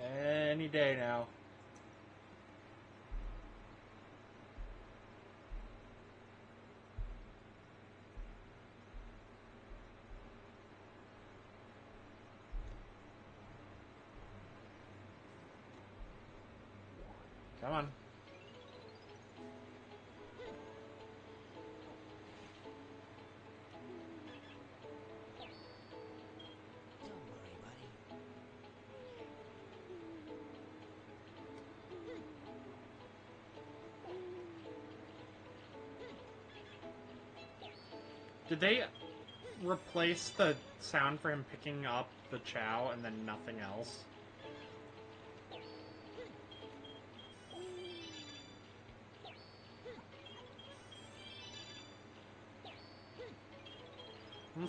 Any day now. Come on. Don't worry, buddy. Did they replace the sound for him picking up the chow and then nothing else?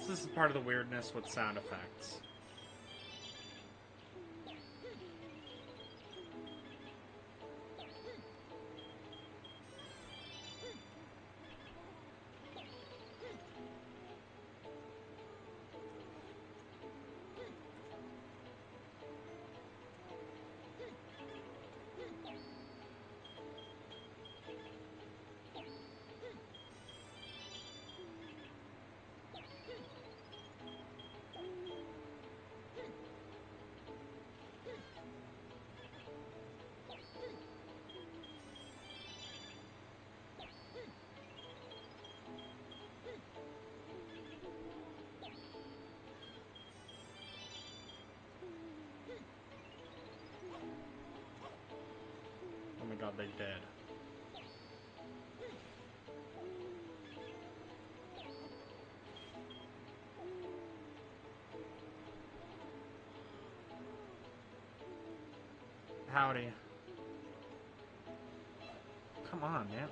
This is part of the weirdness with sound effects. Oh my god, they did. Howdy. come on, man.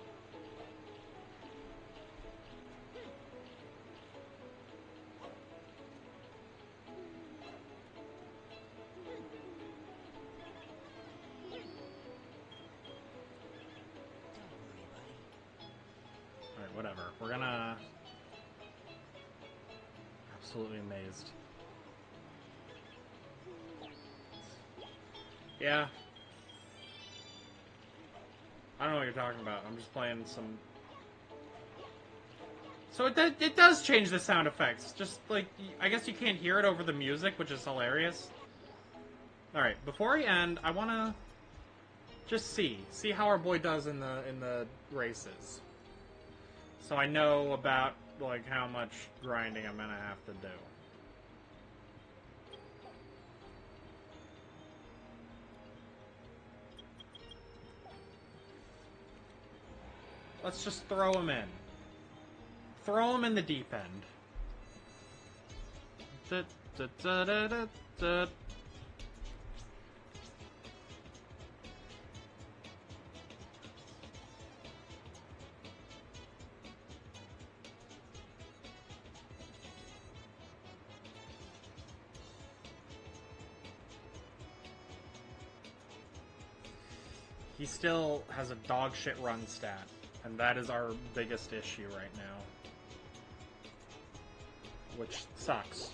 Don't worry, buddy. Alright, whatever. We're gonna... Absolutely amazed. Yeah. I don't know what you're talking about. I'm just playing some... So it does change the sound effects. Just, like, I guess you can't hear it over the music, which is hilarious. Alright, before we end, I wanna... just see how our boy does in the races. So I know about, like, how much grinding I'm gonna have to do. Let's just throw him in. Throw him in the deep end. Da, da, da, da, da, da. He still has a dog shit run stat, and that is our biggest issue right now. Which sucks.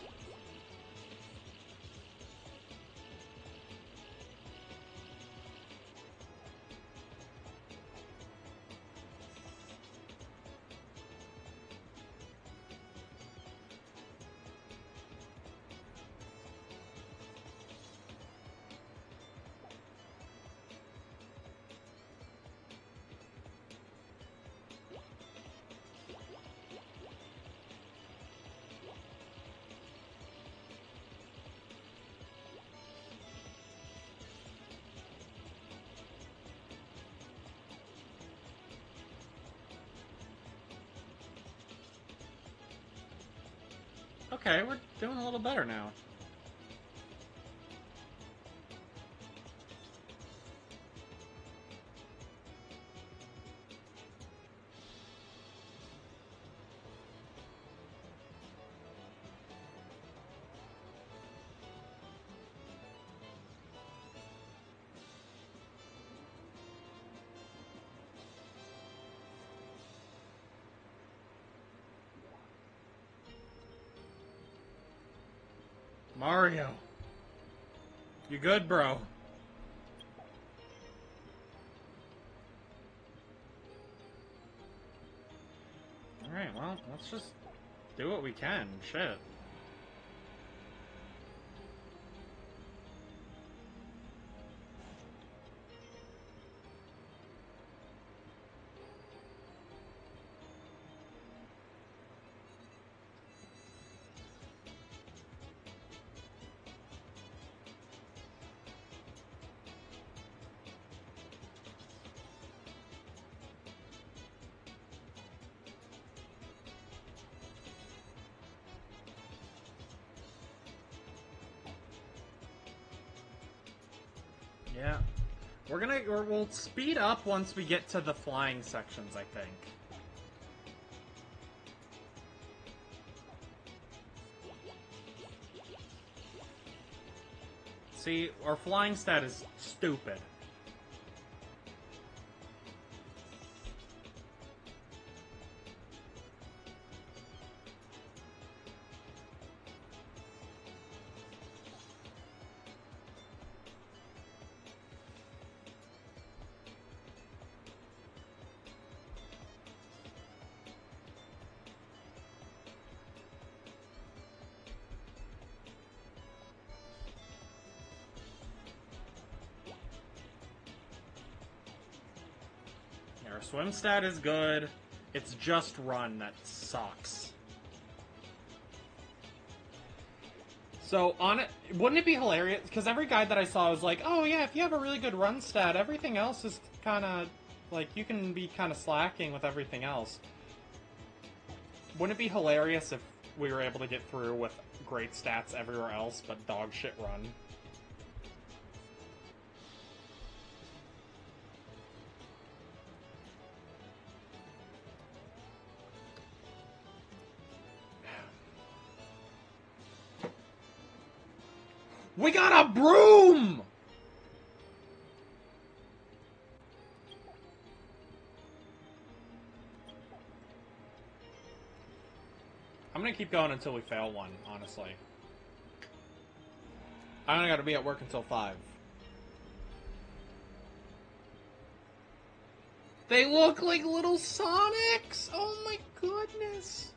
Okay, we're doing a little better now. Mario. You good, bro? Alright, well, let's just do what we can. Shit. Yeah. We'll speed up once we get to the flying sections, I think. See, our flying stat is stupid. Our swim stat is good. It's just run that sucks. So, on it, wouldn't it be hilarious? Because every guide that I saw was like, oh yeah, if you have a really good run stat, everything else is kind of, like, you can be kind of slacking with everything else. Wouldn't it be hilarious if we were able to get through with great stats everywhere else, but dog shit run? We got a broom! I'm gonna keep going until we fail one, honestly. I only gotta be at work until 5. They look like little Sonics! Oh my goodness!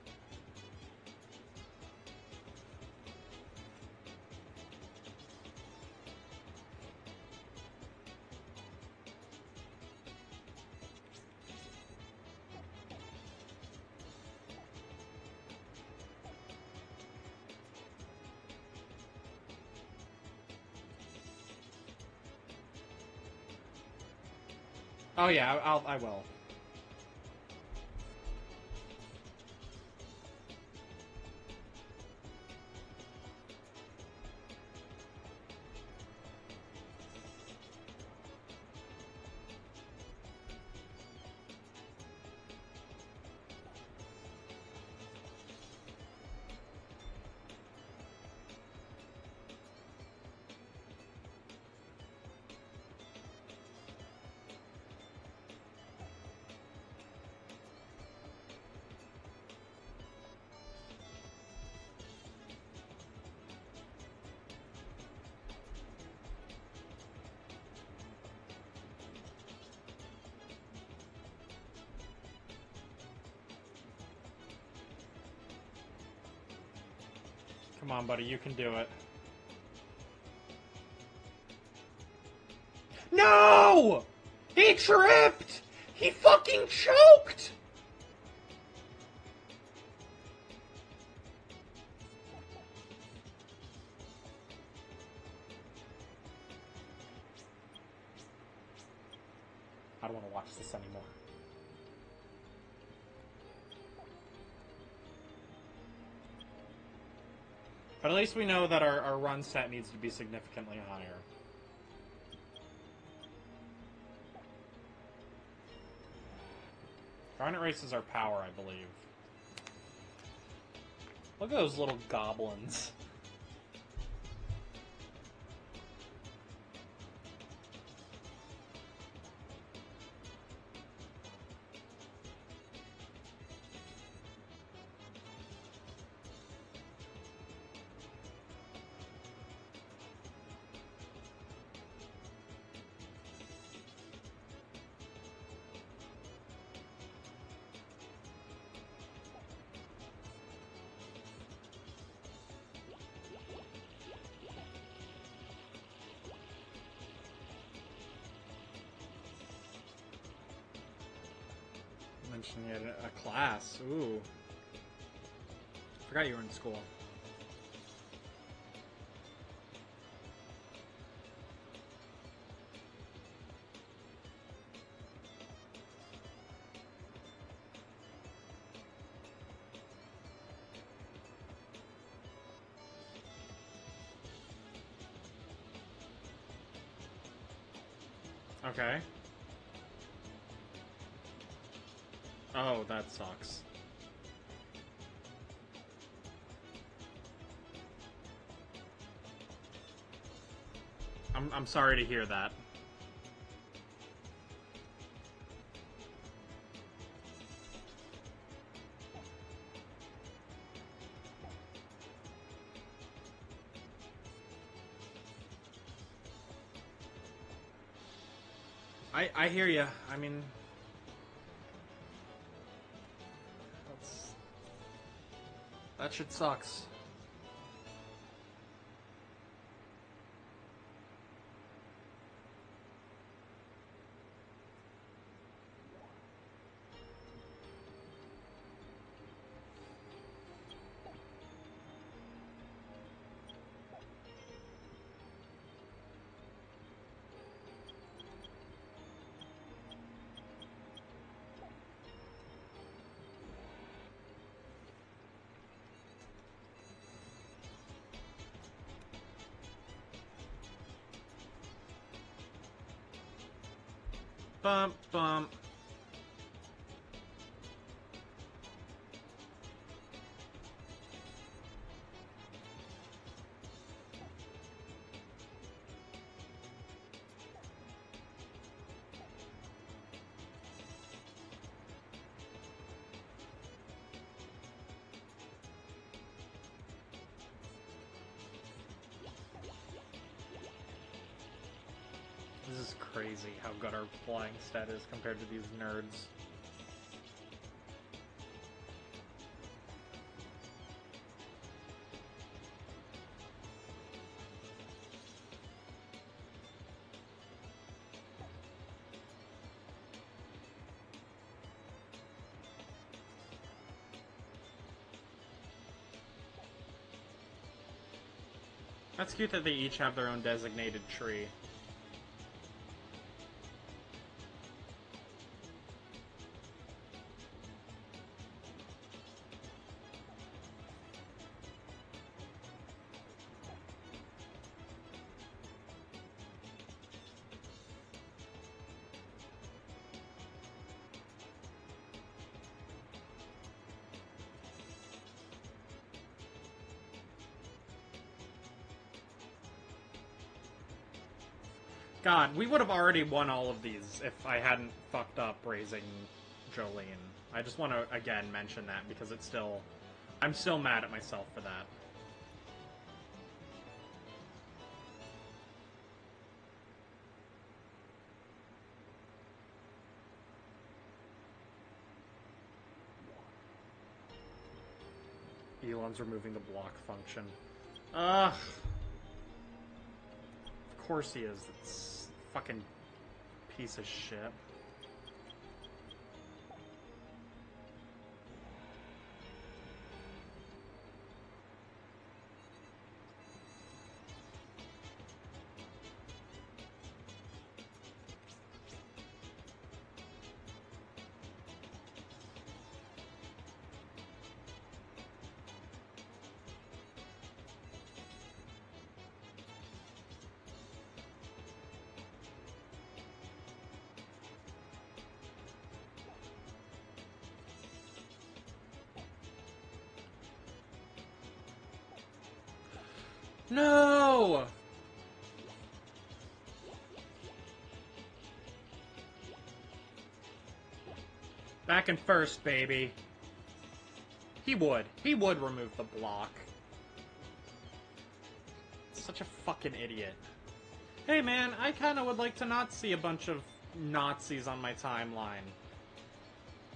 Oh yeah, I will. Come on, buddy, you can do it. No! He tripped! He fucking choked! I don't want to watch this anymore. But at least we know that our run set needs to be significantly higher. Garnet races our power, I believe. Look at those little goblins. Mentioned you had a class. Ooh. Forgot you were in school. Okay. Oh, that sucks. I'm sorry to hear that. I hear you. I mean, that shit sucks. Bump, bump. This is crazy how good our flying stat is compared to these nerds. That's cute that they each have their own designated tree. God, we would have already won all of these if I hadn't fucked up raising Jolene. I just want to, again, mention that because it's still... I'm still mad at myself for that. Elon's removing the block function. Ugh. Of course he is. It's fucking piece of shit. No! Back in first, baby. He would. He would remove the block. Such a fucking idiot. Hey man, I kinda would like to not see a bunch of Nazis on my timeline.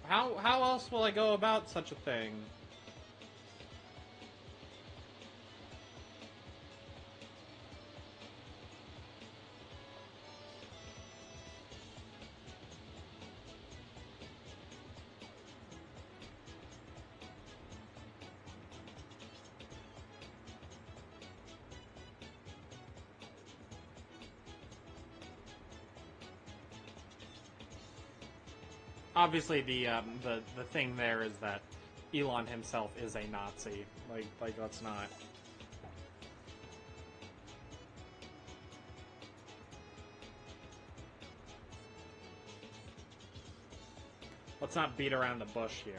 How else will I go about such a thing? Obviously, the thing there is that Elon himself is a Nazi. Like let's not. Let's not beat around the bush here.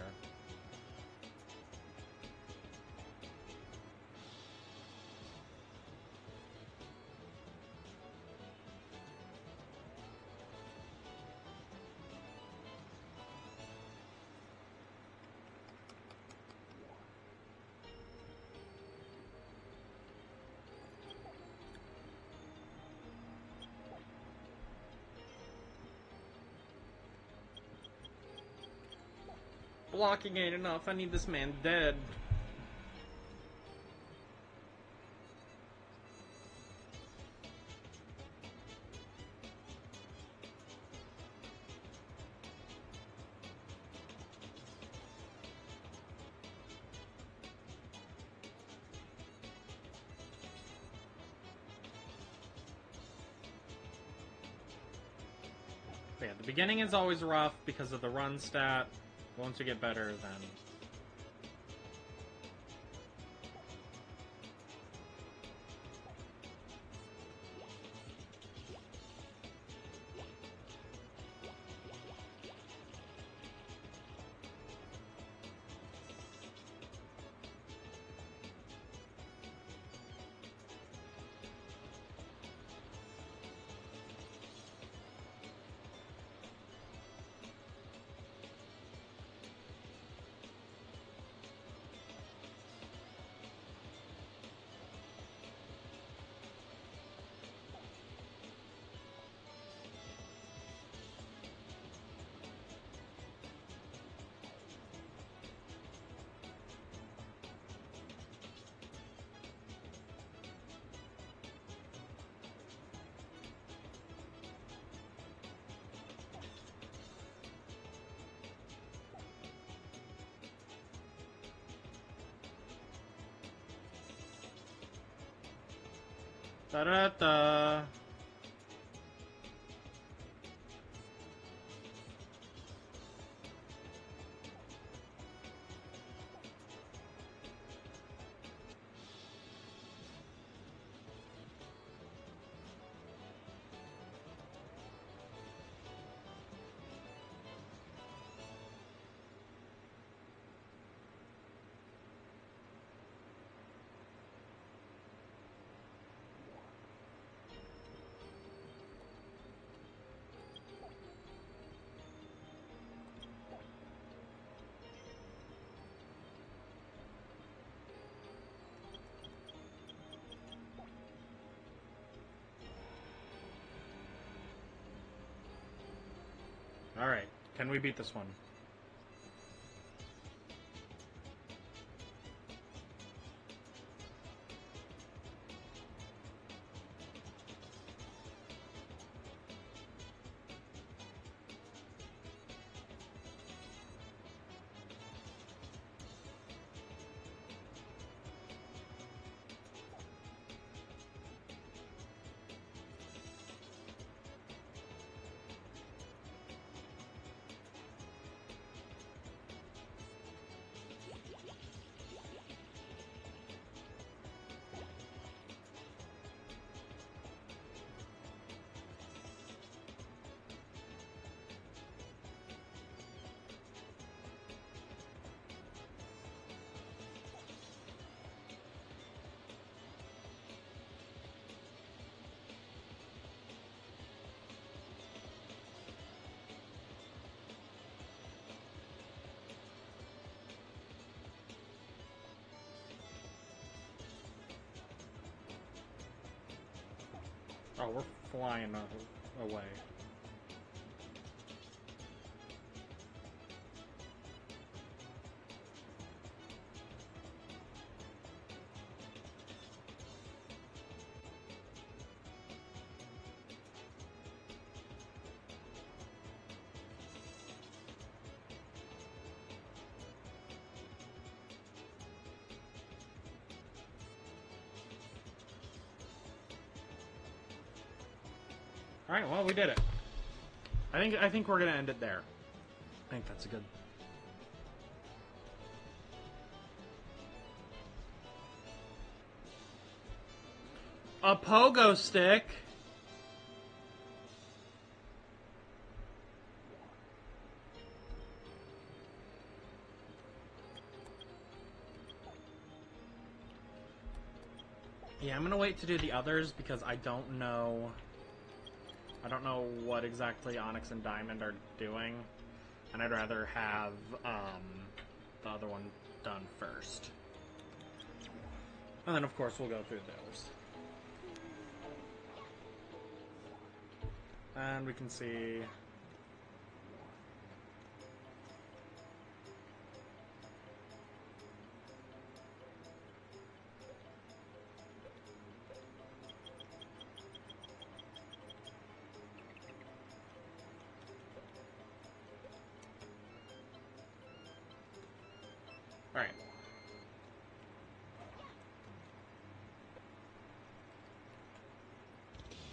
Blocking ain't enough. I need this man dead. But yeah, the beginning is always rough because of the run stat. Once you get better, then... Da-da-da. Alright, can we beat this one? Oh, we're flying away. Alright, well, we did it. I think we're gonna end it there. I think that's a good... A pogo stick? Yeah, I'm gonna wait to do the others because I don't know what exactly Onyx and Diamond are doing, and I'd rather have the other one done first. And then, of course, we'll go through those. And we can see... Alright.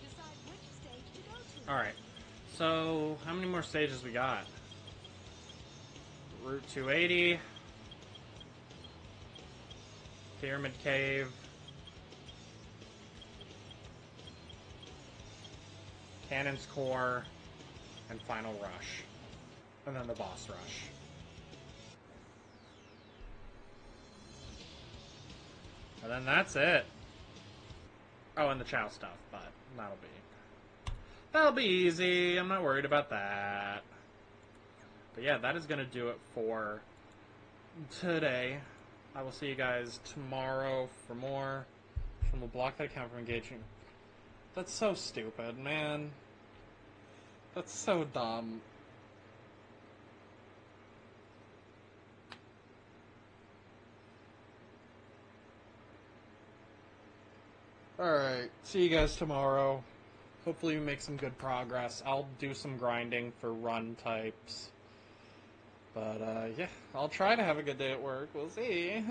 Decide which stage to go to. Alright. So, how many more stages we got? Route 280. Pyramid Cave. Cannon's Core. And Final Rush. And then the Boss Rush. And then that's it. Oh, and the Chow stuff, but that'll be easy. I'm not worried about that. But yeah, that is going to do it for today. I will see you guys tomorrow for more. And we'll block that account from engaging. That's so stupid, man. That's so dumb. Alright, see you guys tomorrow. Hopefully we make some good progress. I'll do some grinding for run types. But, yeah, I'll try to have a good day at work. We'll see.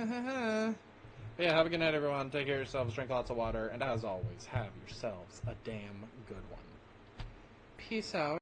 But yeah, have a good night, everyone. Take care of yourselves, drink lots of water, and as always, have yourselves a damn good one. Peace out.